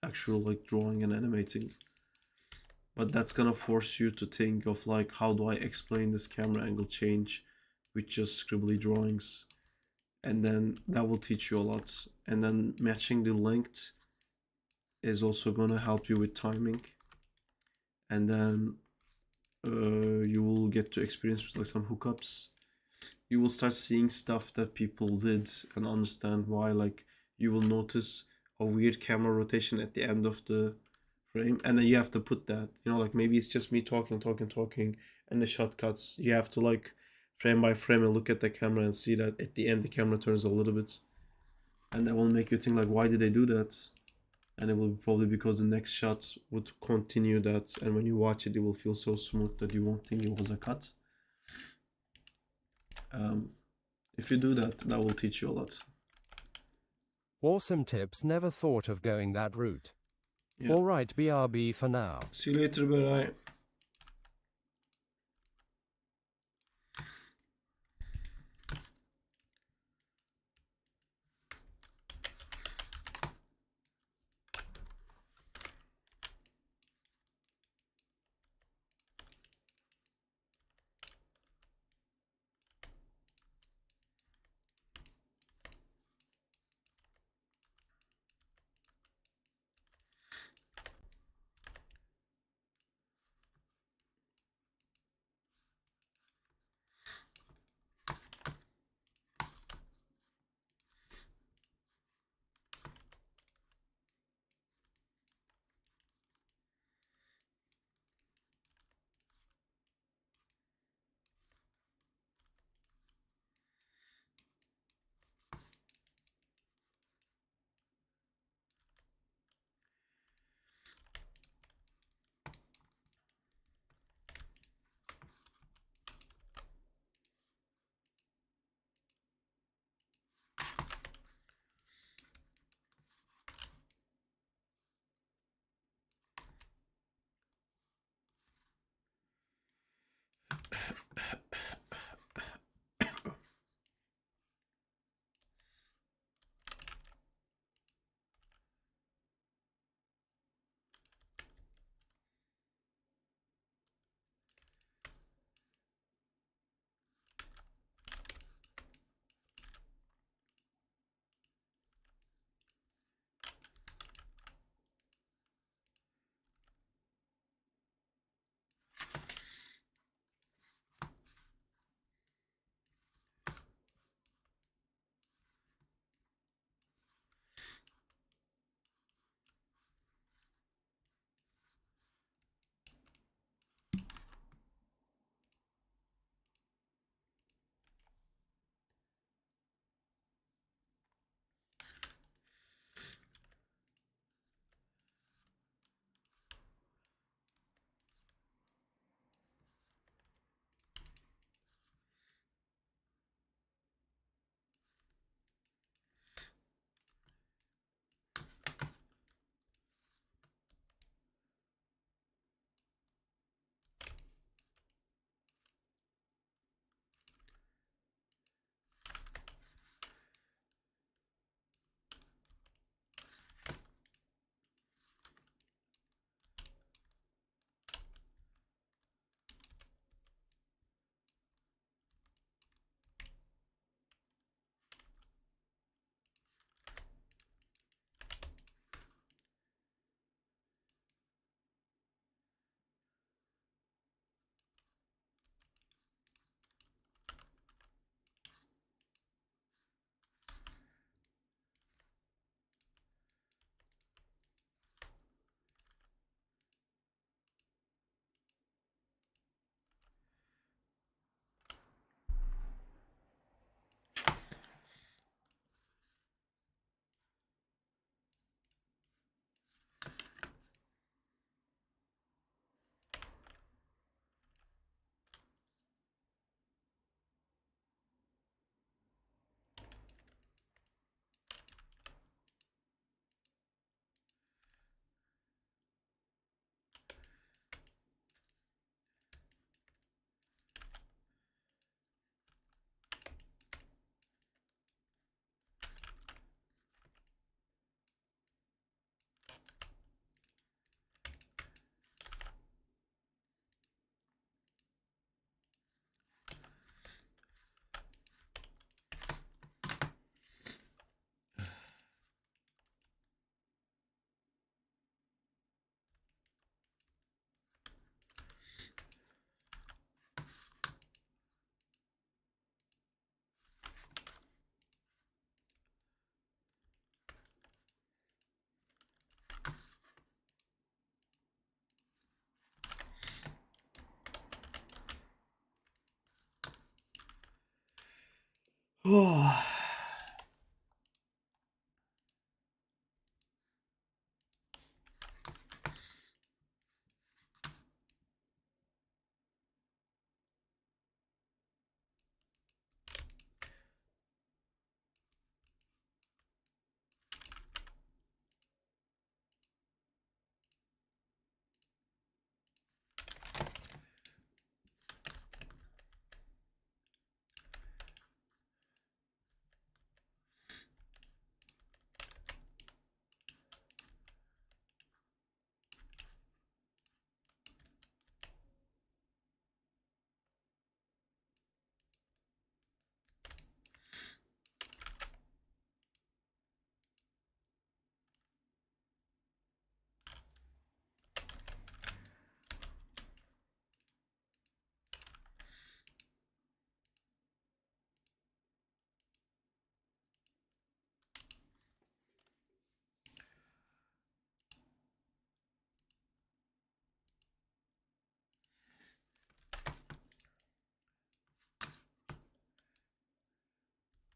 actual like drawing and animating. But that's gonna force you to think of like, how do I explain this camera angle change with just scribbly drawings, and then that will teach you a lot. And then matching the length is also gonna help you with timing, and then you will get to experience with like some hookups. You will start seeing stuff that people did and understand why. Like you will notice a weird camera rotation at the end of the frame, and then you have to put that, you know, like maybe it's just me talking, and the shot cuts. You have to like frame by frame and look at the camera and see that at the end the camera turns a little bit, and that will make you think like, why did they do that? And it will be probably because the next shot would continue that, and when you watch it, it will feel so smooth that you won't think it was a cut. If you do that, that will teach you a lot. Awesome tips, never thought of going that route. Yeah. Alright, BRB for now. See you later, bye.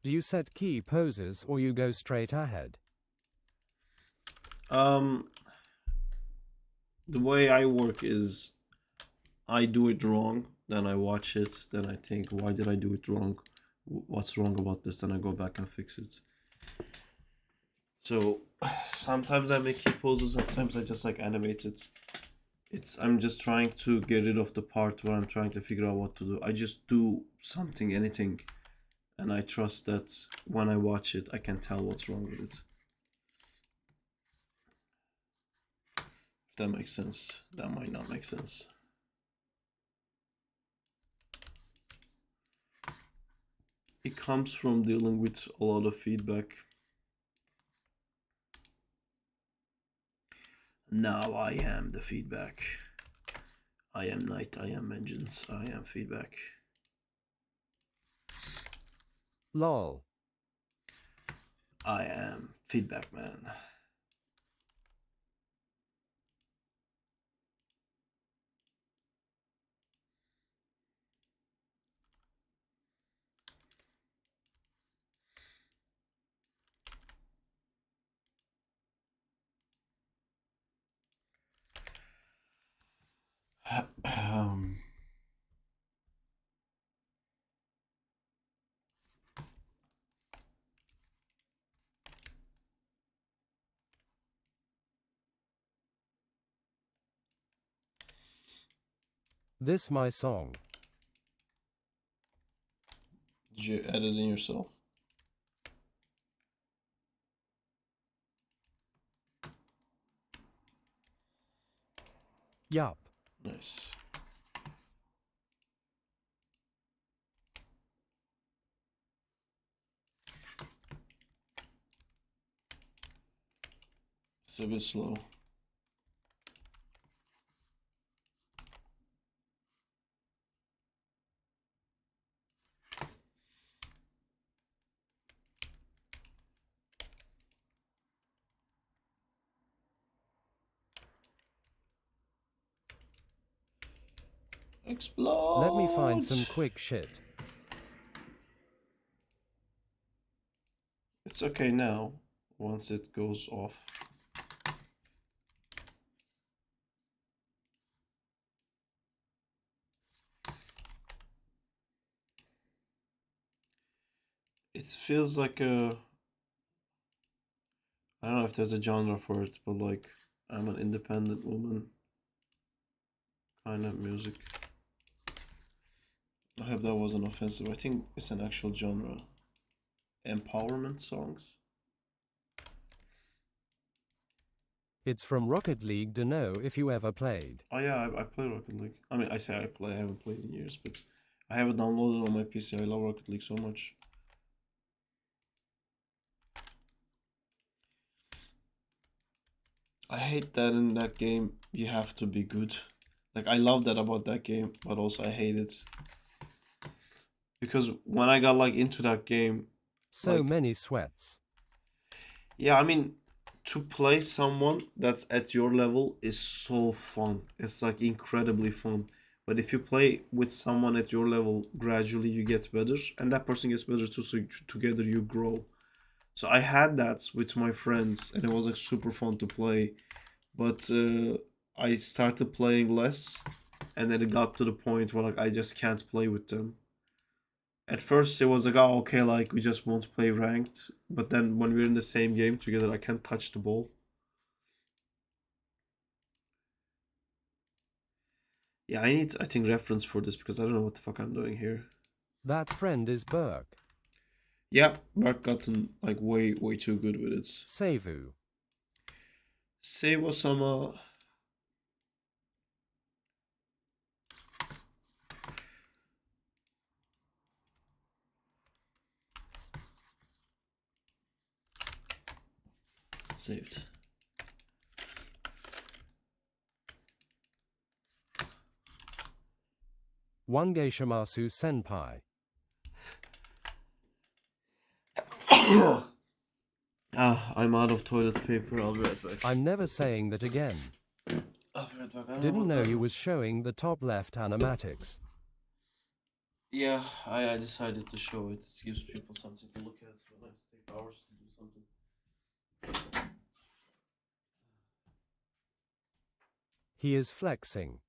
Do you set key poses or you go straight ahead? The way I work is I do it wrong, then I watch it, then I think, why did I do it wrong? What's wrong about this? Then I go back and fix it. So sometimes I make key poses, sometimes I just like animate it. I'm just trying to get rid of the part where I'm trying to figure out what to do. I just do something, anything, and I trust that when I watch it, I can tell what's wrong with it. If that makes sense. That might not make sense. It comes from dealing with a lot of feedback. Now I am the feedback. I am night, I am vengeance, I am feedback. Lol. I am feedback man. This my song. Did you edit in yourself? Yup. Nice. It's a bit slow. Explode! Let me find some quick shit. It's okay now, once it goes off. It feels like a... I don't know if there's a genre for it, but like, I'm an independent woman kind of music. I hope that wasn't offensive. I think it's an actual genre. Empowerment songs. It's from Rocket League. To know if you ever played. Oh yeah, I play Rocket League. I mean, I say I play, I haven't played in years, but I have it downloaded on my PC. I love Rocket League so much. I hate that in that game you have to be good. Like, I love that about that game, but also I hate it. Because when I got like into that game, So like, many sweats. yeah, I mean, to play someone that's at your level is so fun. It's like incredibly fun. But if you play with someone at your level, gradually you get better, and that person gets better too, so together you grow. So I had that with my friends, and it was like super fun to play. But I started playing less, and then it got to the point where like I just can't play with them. At first it was like, oh, okay, like we just won't play ranked. But then when we're in the same game together, I can't touch the ball. Yeah, I need, I think, reference for this because I don't know what the fuck I'm doing here. That friend is Burke. Yeah, Mark gotten like way too good with it. Seivu. Save Osama. Saved. One Geishimasu Senpai. I'm out of toilet paper. I'll be right back. I'm never saying that again. I'll be right back. Didn't know you was showing the top left animatics. Yeah, I decided to show it. It gives people something to look at when I take hours to do something. He is flexing.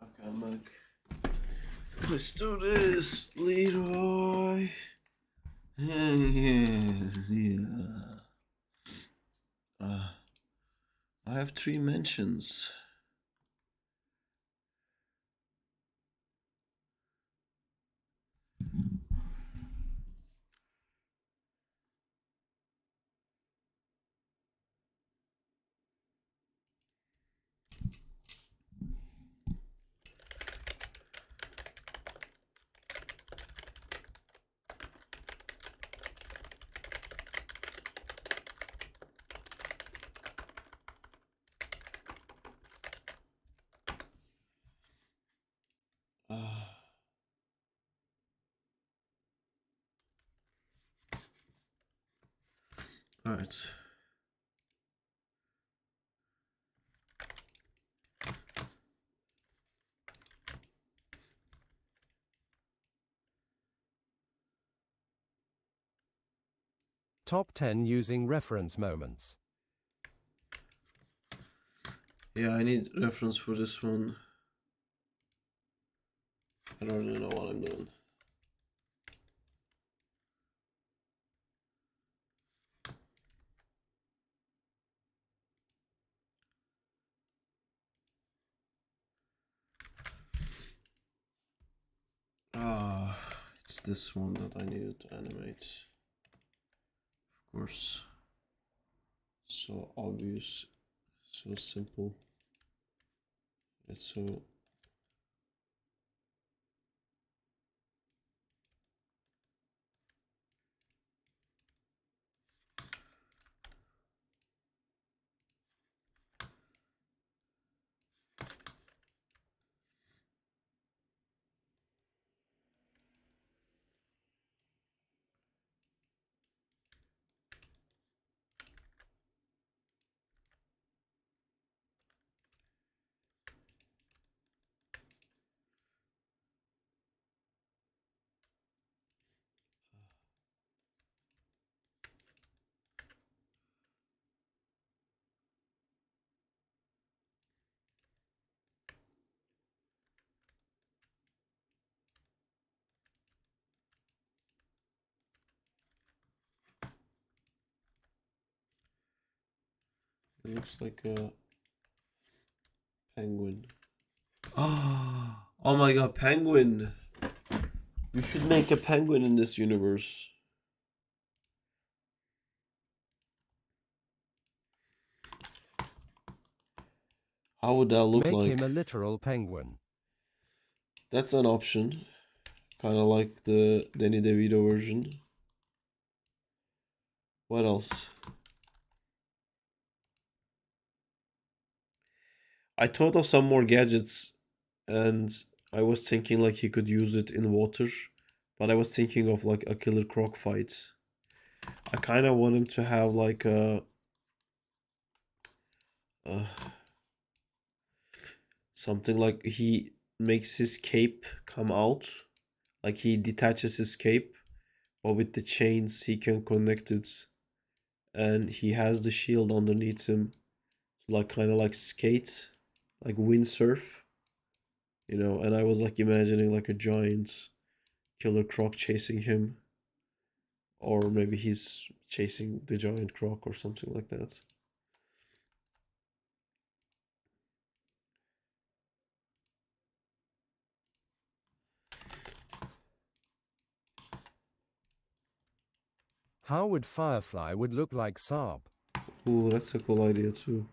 Okay, I'm back. Let's do this, Leroy. Yeah. I have 3 mentions. Alright. Top 10 using reference moments. Yeah, I need reference for this one. I don't really know what I'm doing. It's this one that I needed to animate. Of course. So obvious, so simple. It's so It looks like a penguin. Oh my god, penguin! We should make a penguin in this universe. How would that look Make like? him a literal penguin. That's an option. Kind of like the Danny DeVito version. What else? I thought of some more gadgets and I was thinking like he could use it in water, but I was thinking of like a killer croc fight. I kind of want him to have like a something like he makes his cape come out, like he detaches his cape, but with the chains he can connect it, and he has the shield underneath him, like kind of like skate, like windsurf, And I was like imagining like a giant killer croc chasing him, or maybe he's chasing the giant croc or something like that. How would Firefly would look like Saab? Ooh, that's a cool idea too.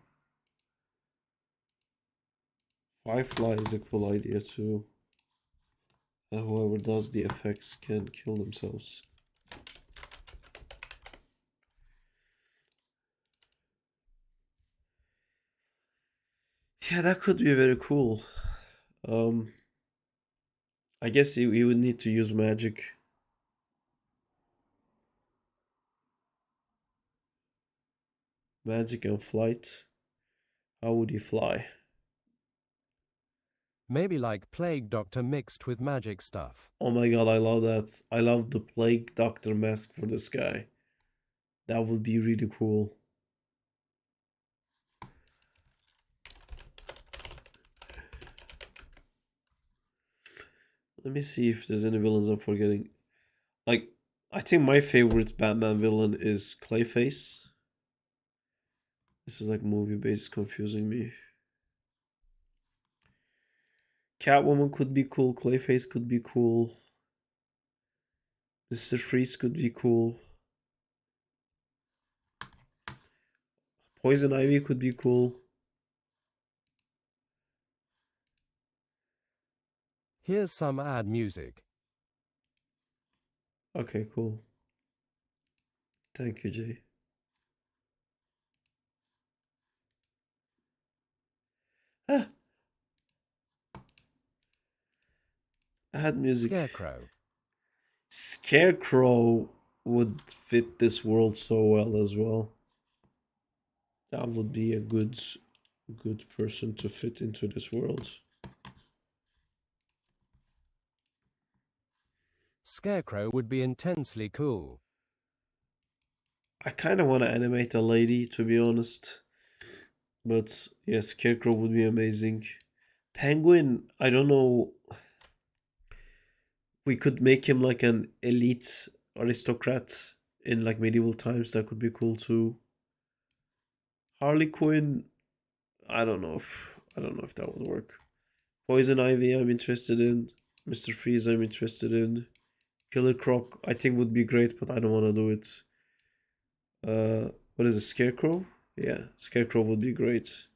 Firefly is a cool idea too. And whoever does the effects can kill themselves. Yeah, that could be very cool. I guess he would need to use magic. Magic and flight. How would he fly? Maybe like Plague Doctor mixed with magic stuff. Oh my god, I love that. I love the Plague Doctor mask for this guy. That would be really cool. Let me see if there's any villains I'm forgetting. Like, I think my favorite Batman villain is Clayface. This is like movie based, confusing me. Catwoman could be cool. Clayface could be cool. Mr. Freeze could be cool. Poison Ivy could be cool. Here's some ad music. Okay, cool. Thank you, Jay. Ah, add music. Scarecrow. Scarecrow would fit this world so well as well. That would be a good person to fit into this world. Scarecrow would be intensely cool. I kind of want to animate a lady, to be honest. But yeah, Scarecrow would be amazing. Penguin, I don't know. We could make him like an elite aristocrat in like medieval times. That could be cool too. Harley Quinn, I don't know if that would work. Poison Ivy, I'm interested in. Mr. Freeze, I'm interested in. Killer Croc, I think would be great, but I don't want to do it. What is it? Scarecrow? Yeah, Scarecrow would be great.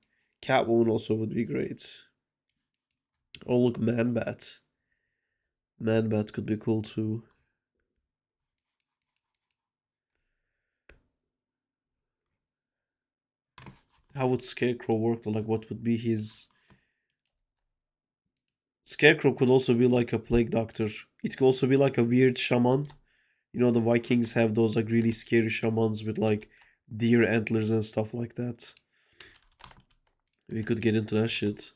Catwoman also would be great. Oh look, Man-Bat. Man-Bat could be cool too. How would Scarecrow work? Like, what would be his? Scarecrow could also be like a plague doctor. It could also be like a weird shaman. The Vikings have those like really scary shamans with like deer antlers and stuff like that. We could get into that shit.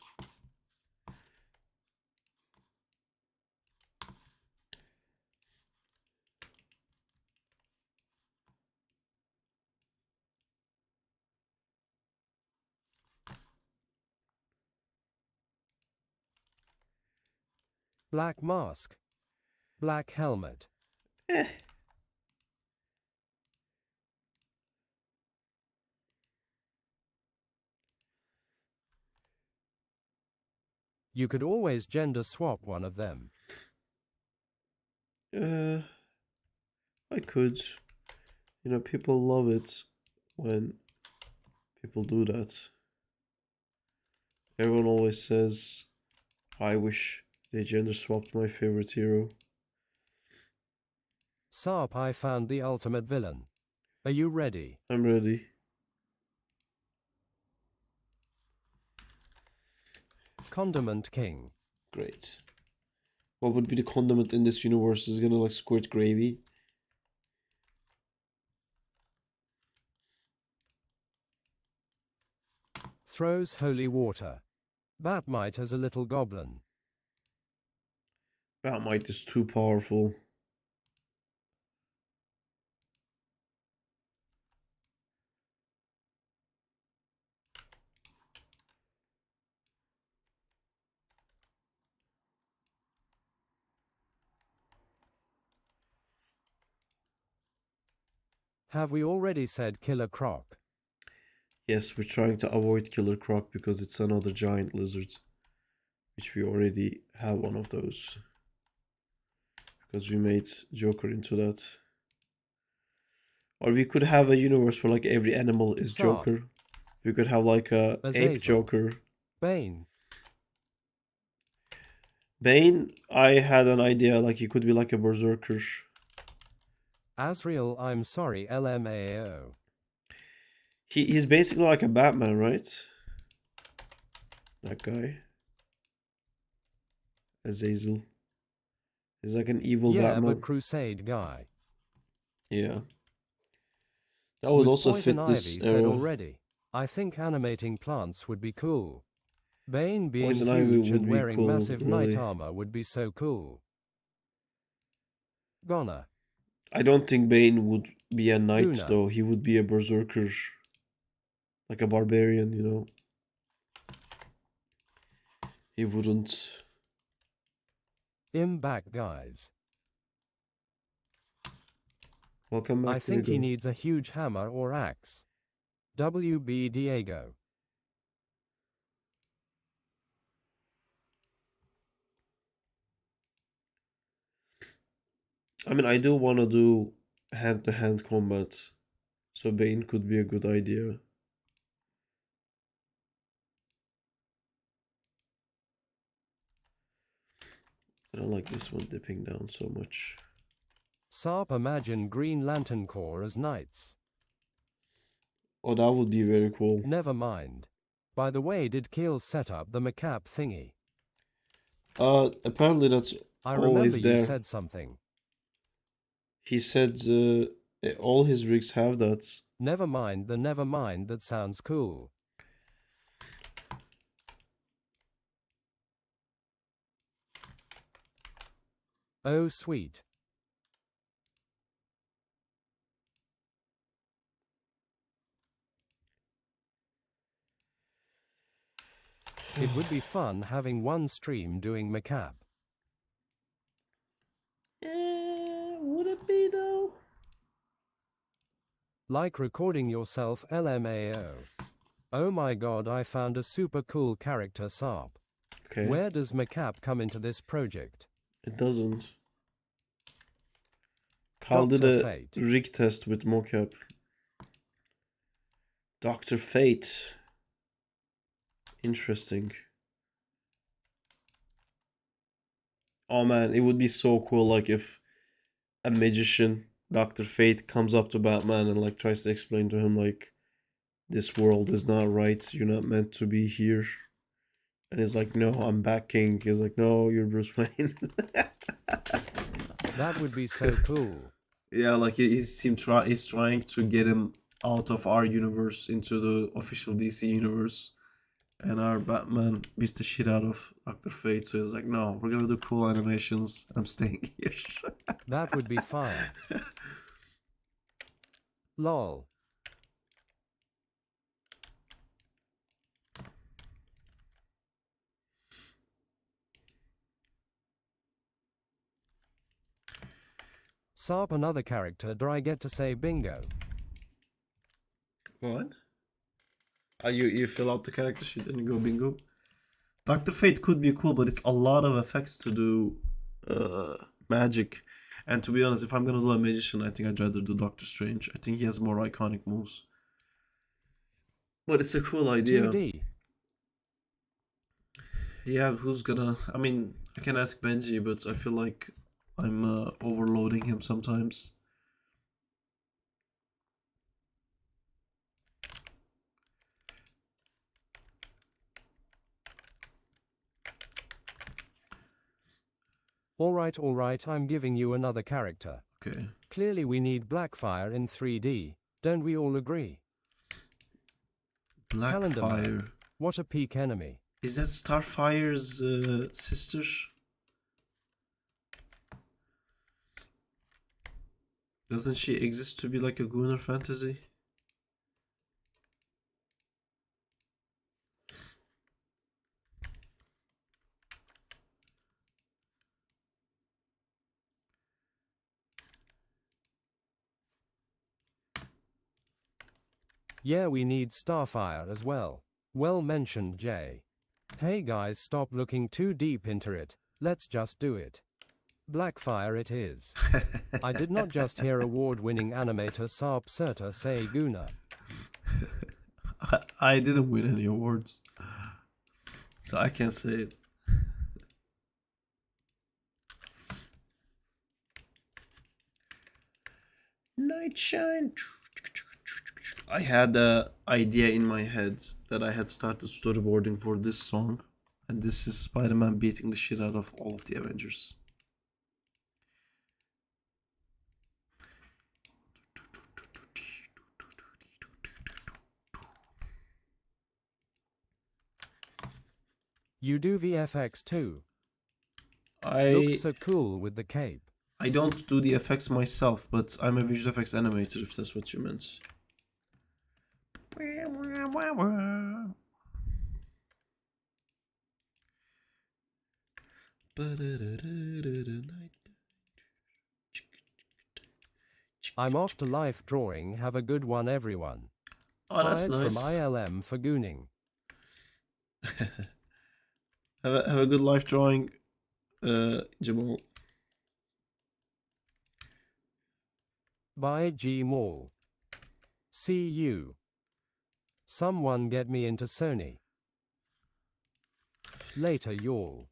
Black mask. Black helmet. Eh. You could always gender swap one of them. I could. You know, people love it when people do that. Everyone always says, I wish they gender swapped my favorite hero. Sarp, I found the ultimate villain. Are you ready? I'm ready. Condiment King. Great. What would be the condiment in this universe? Is it gonna like squirt gravy? Throws holy water. Batmite as a little goblin. Batmite is too powerful. Have we already said Killer Croc? Yes, we're trying to avoid Killer Croc because it's another giant lizard. Which we already have one of those. Because we made Joker into that. Or we could have a universe where like every animal is Sarp. Joker. We could have like a ape Azazel. Joker. Bane. Bane, I had an idea like he could be like a berserker. Azrael, I'm sorry, LMAO. He's basically like a Batman, right? That guy. Azazel. He's like an evil Yeah, Batman. but Crusade guy. Yeah. That would Whose also Poison fit this Ivy said era. already. I think animating plants would be cool. Bane being Poison Ivy huge would and be wearing cool, massive really. knight armor would be so cool. Goner. I don't think Bane would be a knight Luna. though. He would be a berserker. Like a barbarian, you know. He wouldn't. Back guys. Welcome back. I think he Diego. needs a huge hammer or axe. WB Diego. I mean, I do want to do hand-to-hand combat, so Bane could be a good idea. I don't like this one dipping down so much. Sarp, imagine Green Lantern Corps as knights. Oh, that would be very cool. Never mind. By the way, did Keel set up the Macap thingy? Apparently that's I remember always you there. said something. He said all his rigs have that. Never mind, that sounds cool. Oh sweet. It would be fun having one stream doing Macap. Would it be though? Like recording yourself LMAO. Oh my god, I found a super cool character Sarp. Okay. Where does Macap come into this project? It doesn't. Carl did Dr. a Fate. rig test with mocap. Dr. Fate. Interesting. Oh man, it would be so cool like if a magician, Dr. Fate, comes up to Batman and like tries to explain to him like this world is not right, you're not meant to be here. And he's like, no, I'm Batking. He's like, no, you're Bruce Wayne. That would be so cool. Yeah, like he's trying to get him out of our universe into the official DC universe. And our Batman beats the shit out of Dr. Fate, so he's like, no, we're gonna do cool animations. I'm staying here. That would be fun. Lol. Sarp, another character, do I get to say bingo? What? You fill out the character sheet and you go bingo? Dr. Fate could be cool, but it's a lot of effects to do magic. And to be honest, if I'm gonna do a magician, I think I'd rather do Doctor Strange. I think he has more iconic moves. But it's a cool idea. 2D. Yeah, who's gonna? I mean, I can ask Benji, but I feel like I'm overloading him sometimes. Alright, I'm giving you another character. Okay. Clearly we need Blackfire in 3D, don't we all agree? Calendar Blackfire. Man. What a peak enemy. Is that Starfire's sister? Doesn't she exist to be like a Gunnar fantasy? Yeah, we need Starfire as well. Well mentioned, Jay. Hey guys, stop looking too deep into it. Let's just do it. Blackfire it is. I did not just hear award-winning animator Saab Surta say Guna. I didn't win any awards, so I can't say it. Nightshine. I had an idea in my head that I had started storyboarding for this song, and this is Spider-Man beating the shit out of all of the Avengers. You do VFX too. I Looks so cool with the cape. I don't do the effects myself, but I'm a visual effects animator, if that's what you meant. I'm off to life drawing. Have a good one, everyone. Oh, that's Fired nice. from ILM for gooning. Have a good life drawing, Jamal. Bye G Mall. See you. Someone get me into Sony. Later y'all.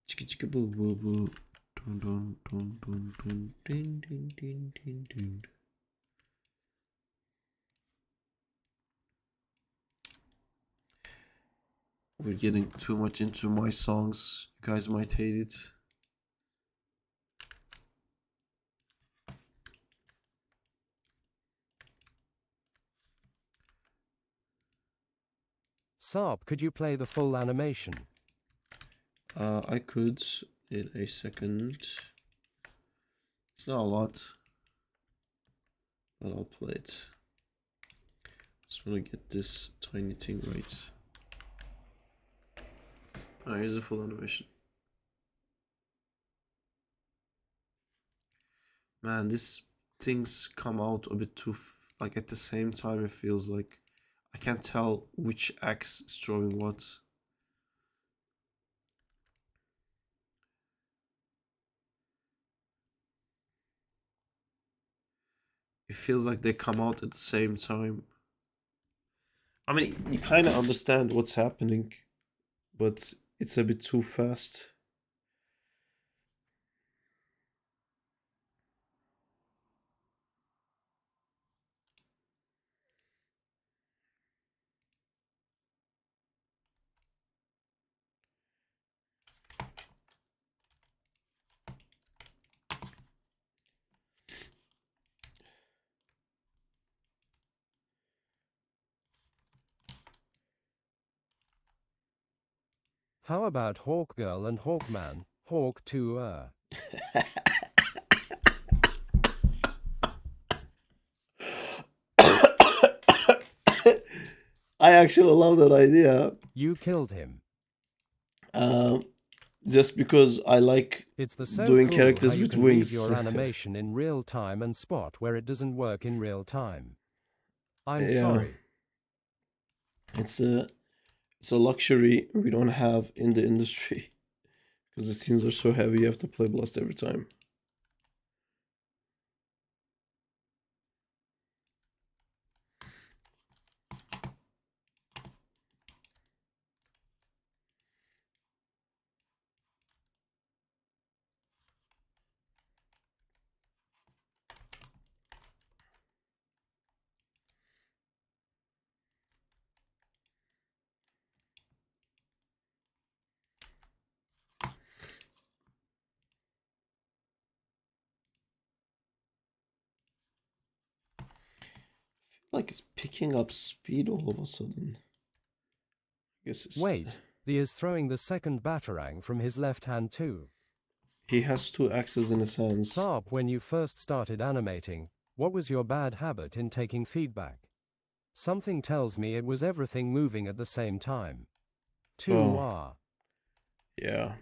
Chicka chicka boo boo boo. Dun dun dun dun dun din din din din din. We're getting too much into my songs. You guys might hate it. Saab, could you play the full animation? I could in a second. It's not a lot, but I'll play it. Just want to get this tiny thing right. Here's the full animation. Man, these things come out a bit too like at the same time. It feels like I can't tell which axe is throwing what. It feels like they come out at the same time. I mean, you kind of understand what's happening, but it's a bit too fast. How about Hawk Girl and Hawkman? Hawk 2 I actually love that idea. You killed him. Just because I like It's the so doing cool how characters you with can leave wings. your animation in real time and spot where it doesn't work in real time. I'm Yeah. sorry. It's a luxury we don't have in the industry because the scenes are so heavy. You have to play Blast every time. Like it's picking up speed all of a sudden. I guess it's... Wait, the is throwing the second batarang from his left hand too. He has 2 axes in his hands. Sarp, when you first started animating, what was your bad habit in taking feedback? Something tells me it was everything moving at the same time. 2 Yeah,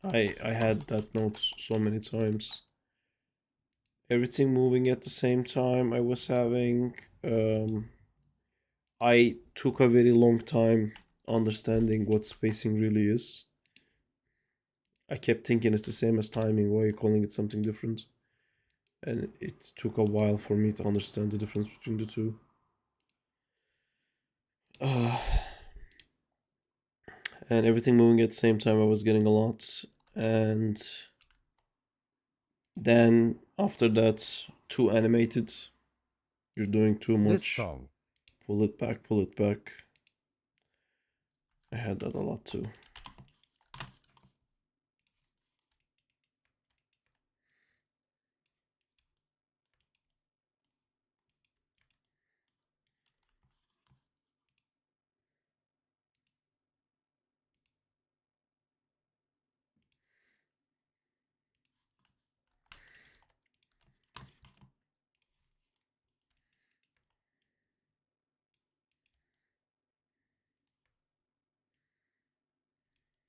I had that note so many times. Everything moving at the same time. I was having... I took a very long time understanding what spacing really is. I kept thinking it's the same as timing. Why are you calling it something different? And it took a while for me to understand the difference between the two. And everything moving at the same time, I was getting a lot. And then after that, too animated. You're doing too much. This song. Pull it back, pull it back. I had that a lot too.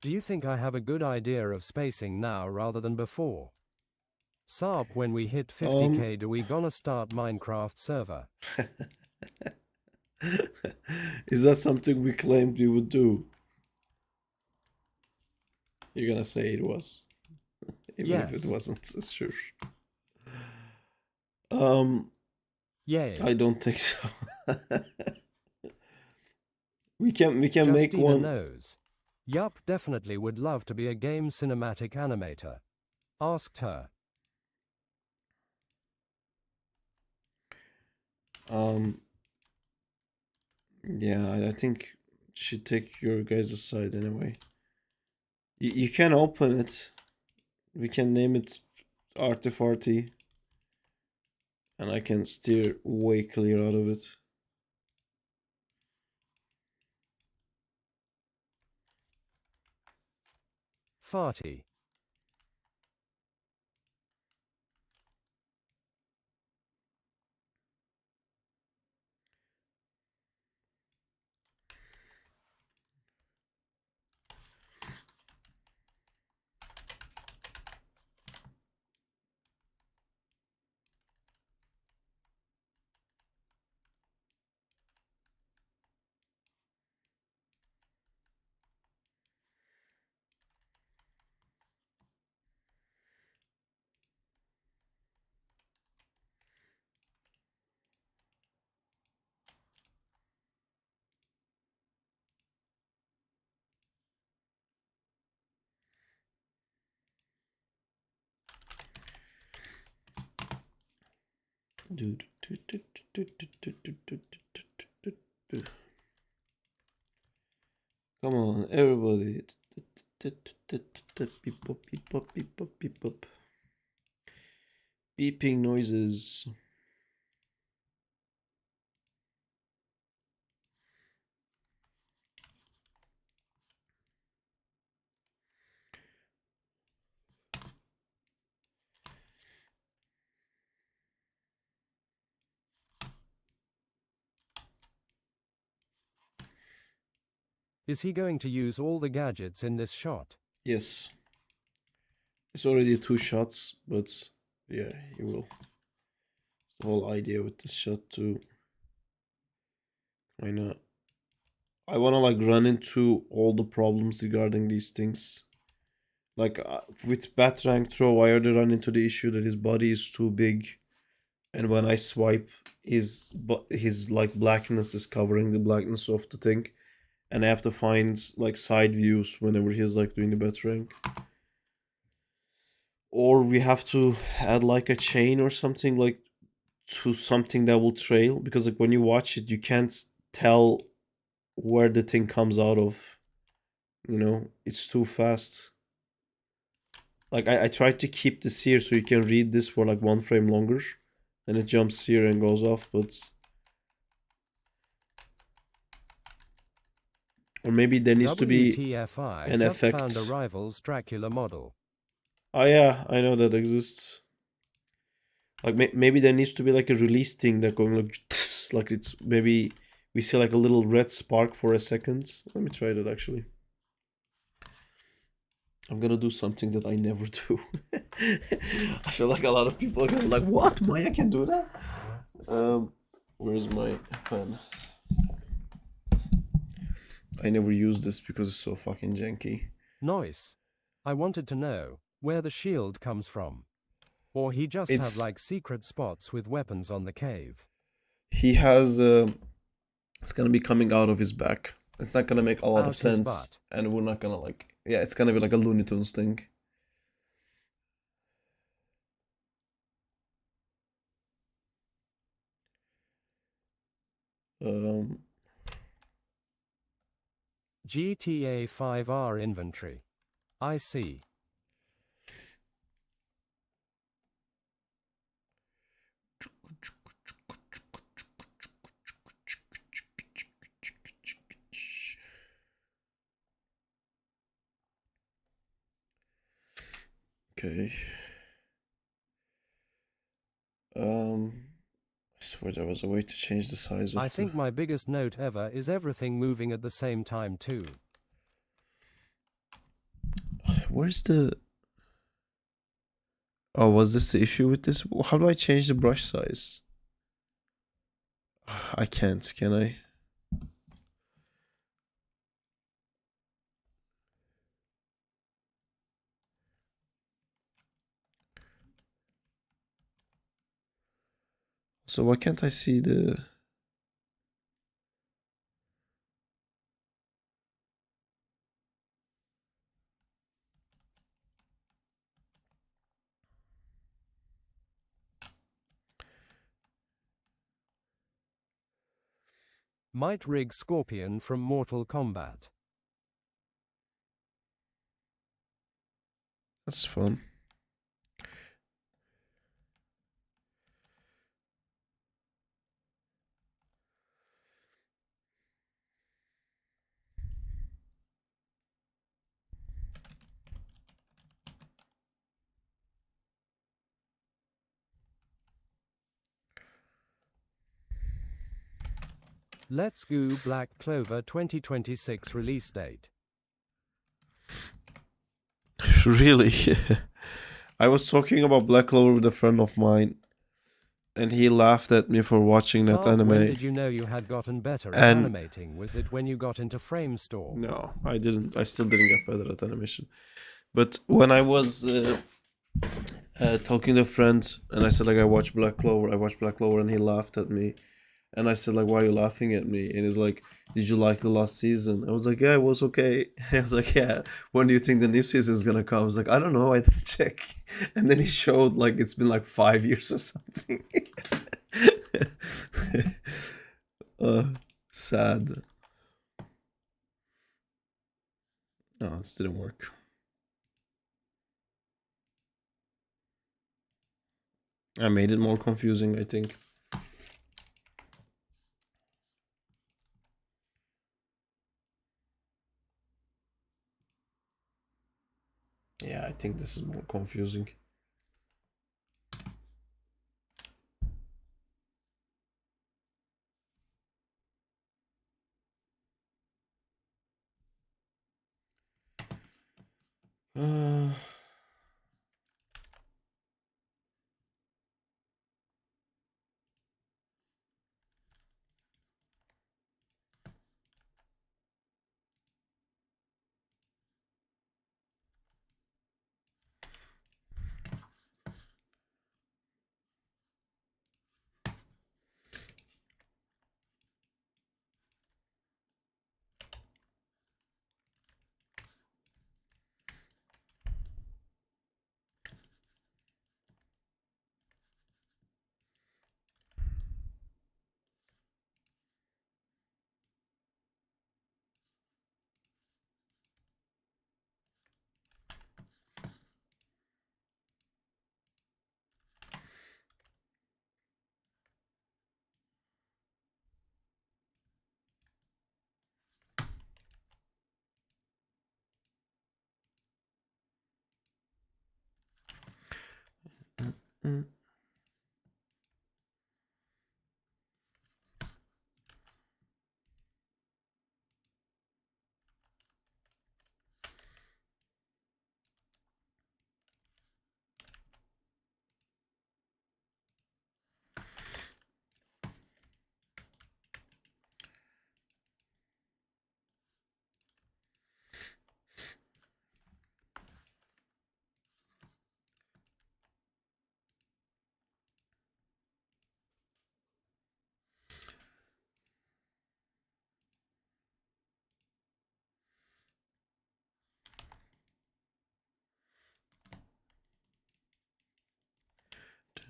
Do you think I have a good idea of spacing now rather than before? Sarp, when we hit 50k, do we gonna start Minecraft server? Is that something we claimed we would do? You're gonna say it was. Even if it Yes. wasn't, sure. Yay. I don't think so. we can make Justina one. knows. Yup, definitely would love to be a game cinematic animator. Asked her. Yeah, I think should take your guys' side anyway. You can open it. We can name it Artifarty. And I can steer way clear out of it. Farty. Come on, everybody. Beep pop, beep pop, beep pop, beep pop. Beeping noises. Is he going to use all the gadgets in this shot? Yes. It's already 2 shots, but yeah, he will. The whole idea with this shot to kinda, I wanna like run into all the problems regarding these things. Like with bat rank throw, I already run into the issue that his body is too big, and when I swipe, his like blackness is covering the blackness of the thing, and I have to find like side views whenever he's like doing the bat rank. Or we have to add like a chain or something, like to something that will trail, because like when you watch it, you can't tell where the thing comes out of. You know, it's too fast. Like I tried to keep this here so you can read this for like 1 frame longer. Then it jumps here and goes off, but... Or maybe there needs to be WTFI an just effect. found a rival's Dracula model. Oh yeah, I know that exists. Like maybe there needs to be like a release thing that going like it's maybe we see like a little red spark for a second. Let me try that actually. I'm gonna do something that I never do. I feel like a lot of people are gonna be like, what? Maya can do that? Where's my pen? I never use this because it's so fucking janky. Nice. I wanted to know where the shield comes from. Or he just have like secret spots with weapons on the cave. He has it's gonna be coming out of his back. It's not gonna make a lot of sense, and we're not gonna like, yeah, it's gonna be like a Looney Tunes thing. GTA 5R inventory. I see. Okay. I swear there was a way to change the size of I think my biggest note ever is everything moving at the same time too. Where's the... Oh, was this the issue with this? How do I change the brush size? I can't, can I? So why can't I see the... Might rig Scorpion from Mortal Kombat. That's fun. Let's Go Black Clover 2026 release date. Really? I was talking about Black Clover with a friend of mine, and he laughed at me for watching that anime. When did you know you had gotten better at animating? Was it when you got into Framestore? No, I didn't. I still didn't get better at animation. But when I was talking to a friend, and I said like I watched Black Clover, and he laughed at me. And I said like, why are you laughing at me? And he's like, did you like the last season? I was like, yeah, it was okay. I was like, yeah, when do you think the new season is gonna come? I was like, I don't know, I didn't check. And then he showed like it's been like 5 years or something. Sad. No, this didn't work. I made it more confusing, I think. Yeah, I think this is more confusing.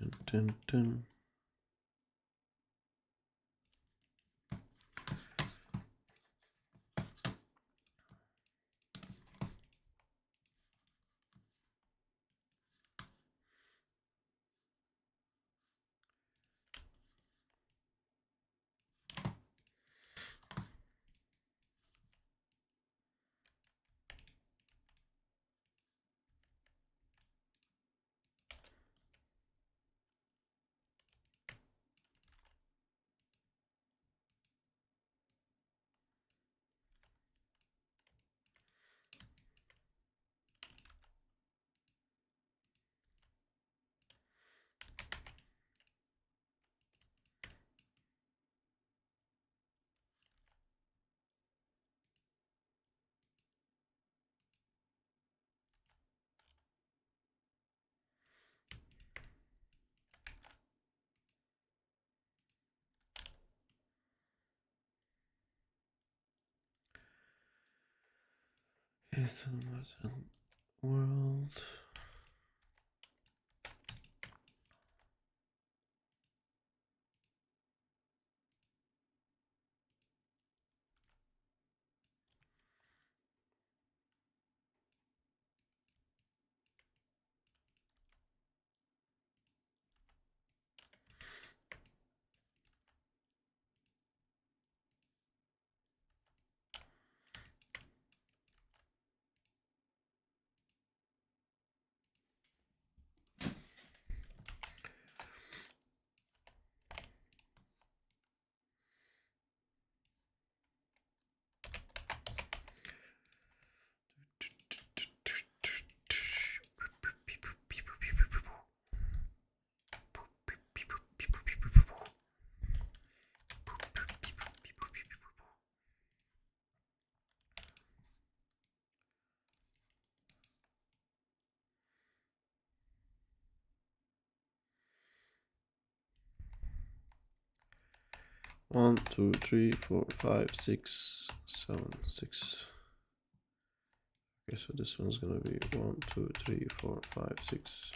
Dun, dun, dun. It's a world. One, two, three, four, five, six, seven, six. Okay, so this one's gonna be 1, 2, 3, 4, 5, 6.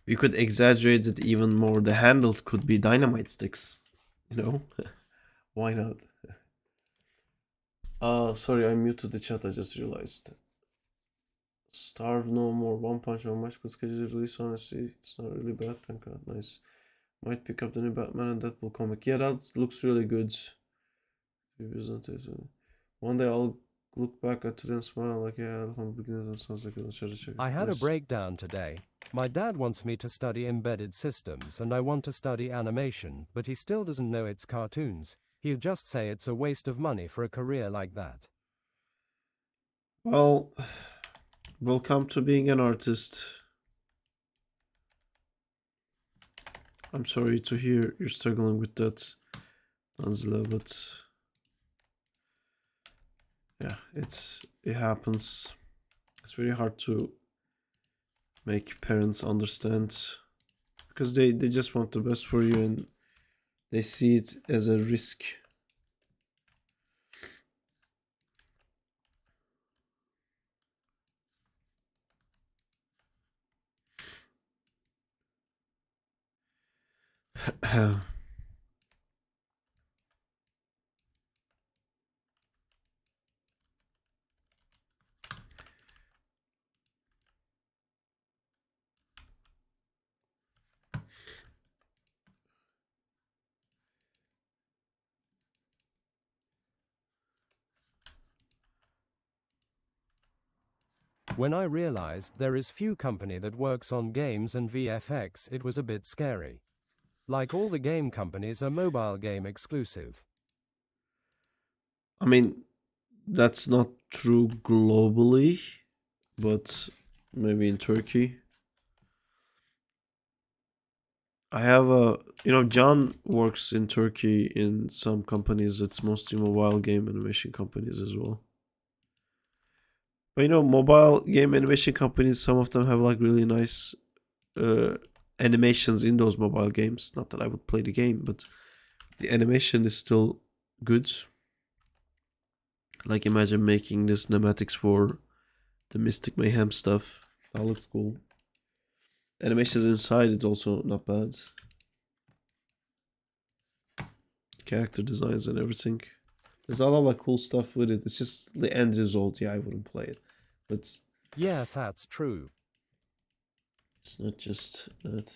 We could exaggerate it even more. The handles could be dynamite sticks, you know? Why not? Sorry, I muted the chat, I just realized. Starve no more. One Punch Man match could schedule release, honestly. It's not really bad, thank god. Nice. Might pick up the new Batman and Deadpool comic. Yeah, that looks really good. One day I'll look back at it and smile like, yeah, from the beginning, that sounds like a I had a nice. breakdown today. My dad wants me to study embedded systems and I want to study animation, but he still doesn't know it's cartoons. He'll just say it's a waste of money for a career like that. Well, welcome to being an artist. I'm sorry to hear you're struggling with that, Nazla, but yeah, it happens. It's very hard to make parents understand because they just want the best for you and they see it as a risk. When I realized there is few company that works on games and VFX, it was a bit scary. Like all the game companies are mobile game exclusive. I mean, that's not true globally, but maybe in Turkey. I have John works in Turkey in some companies. It's mostly mobile game animation companies as well. But mobile game animation companies, some of them have like really nice animations in those mobile games. Not that I would play the game, but the animation is still good. Like imagine making the cinematics for the Mystic Mayhem stuff. That looks cool. Animations inside it's also not bad. Character designs and everything. There's a lot of cool stuff with it. It's just the end result. Yeah, I wouldn't play it, but Yeah, that's true. it's not just that.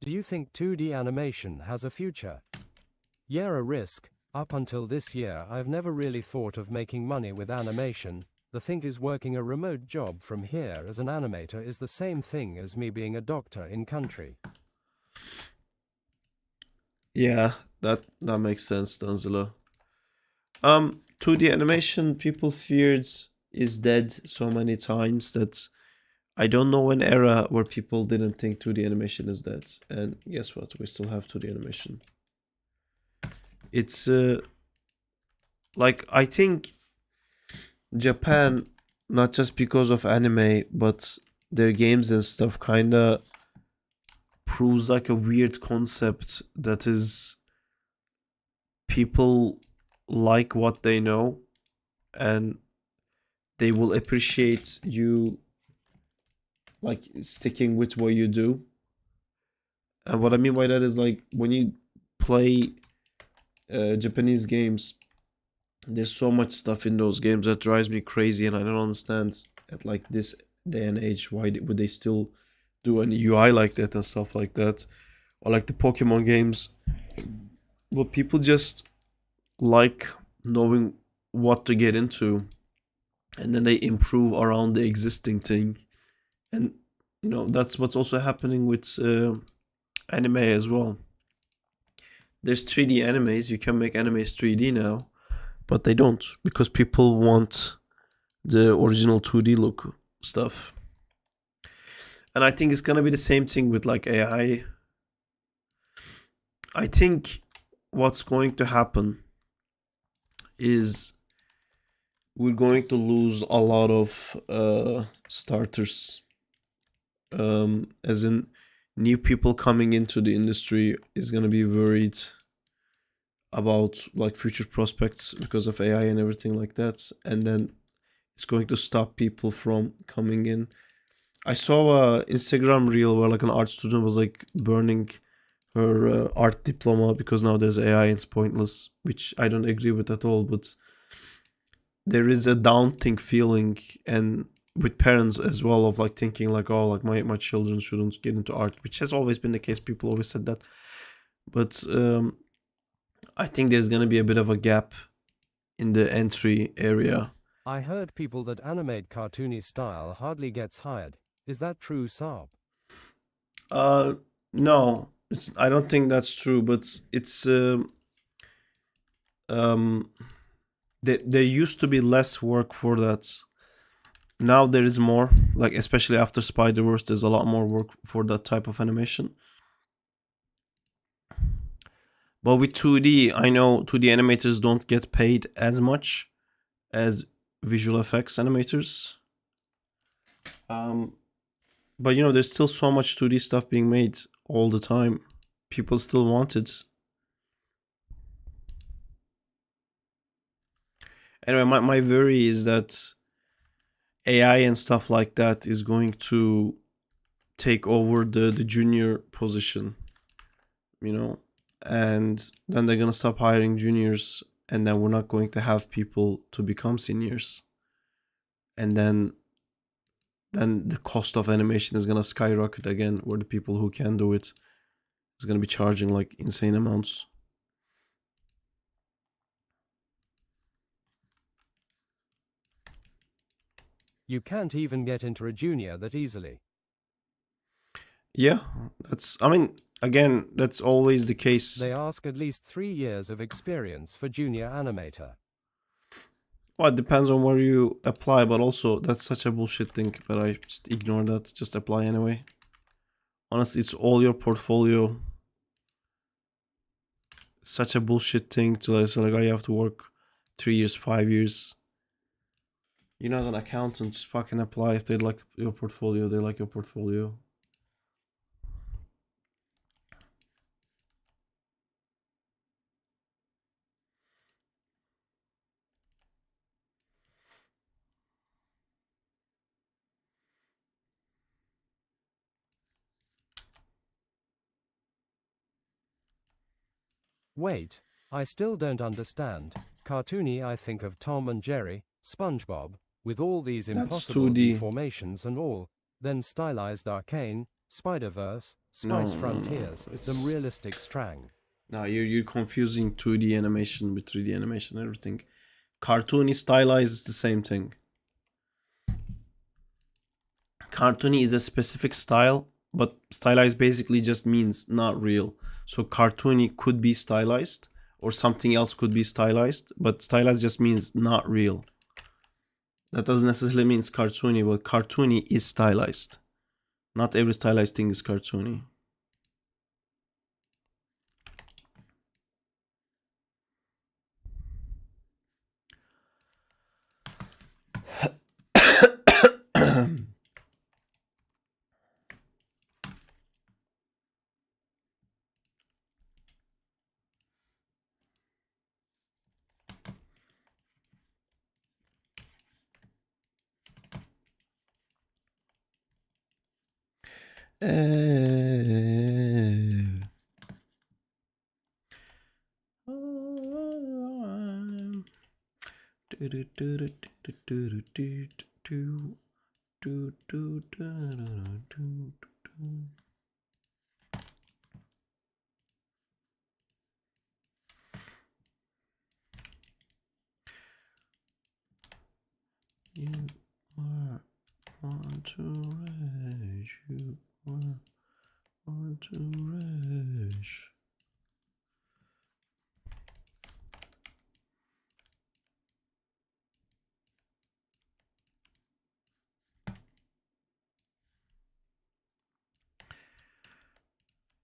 Do you think 2D animation has a future? Yeah, a risk. Up until this year, I've never really thought of making money with animation. The thing is, working a remote job from here as an animator is the same thing as me being a doctor in country. Yeah, that makes sense, Danzilla. 2D animation people feared is dead so many times that I don't know an era where people didn't think 2D animation is dead. And guess what? We still have 2D animation. It's like I think Japan, not just because of anime, but their games and stuff kinda proves like a weird concept that is people like what they know and they will appreciate you like sticking with what you do. And what I mean by that is like when you play Japanese games, there's so much stuff in those games that drives me crazy, and I don't understand at like this day and age why would they still do an UI like that and stuff like that, or like the Pokemon games. Well, people just like knowing what to get into, and then they improve around the existing thing, and that's what's also happening with anime as well. There's 3D animes. You can make animes 3D now, but they don't because people want the original 2D look stuff. And I think it's gonna be the same thing with like AI. I think what's going to happen is we're going to lose a lot of starters. As in, new people coming into the industry is gonna be worried about like future prospects because of AI and everything like that, and then it's going to stop people from coming in. I saw a Instagram reel where like an art student was like burning her art diploma because now there's AI and it's pointless, which I don't agree with at all. But there is a daunting feeling, and with parents as well, of like thinking like, oh, like my children shouldn't get into art, which has always been the case. People always said that, but I think there's gonna be a bit of a gap in the entry area. I heard people that animate cartoony style hardly gets hired. Is that true, Saab? No, I don't think that's true, but it's um, there used to be less work for that. Now there is more, like especially after Spider-Verse, there's a lot more work for that type of animation. But with 2D, I know 2D animators don't get paid as much as visual effects animators. But there's still so much 2D stuff being made all the time. People still want it. Anyway, my worry is that AI and stuff like that is going to take over the junior position, you know, and then they're gonna stop hiring juniors, and then we're not going to have people to become seniors, and then the cost of animation is gonna skyrocket again, where the people who can do it is gonna be charging like insane amounts. You can't even get into a junior that easily. Yeah, I mean, again, that's always the case. They ask at least 3 years of experience for junior animator. Well, it depends on where you apply, but also that's such a bullshit thing, but I just ignore that. Just apply anyway. Honestly, it's all your portfolio. Such a bullshit thing to say like, oh, you have to work 3 years, 5 years. You're not an accountant, just fucking apply. If they like your portfolio, they like your portfolio. Wait, I still don't understand. Cartoony, I think of Tom and Jerry, SpongeBob, with all these That's impossible 2D. deformations and all, then stylized Arcane, Spider-Verse, Spice No, Frontiers, it's them realistic Strang. no, you're confusing 2D animation with 3D animation and everything. Cartoony stylized is the same thing. Cartoony is a specific style, but stylized basically just means not real. So cartoony could be stylized, or something else could be stylized, but stylized just means not real. That doesn't necessarily mean it's cartoony, but cartoony is stylized. Not every stylized thing is cartoony. You are want to rage, you are want to rage.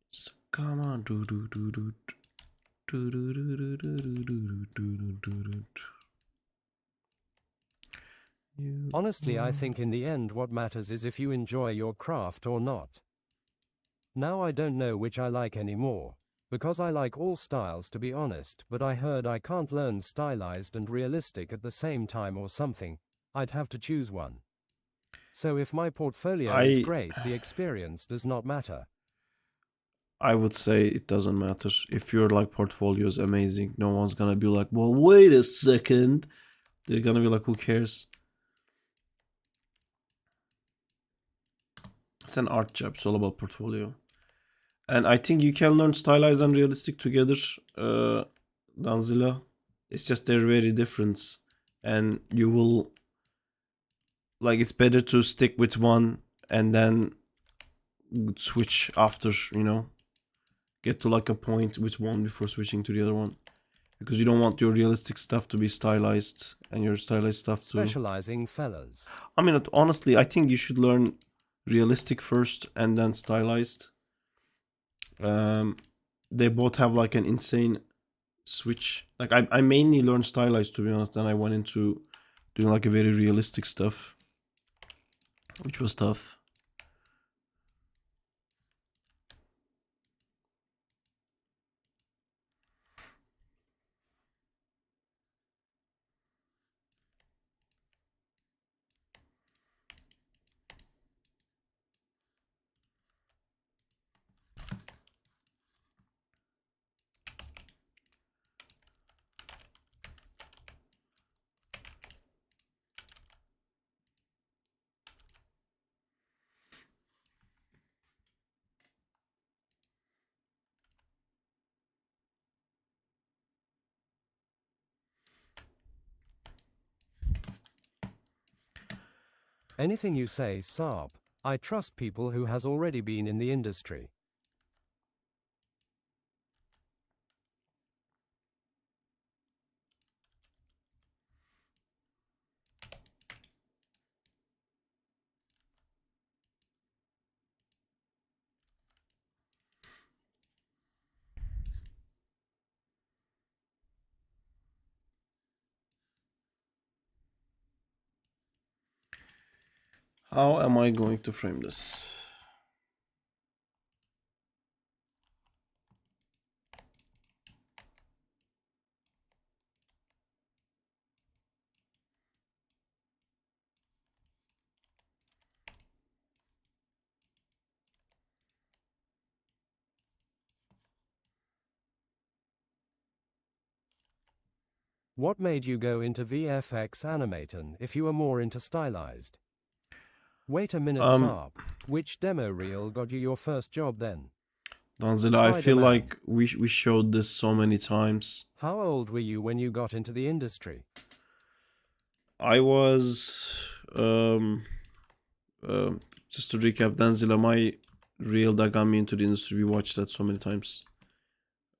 So come on, do do do do do do do do do do do do do do. Honestly, I think in the end what matters is if you enjoy your craft or not. Now I don't know which I like anymore, because I like all styles to be honest, but I heard I can't learn stylized and realistic at the same time or something. I'd have to choose one. So if my portfolio is great, the experience does not matter. I would say it doesn't matter. If your like portfolio is amazing, no one's gonna be like, well, wait a second. They're gonna be like, who cares? It's an art job. It's all about portfolio. And I think you can learn stylized and realistic together, Danzilla. It's just they're very different. And you will, like, it's better to stick with one and then switch after, you know? Get to like a point with one before switching to the other one. Because you don't want your realistic stuff to be stylized and your stylized stuff to... Specializing fellas. I mean, honestly, I think you should learn realistic first and then stylized. They both have like an insane switch. Like I mainly learned stylized, to be honest, then I went into doing like a very realistic stuff, which was tough. Anything you say, Saab. I trust people who has already been in the industry. How am I going to frame this? What made you go into VFX animating if you were more into stylized? Wait a minute, Saab. Which demo reel got you your first job then? Danzilla, I feel Spider-Man. like we showed this so many times. How old were you when you got into the industry? I was just to recap, Danzilla, my reel that got me into the industry, we watched that so many times.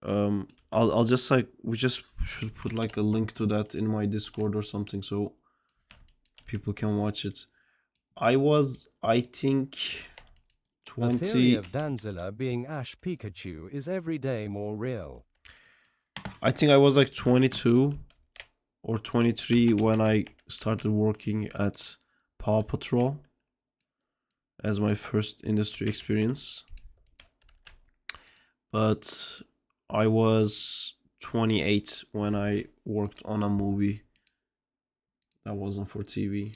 I'll just like, we just should put like a link to that in my Discord or something so people can watch it. I was, I think, The theory 20. of Danzilla being Ash Pikachu is every day more real. I think I was like 22 or 23 when I started working at Paw Patrol as my first industry experience. But I was 28 when I worked on a movie that wasn't for TV.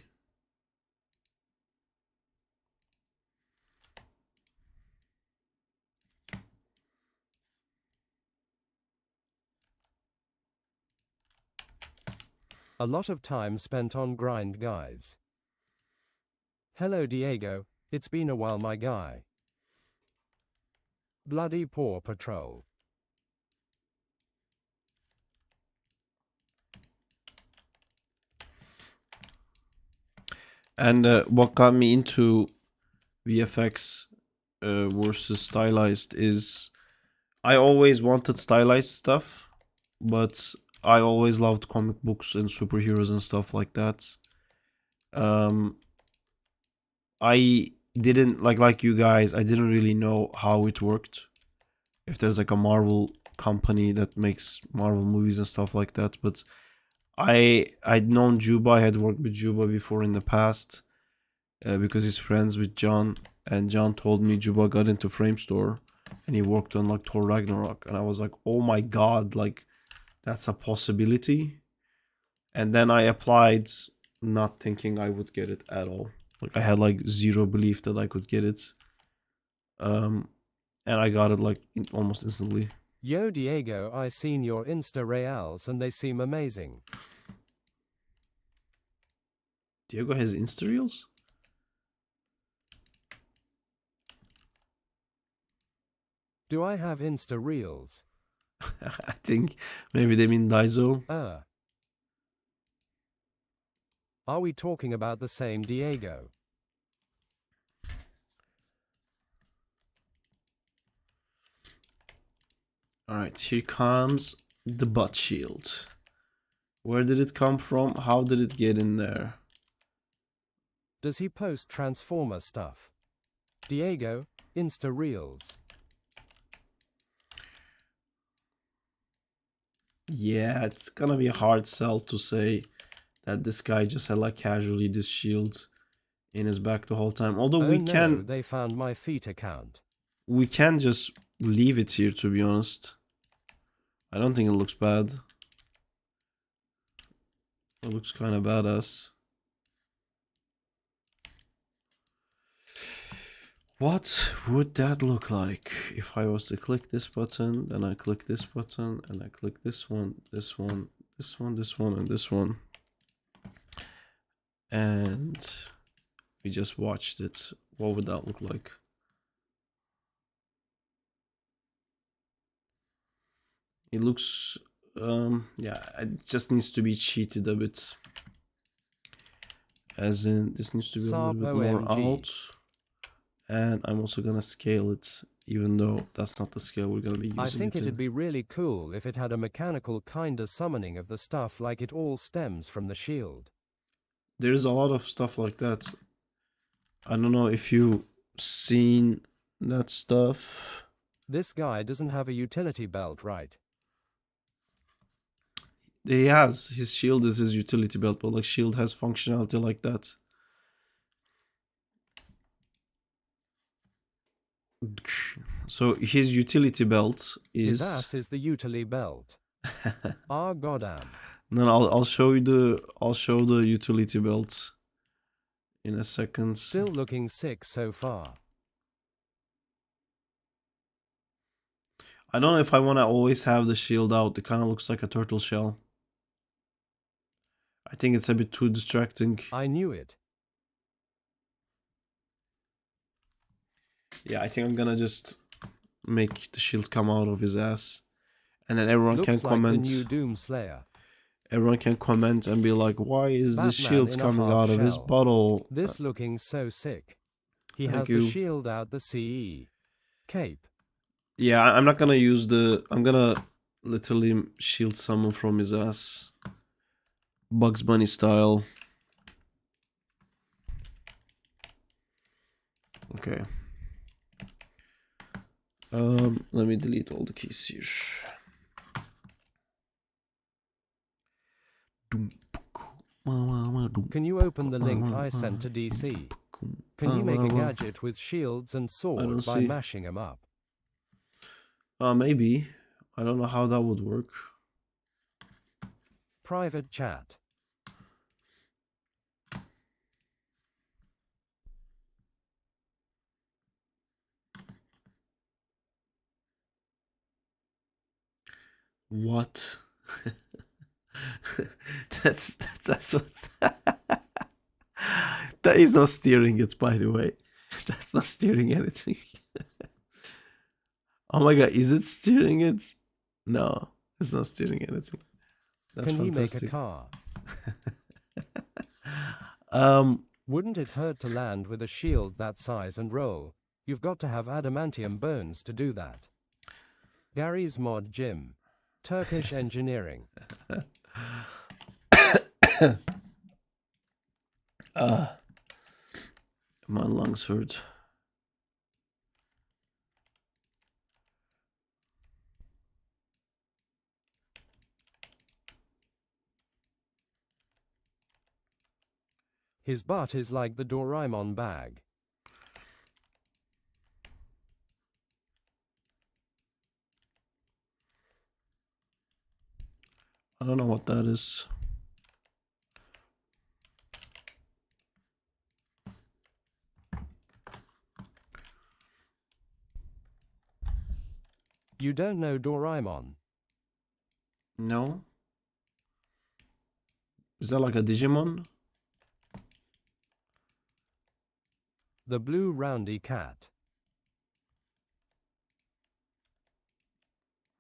A lot of time spent on grind, guys. Hello, Diego. It's been a while, my guy. Bloody Paw Patrol. And what got me into VFX versus stylized is I always wanted stylized stuff, but I always loved comic books and superheroes and stuff like that. I didn't like you guys, I didn't really know how it worked. If there's like a Marvel company that makes Marvel movies and stuff like that, but I'd known Juba. I had worked with Juba before in the past because he's friends with John, and John told me Juba got into Framestore and he worked on like Thor Ragnarok, and I was like, oh my god, like that's a possibility. And then I applied, not thinking I would get it at all. Like I had like zero belief that I could get it. And I got it like almost instantly. Yo, Diego, I seen your Insta Reals and they seem amazing. Diego has Insta Reels? Do I have Insta Reels? I think maybe they mean Daiso. Are we talking about the same Diego? Alright, here comes the butt shield. Where did it come from? How did it get in there? Does he post Transformer stuff? Diego, Insta Reels. Yeah, it's gonna be a hard sell to say that this guy just had like casually this shield in his back the whole time. Although They found my feet account. We can just leave it here, to be honest. I don't think it looks bad. It looks kind of badass. What would that look like if I was to click this button, then I click this button, and I click this one, this one, this one, this one, and this one. And we just watched it. What would that look like? It looks, yeah, it just needs to be cheated a bit. As in, this needs to be a little Sarp bit more OMG. out. And I'm also gonna scale it, even though that's not the scale we're gonna be using I think it in. it'd be really cool if it had a mechanical kinda summoning of the stuff, like it all stems from the shield. There's a lot of stuff like that. I don't know if you've seen that stuff. This guy doesn't have a utility belt, right? He has. His shield is his utility belt, but like shield has functionality like that. So his utility belt is... His ass is the utility belt. Ah, goddamn. No, I'll show the utility belt in a second. Still looking sick so far. I don't know if I want to always have the shield out. It kind of looks like a turtle shell. I think it's a bit too distracting. I knew it. Yeah, I think I'm gonna just make the shield come out of his ass, and then everyone Looks can like comment. the new Doom Slayer. Everyone can comment and be like, "Why is this Batman shield in a coming half out of his shell. bottle?" This looking so sick. He Thank has you. the shield out the CE. Cape. Yeah, I'm not gonna use the... I'm gonna literally shield someone from his ass. Bugs Bunny style. Okay. Let me delete all the keys here. Can you open the link I sent to DC? Can you make a gadget with shields and swords by mashing them up? Maybe. I don't know how that would work. Private chat. What? that's what's... That is not steering it, by the way. That's not steering anything. Oh my god, is it steering it? No, it's not steering anything. That's Can fantastic. he make a car? Wouldn't it hurt to land with a shield that size and roll? You've got to have adamantium bones to do that. Gary's Mod Gym. Turkish engineering. My lungs hurt. His butt is like the Doraemon bag. I don't know what that is. You don't know Doraemon? No? Is that like a Digimon? The blue roundy cat.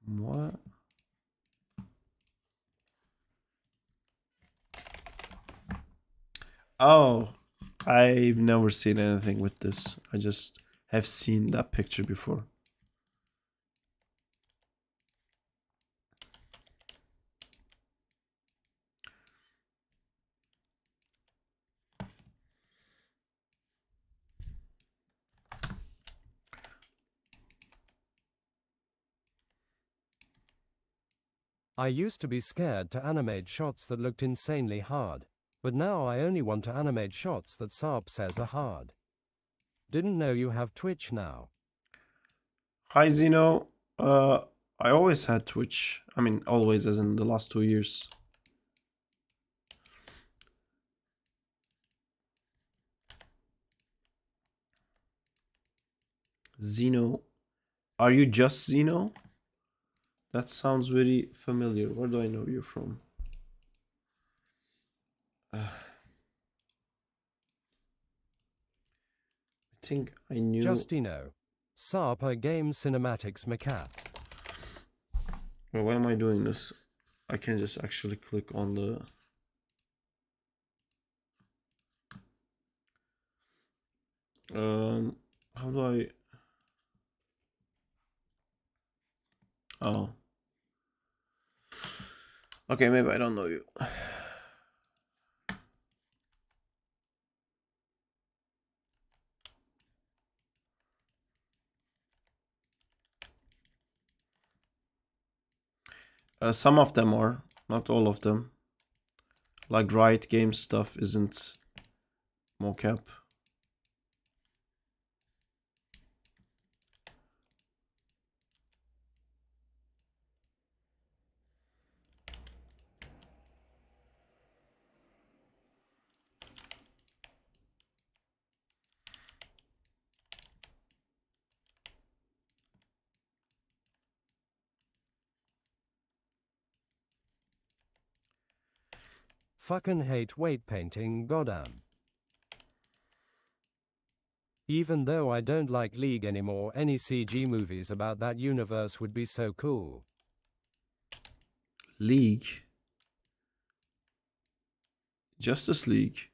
What? Oh, I've never seen anything with this. I just have seen that picture before. I used to be scared to animate shots that looked insanely hard, but now I only want to animate shots that Sarp says are hard. Didn't know you have Twitch now. Hi Zeno. I always had Twitch. I mean, always, as in the last 2 years. Zeno. Are you just Zeno? That sounds very familiar. Where do I know you from? I think I knew... Justino. Sarp game cinematics macat. Well, why am I doing this? I can just actually click on the... How do I? Oh. Okay, maybe I don't know you. Some of them are, not all of them. Like Riot Games stuff isn't mocap. Fucking hate weight painting, goddamn. Even though I don't like League anymore, any CG movies about that universe would be so cool. League. Justice League.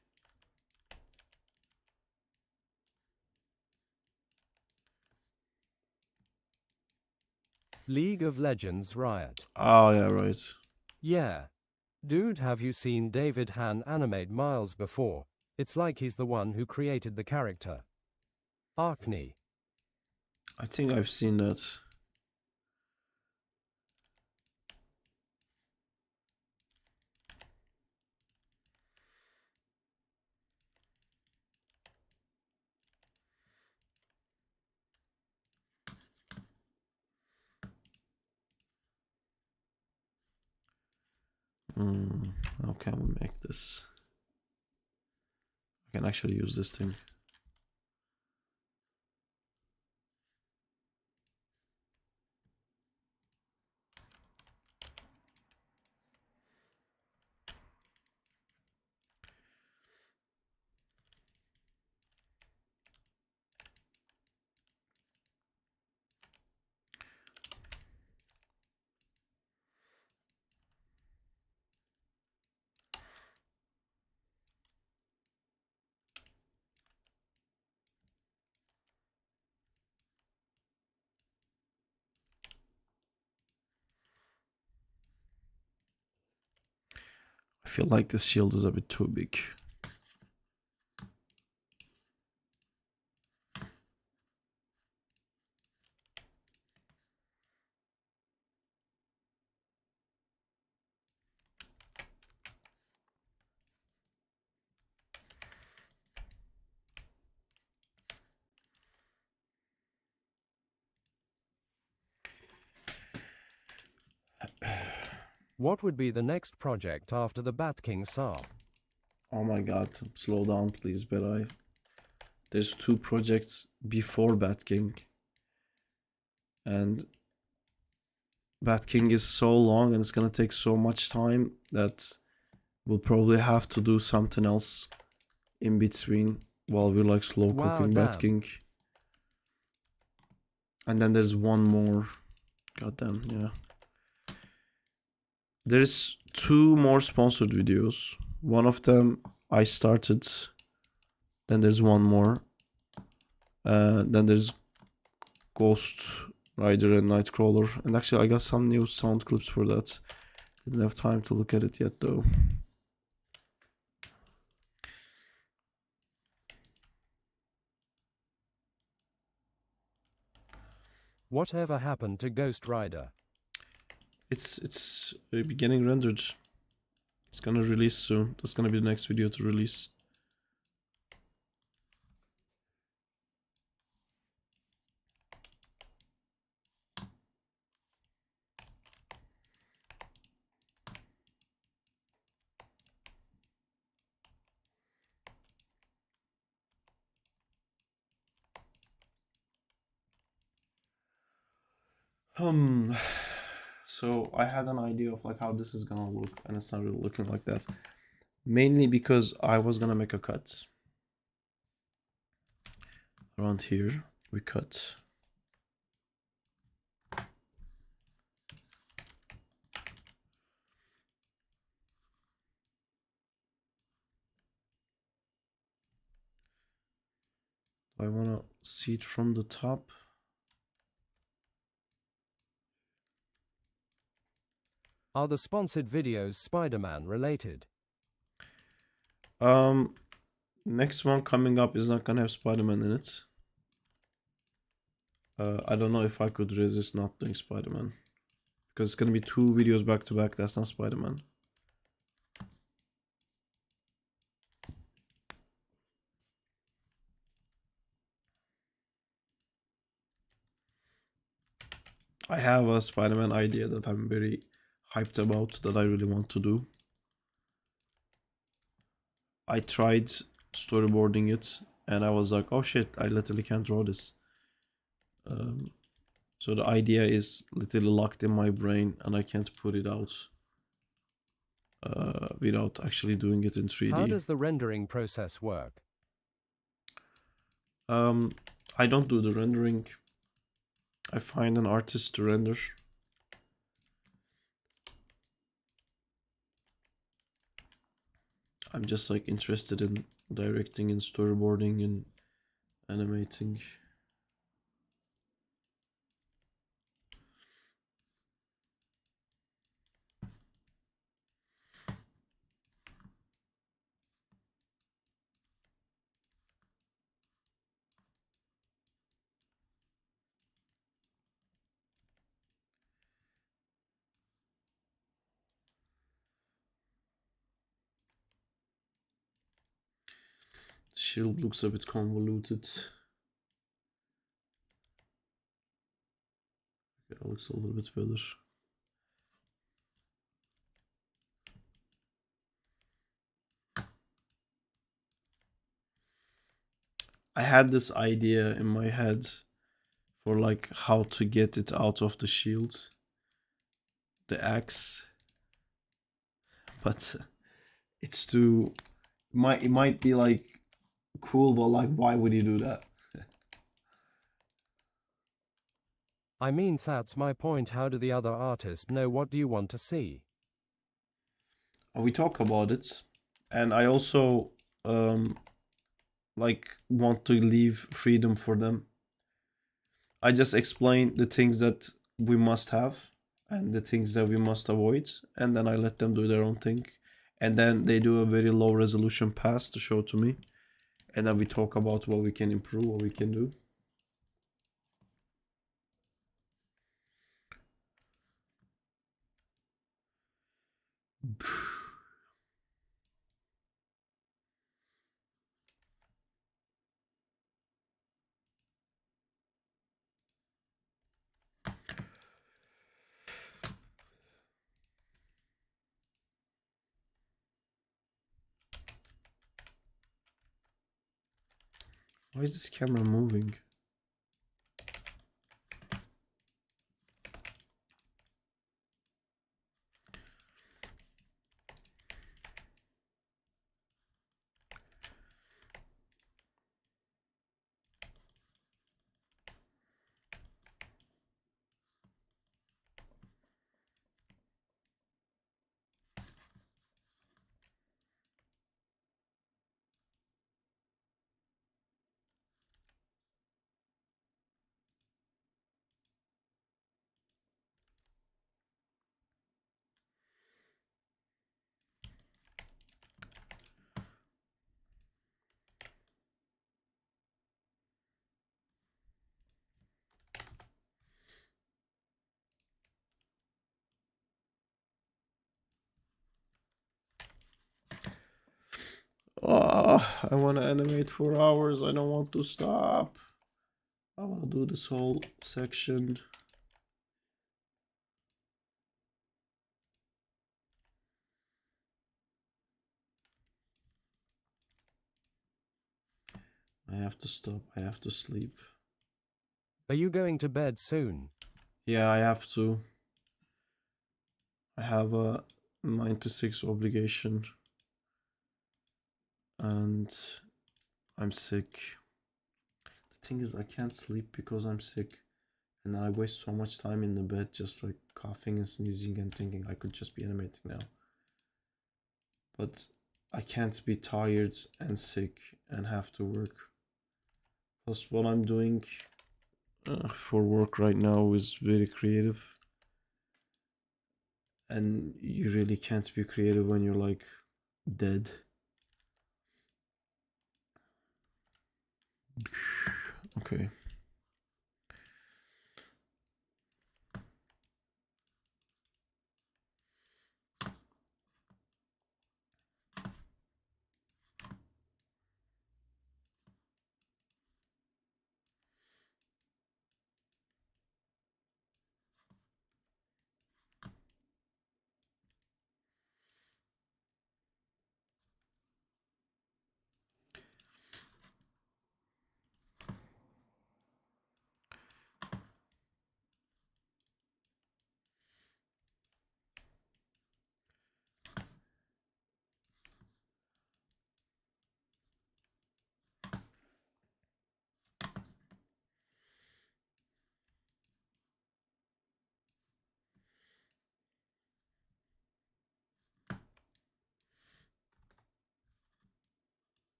League of Legends Riot. Oh yeah, right. Yeah. Dude, have you seen David Han animate Miles before? It's like he's the one who created the character. Arkney. I think I've seen that. How can we make this? I can actually use this thing. I feel like this shield is a bit too big. What would be the next project after the Batking Saab? Oh my god, slow down please, but there's 2 projects before Batking. And Batking is so long and it's gonna take so much time that we'll probably have to do something else in between while we're like slow cooking damn. Batking. And then there's one more. Goddamn, yeah. There's 2 more sponsored videos. One of them I started. Then there's one more. Then there's Ghost Rider and Nightcrawler. And actually I got some new sound clips for that. Didn't have time to look at it yet though. Whatever happened to Ghost Rider? It's getting rendered. It's gonna release soon. That's gonna be the next video to release. So I had an idea of like how this is gonna look, and it's not really looking like that. Mainly because I was gonna make a cut. Around here, we cut. I want to see it from the top. Are the sponsored videos Spider-Man related? Next one coming up is not gonna have Spider-Man in it. I don't know if I could resist not doing Spider-Man, because it's gonna be 2 videos back to back. That's not Spider-Man. I have a Spider-Man idea that I'm very hyped about, that I really want to do. I tried storyboarding it and I was like, oh shit, I literally can't draw this. So the idea is literally locked in my brain and I can't put it out without actually doing it in 3D. How does the rendering process work? I don't do the rendering. I find an artist to render. I'm just like interested in directing and storyboarding and animating. Shield looks a bit convoluted. Yeah, it looks a little bit better. I had this idea in my head for like how to get it out of the shield, the axe, but it's too, it might be like cool, but like why would you do that? I mean, that's my point. How do the other artists know what do you want to see? We talk about it, and I also like want to leave freedom for them. I just explain the things that we must have and the things that we must avoid, and then I let them do their own thing, and then they do a very low resolution pass to show to me, and then we talk about what we can improve, what we can do. Why is this camera moving? Oh, I want to animate for hours. I don't want to stop. I want to do this whole section. I have to stop. I have to sleep. Are you going to bed soon? Yeah, I have to. I have a 9 to 6 obligation. And I'm sick. The thing is, I can't sleep because I'm sick. And I waste so much time in the bed just like coughing and sneezing and thinking I could just be animating now. But I can't be tired and sick and have to work. Plus, what I'm doing for work right now is very creative, and you really can't be creative when you're like dead. Okay.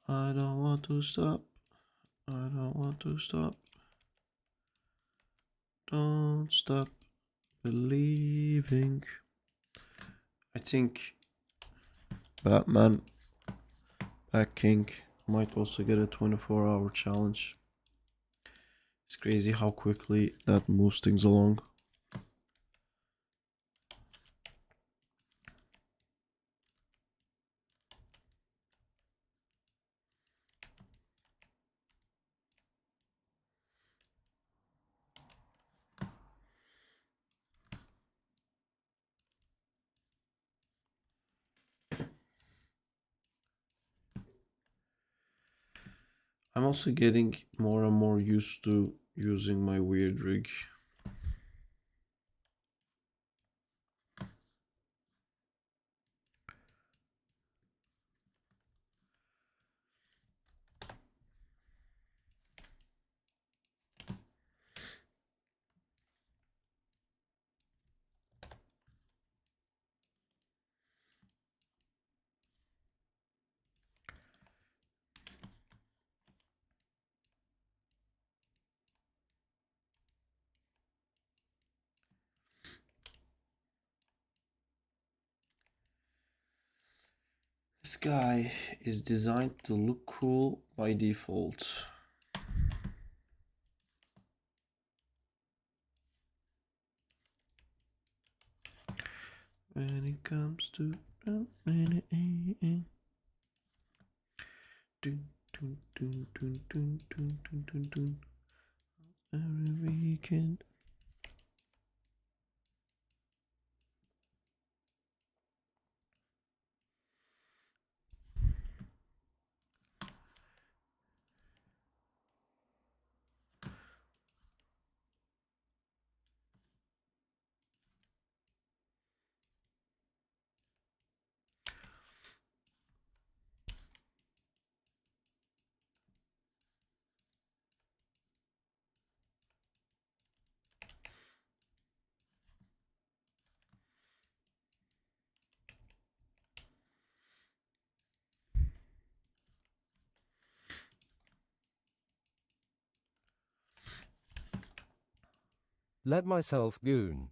I don't want to stop. I don't want to stop. Don't stop believing. I think Batman Batking might also get a 24-hour challenge. It's crazy how quickly that moves things along. I'm also getting more and more used to using my weird rig. This guy is designed to look cool by default. When it comes to every weekend. Let myself goon.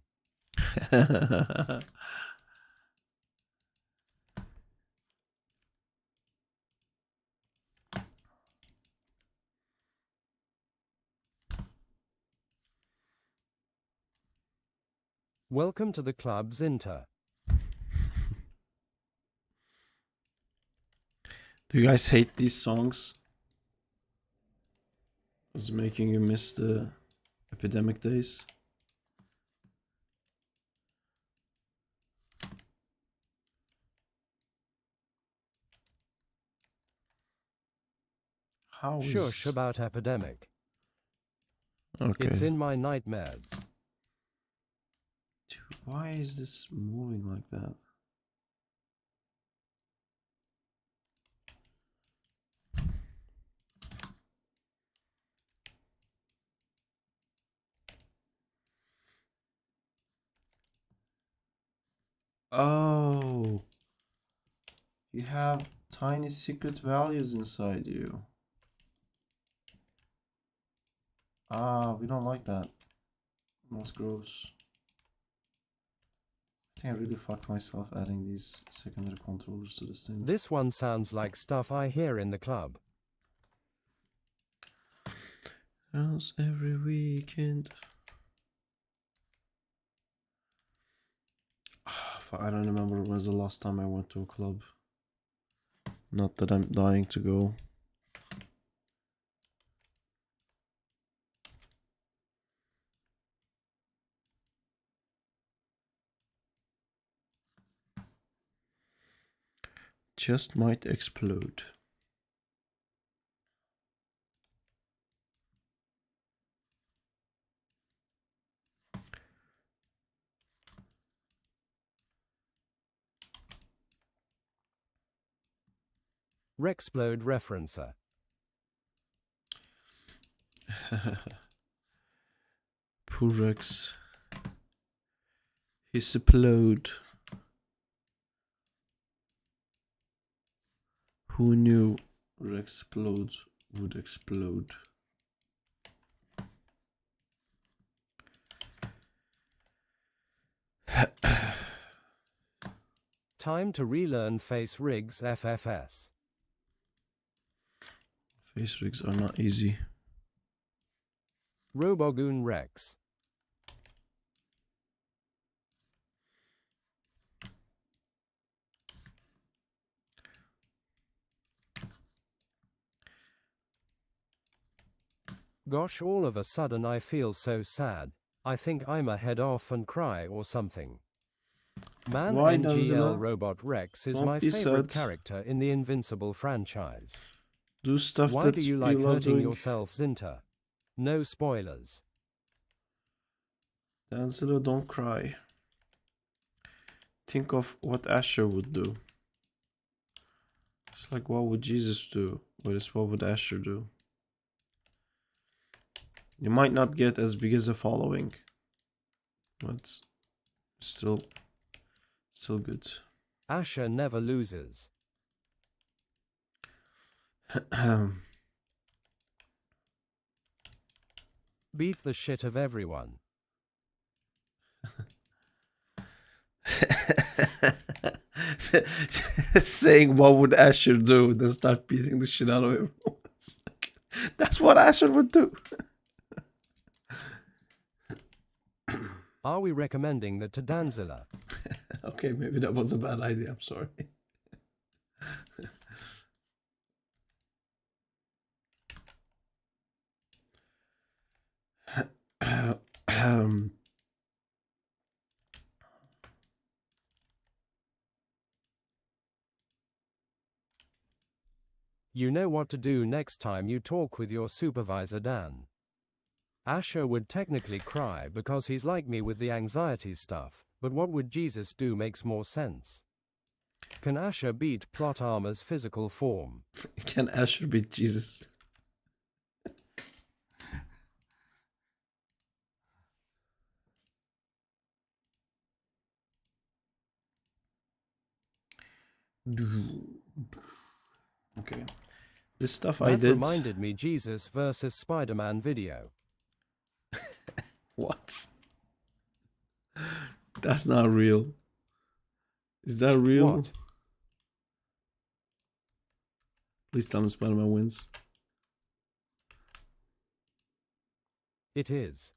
Welcome to the club, Zinta. Do you guys hate these songs? It's making you miss the epidemic days. How Shush is... about epidemic. Okay. It's in my nightmares. Dude, why is this moving like that? Oh, you have tiny secret values inside you. Ah, we don't like that. That's gross. I think I really fucked myself adding these secondary controllers to this thing. This one sounds like stuff I hear in the club. House every weekend. I don't remember when was the last time I went to a club. Not that I'm dying to go. Just might explode. Rexplode referencer. Poor Rex. He's explode. Who knew Rexplode would explode? Time to relearn face rigs FFS. Face rigs are not easy. Robogoon Rex. Gosh, all of a sudden I feel so sad. I think I'ma head off and cry or something. Man Why, NGL Danzilla? Robot Rex is Don't my be favorite sad. character in the Invincible franchise. Do stuff Why that do you like love hurting doing. yourself, Zinta? No spoilers. Danzilla, don't cry. Think of what Asher would do. It's like, what would Jesus do? But it's what would Asher do? You might not get as big as a following, but still good. Asher never loses. Beat the shit of everyone. Saying what would Asher do, then start beating the shit out of everyone. That's what Asher would do. Are we recommending that to Danzilla? Okay, maybe that was a bad idea. I'm sorry. You know what to do next time you talk with your supervisor, Dan. Asher would technically cry because he's like me with the anxiety stuff, but what would Jesus do makes more sense. Can Asher beat Plot Armor's physical form? Can Asher beat Jesus? Okay. This stuff I That did. reminded me Jesus versus Spider-Man video. What? That's not real. Is that real? What? Please tell me Spider-Man wins. It is.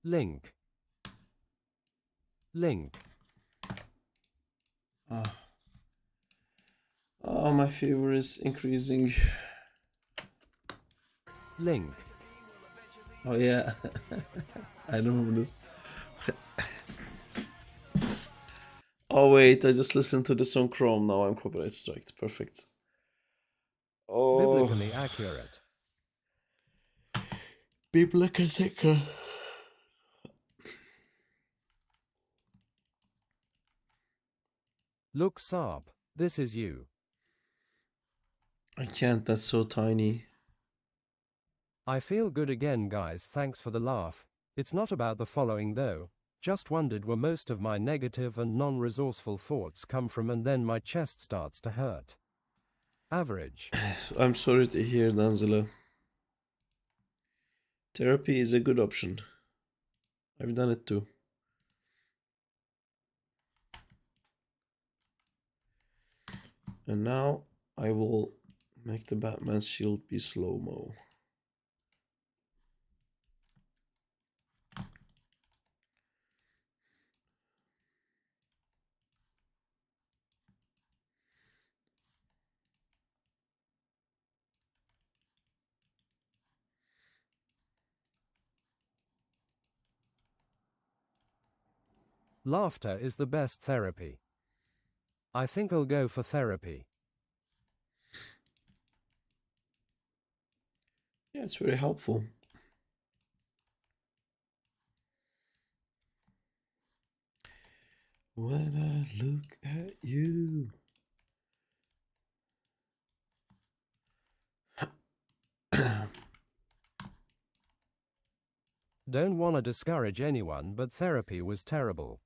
Link. Link. Oh, my fever is increasing. Link. Oh yeah, I remember this. Oh wait, I just listened to this on Chrome. Now I'm copyright striked. Perfect. Oh, Biblically accurate. biblioteca. Look, Saab, this is you. I can't. That's so tiny. I feel good again, guys. Thanks for the laugh. It's not about the following though. Just wondered where most of my negative and non-resourceful thoughts come from, and then my chest starts to hurt. Average. I'm sorry to hear, Danzila. Therapy is a good option. I've done it too. And now I will make the Batman's shield be slow-mo. Laughter is the best therapy. I think I'll go for therapy. Yeah, it's very helpful. When I look at you. Don't want to discourage anyone, but therapy was terrible.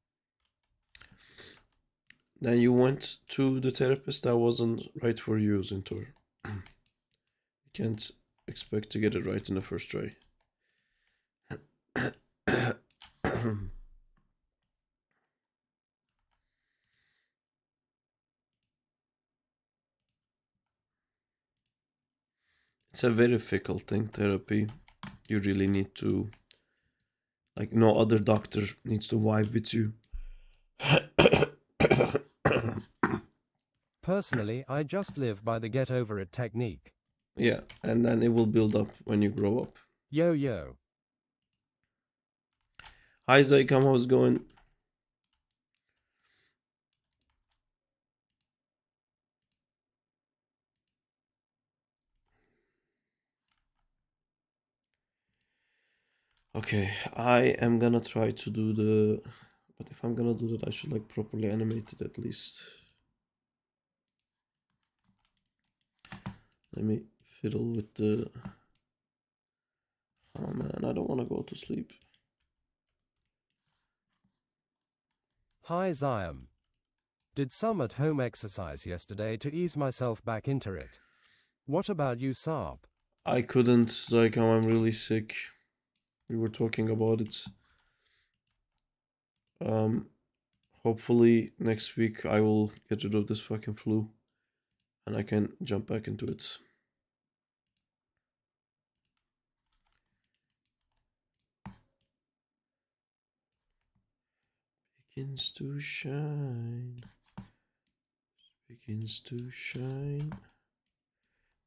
Then you went to the therapist that wasn't right for you, Zintor. You can't expect to get it right in the first try. It's a very fickle thing, therapy. You really need to, like, no other doctor needs to vibe with you. Personally, I just live by the get over it technique. Yeah, and then it will build up when you grow up. Yo yo. Hi Zaykam, how's it going? Okay, I am gonna try to do the... But if I'm gonna do that, I should like properly animate it at least. Let me fiddle with the... Oh man, I don't want to go to sleep. Hi Ziam. Did some at home exercise yesterday to ease myself back into it. What about you, Saab? I couldn't, Zaykam, I'm really sick. We were talking about it. Um, Hopefully next week I will get rid of this fucking flu and I can jump back into it. Begins to shine, begins to shine,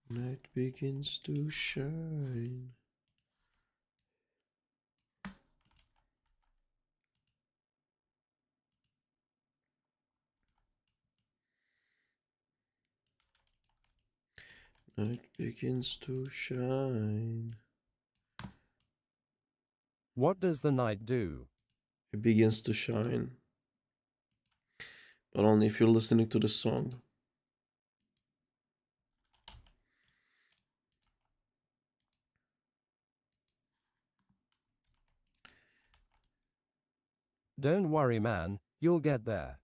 night begins to shine. Night begins to shine. What does the night do? It begins to shine. But only if you're listening to the song. Don't worry, man, you'll get there.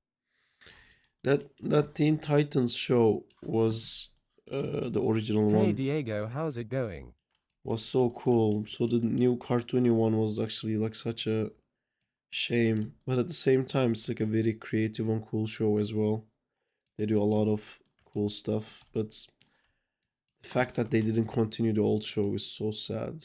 That Teen Titans show was the original Hey one. Diego, how's it going? Was so cool. So the new cartoony one was actually like such a shame, but at the same time, it's like a very creative and cool show as well. They do a lot of cool stuff, but the fact that they didn't continue the old show is so sad.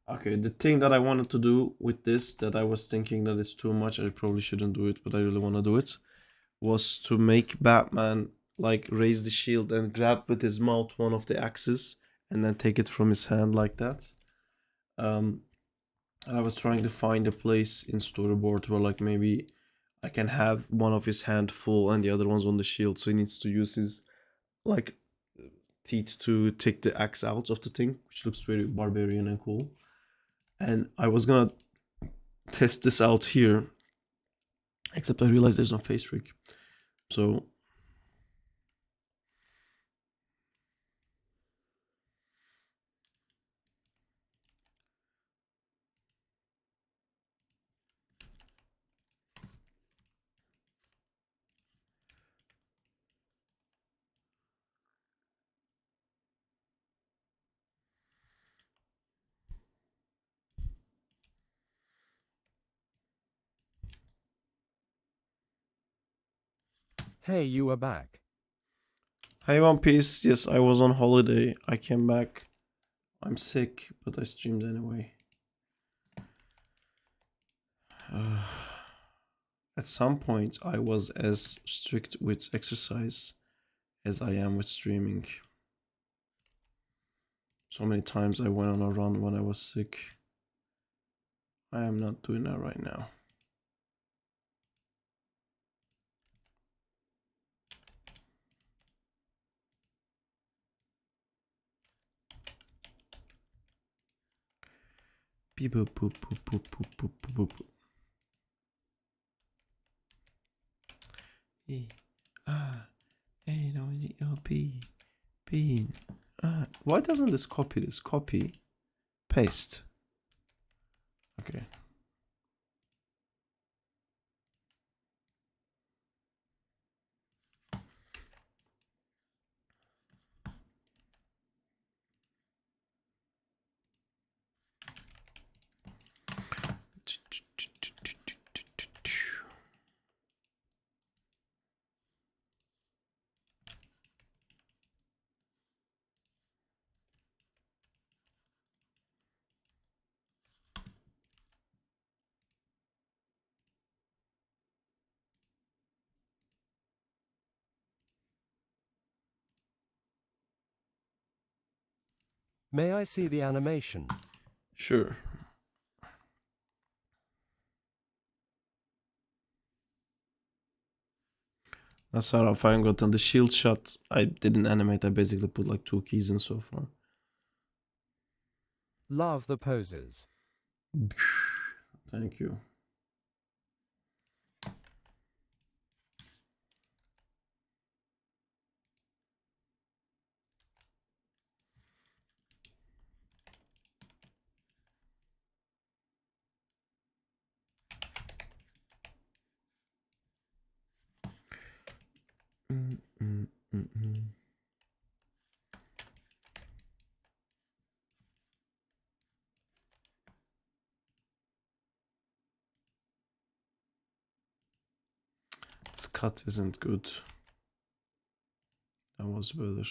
Okay, the thing that I wanted to do with this, that I was thinking that it's too much, I probably shouldn't do it, but I really want to do it, was to make Batman like raise the shield and grab with his mouth one of the axes and then take it from his hand like that. And I was trying to find a place in storyboard where like maybe I can have one of his hand full and the other one's on the shield, so he needs to use his like teeth to take the axe out of the thing, which looks very barbarian and cool. And I was gonna test this out here, except I realized there's no face rig. So Hey, you are back. hi One Piece, yes, I was on holiday. I came back. I'm sick, but I streamed anyway. At some point, I was as strict with exercise as I am with streaming. So many times I went on a run when I was sick. I am not doing that right now. Beep boop boop boop boop boop boop boop boop. E-R-A-O-P. Bean. Why doesn't this copy this? Copy. Paste. Okay. May I see the animation? Sure. That's how I got on the shield shot. I didn't animate, I basically put like 2 keys in so far. Love the poses. Thank you. This cut isn't good. That was better.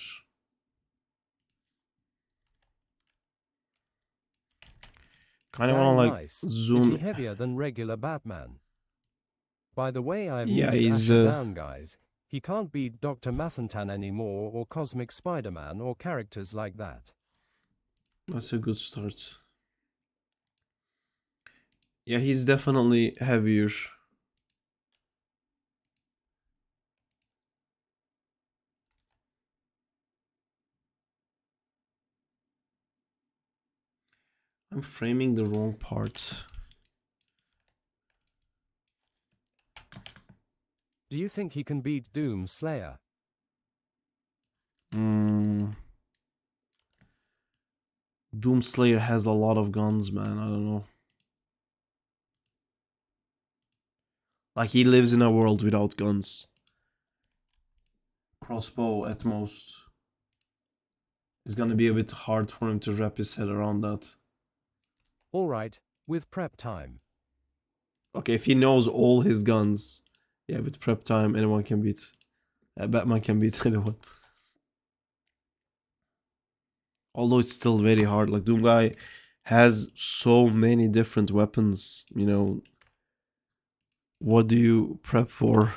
Kind of want to like Nice. zoom. Is he heavier than regular Batman? By the way, I've Yeah, muted he's Asher down, guys. He can't be Dr. Mathantan anymore, or Cosmic Spider-Man, or characters like that. That's a good start. Yeah, he's definitely heavier. I'm framing the wrong part. Do you think he can beat Doom Slayer? Doomslayer has a lot of guns, man. I don't know. Like, he lives in a world without guns. Crossbow at most. It's gonna be a bit hard for him to wrap his head around that. Alright, with prep time. Okay, if he knows all his guns, yeah, with prep time, anyone can beat. Batman can beat anyone. Although it's still very hard. Like, Doom Guy has so many different weapons, you know, what do you prep for?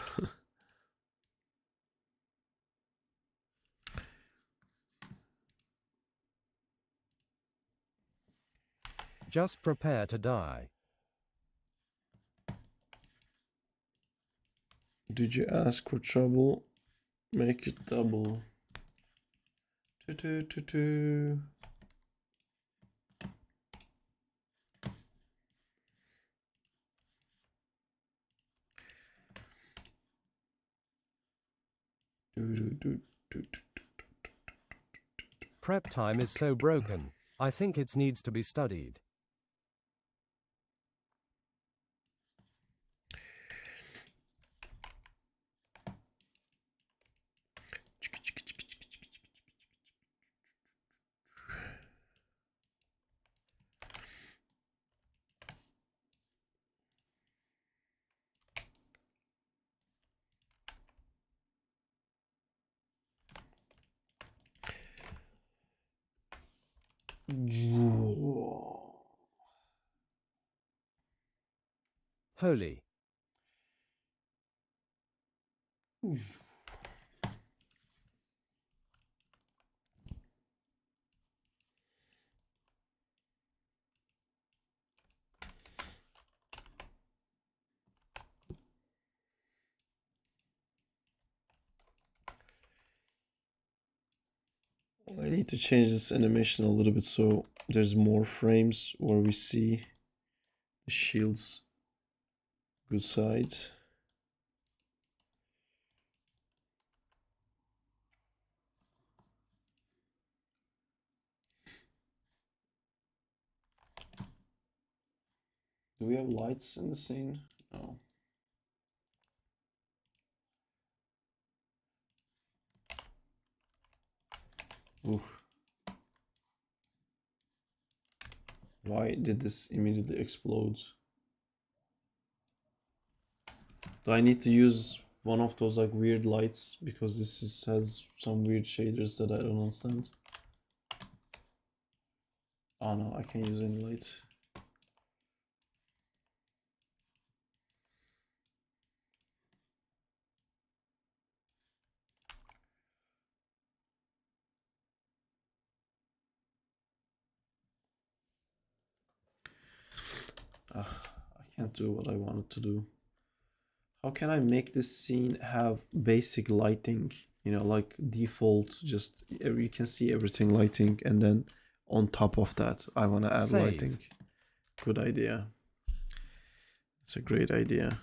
Just prepare to die. Did you ask for trouble? Make it double. Doo-doo-doo-doo. Doo-doo-doo-doo-doo. Prep time is so broken. I think it needs to be studied. Holy. I need to change this animation a little bit so there's more frames where we see the shield's good side. Do we have lights in the scene? No. Oof. Why did this immediately explode? Do I need to use one of those like weird lights because has some weird shaders that I don't understand? Oh no, I can't use any lights. Ugh, I can't do what I wanted to do. How can I make this scene have basic lighting? You know, like default, just you can see everything lighting, and then on top of that, I want to add Save. lighting. Good idea. It's a great idea.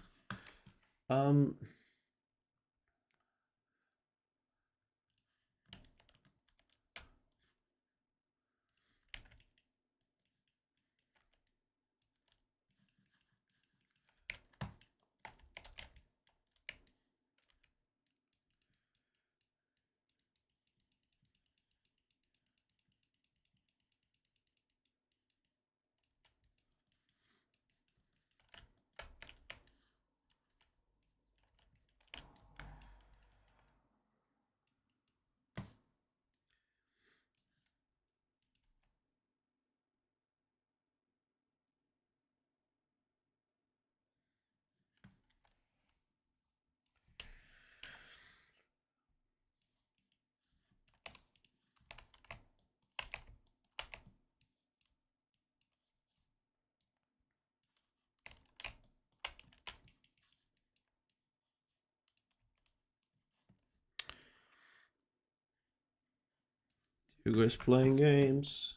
You guys playing games?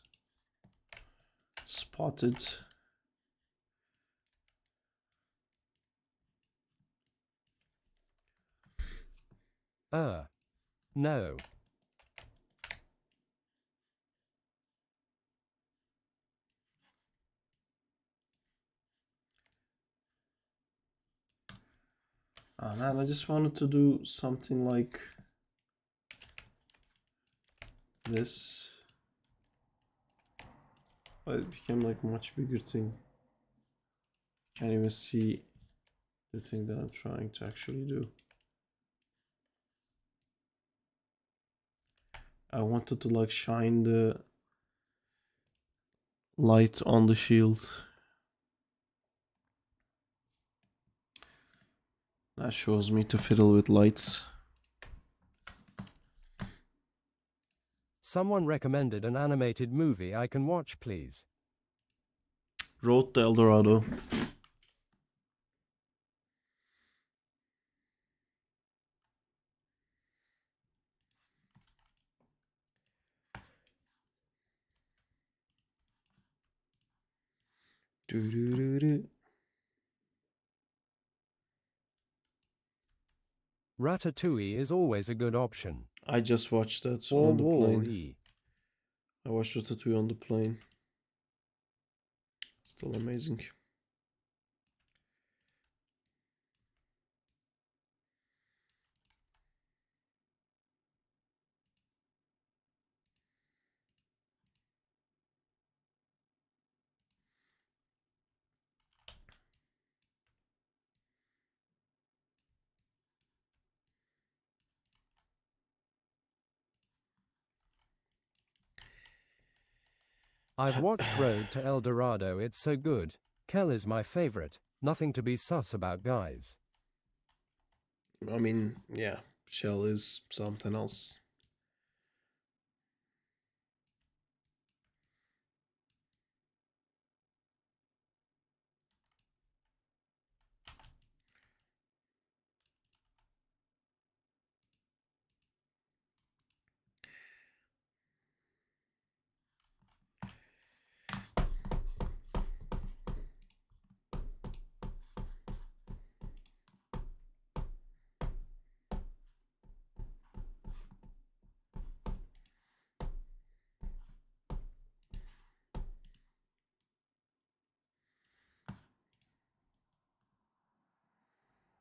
Spotted. No. Oh man, I just wanted to do something like this. But it became like a much bigger thing. Can't even see the thing that I'm trying to actually do. I wanted to like shine the light on the shield. That shows me to fiddle with lights. Someone recommended an animated movie I can watch, please. Road to El Dorado. Do-do-do-do. Ratatouille is always a good option. I just watched that Or on the plane. Wall-E. I watched Ratatouille on the plane. Still amazing. I've watched Road to El Dorado, it's so good. Kel is my favorite. Nothing to be sus about, guys. I mean, yeah, Shell is something else.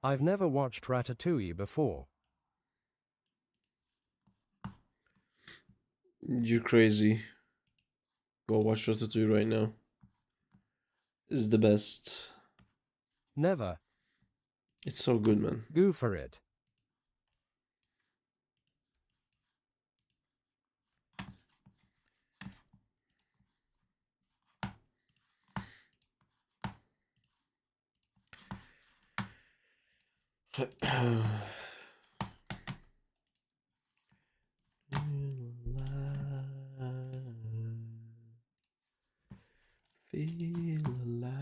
I've never watched Ratatouille before. You're crazy. Go watch Ratatouille right now. It's the best. Never. It's so good, man. Go for it. Feel alive.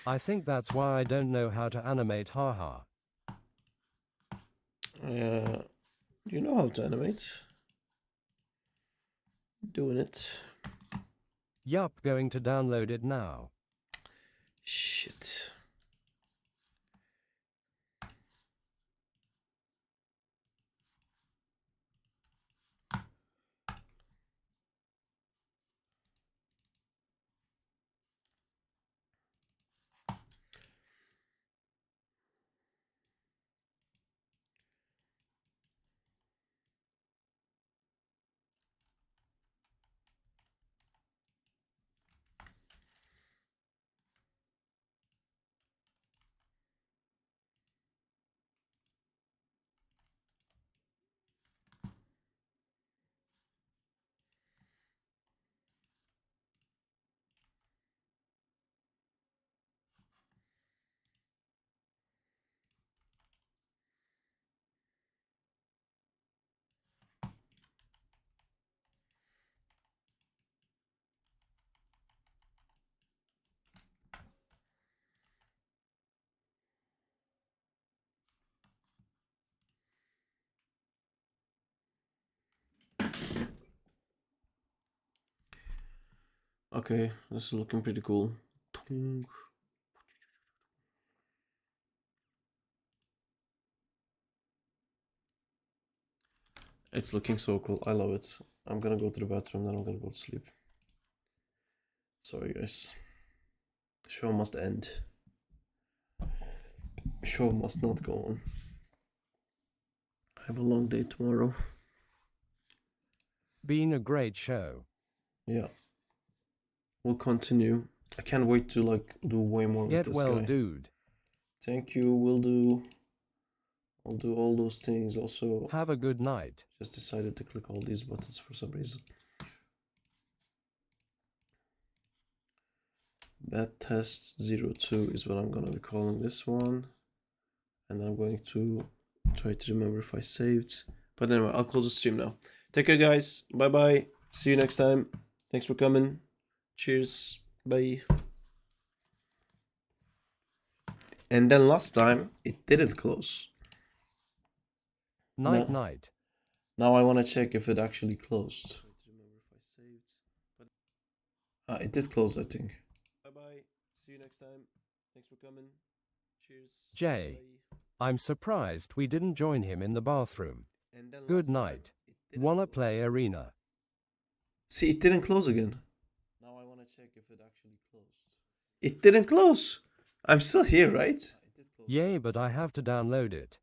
I think that's why I don't know how to animate haha. You know how to animate. Doing it. Yup, going to download it now. Shit. Okay, this is looking pretty cool. It's looking so cool. I love it. I'm gonna go to the bathroom, then I'm gonna go to sleep. Sorry, guys. The show must end. Show must not go on. I have a long day tomorrow. Been a great show. Yeah. We'll continue. I can't wait to like do way more with Get this well, guy. dude. Thank you, will do. I'll do all those things. Also, Have a good night. just decided to click all these buttons for some reason. Bat test 02 is what I'm gonna be calling this one. And I'm going to try to remember if I saved. But anyway, I'll close the stream now. Take care, guys. Bye bye. See you next time. Thanks for coming. Cheers. Bye. And then last time it didn't close. Night No. night. Now I want to check if it actually closed. It did close, I think. Bye bye. See you next time. Thanks for coming. Cheers. Jay. Bye. I'm surprised we didn't join him in the bathroom. And then Good last time, night. it didn't Wanna close. play arena? See, it didn't close again. Now I want to check if it actually closed. It didn't close. I'm still here, right? Yay, but I have to download it.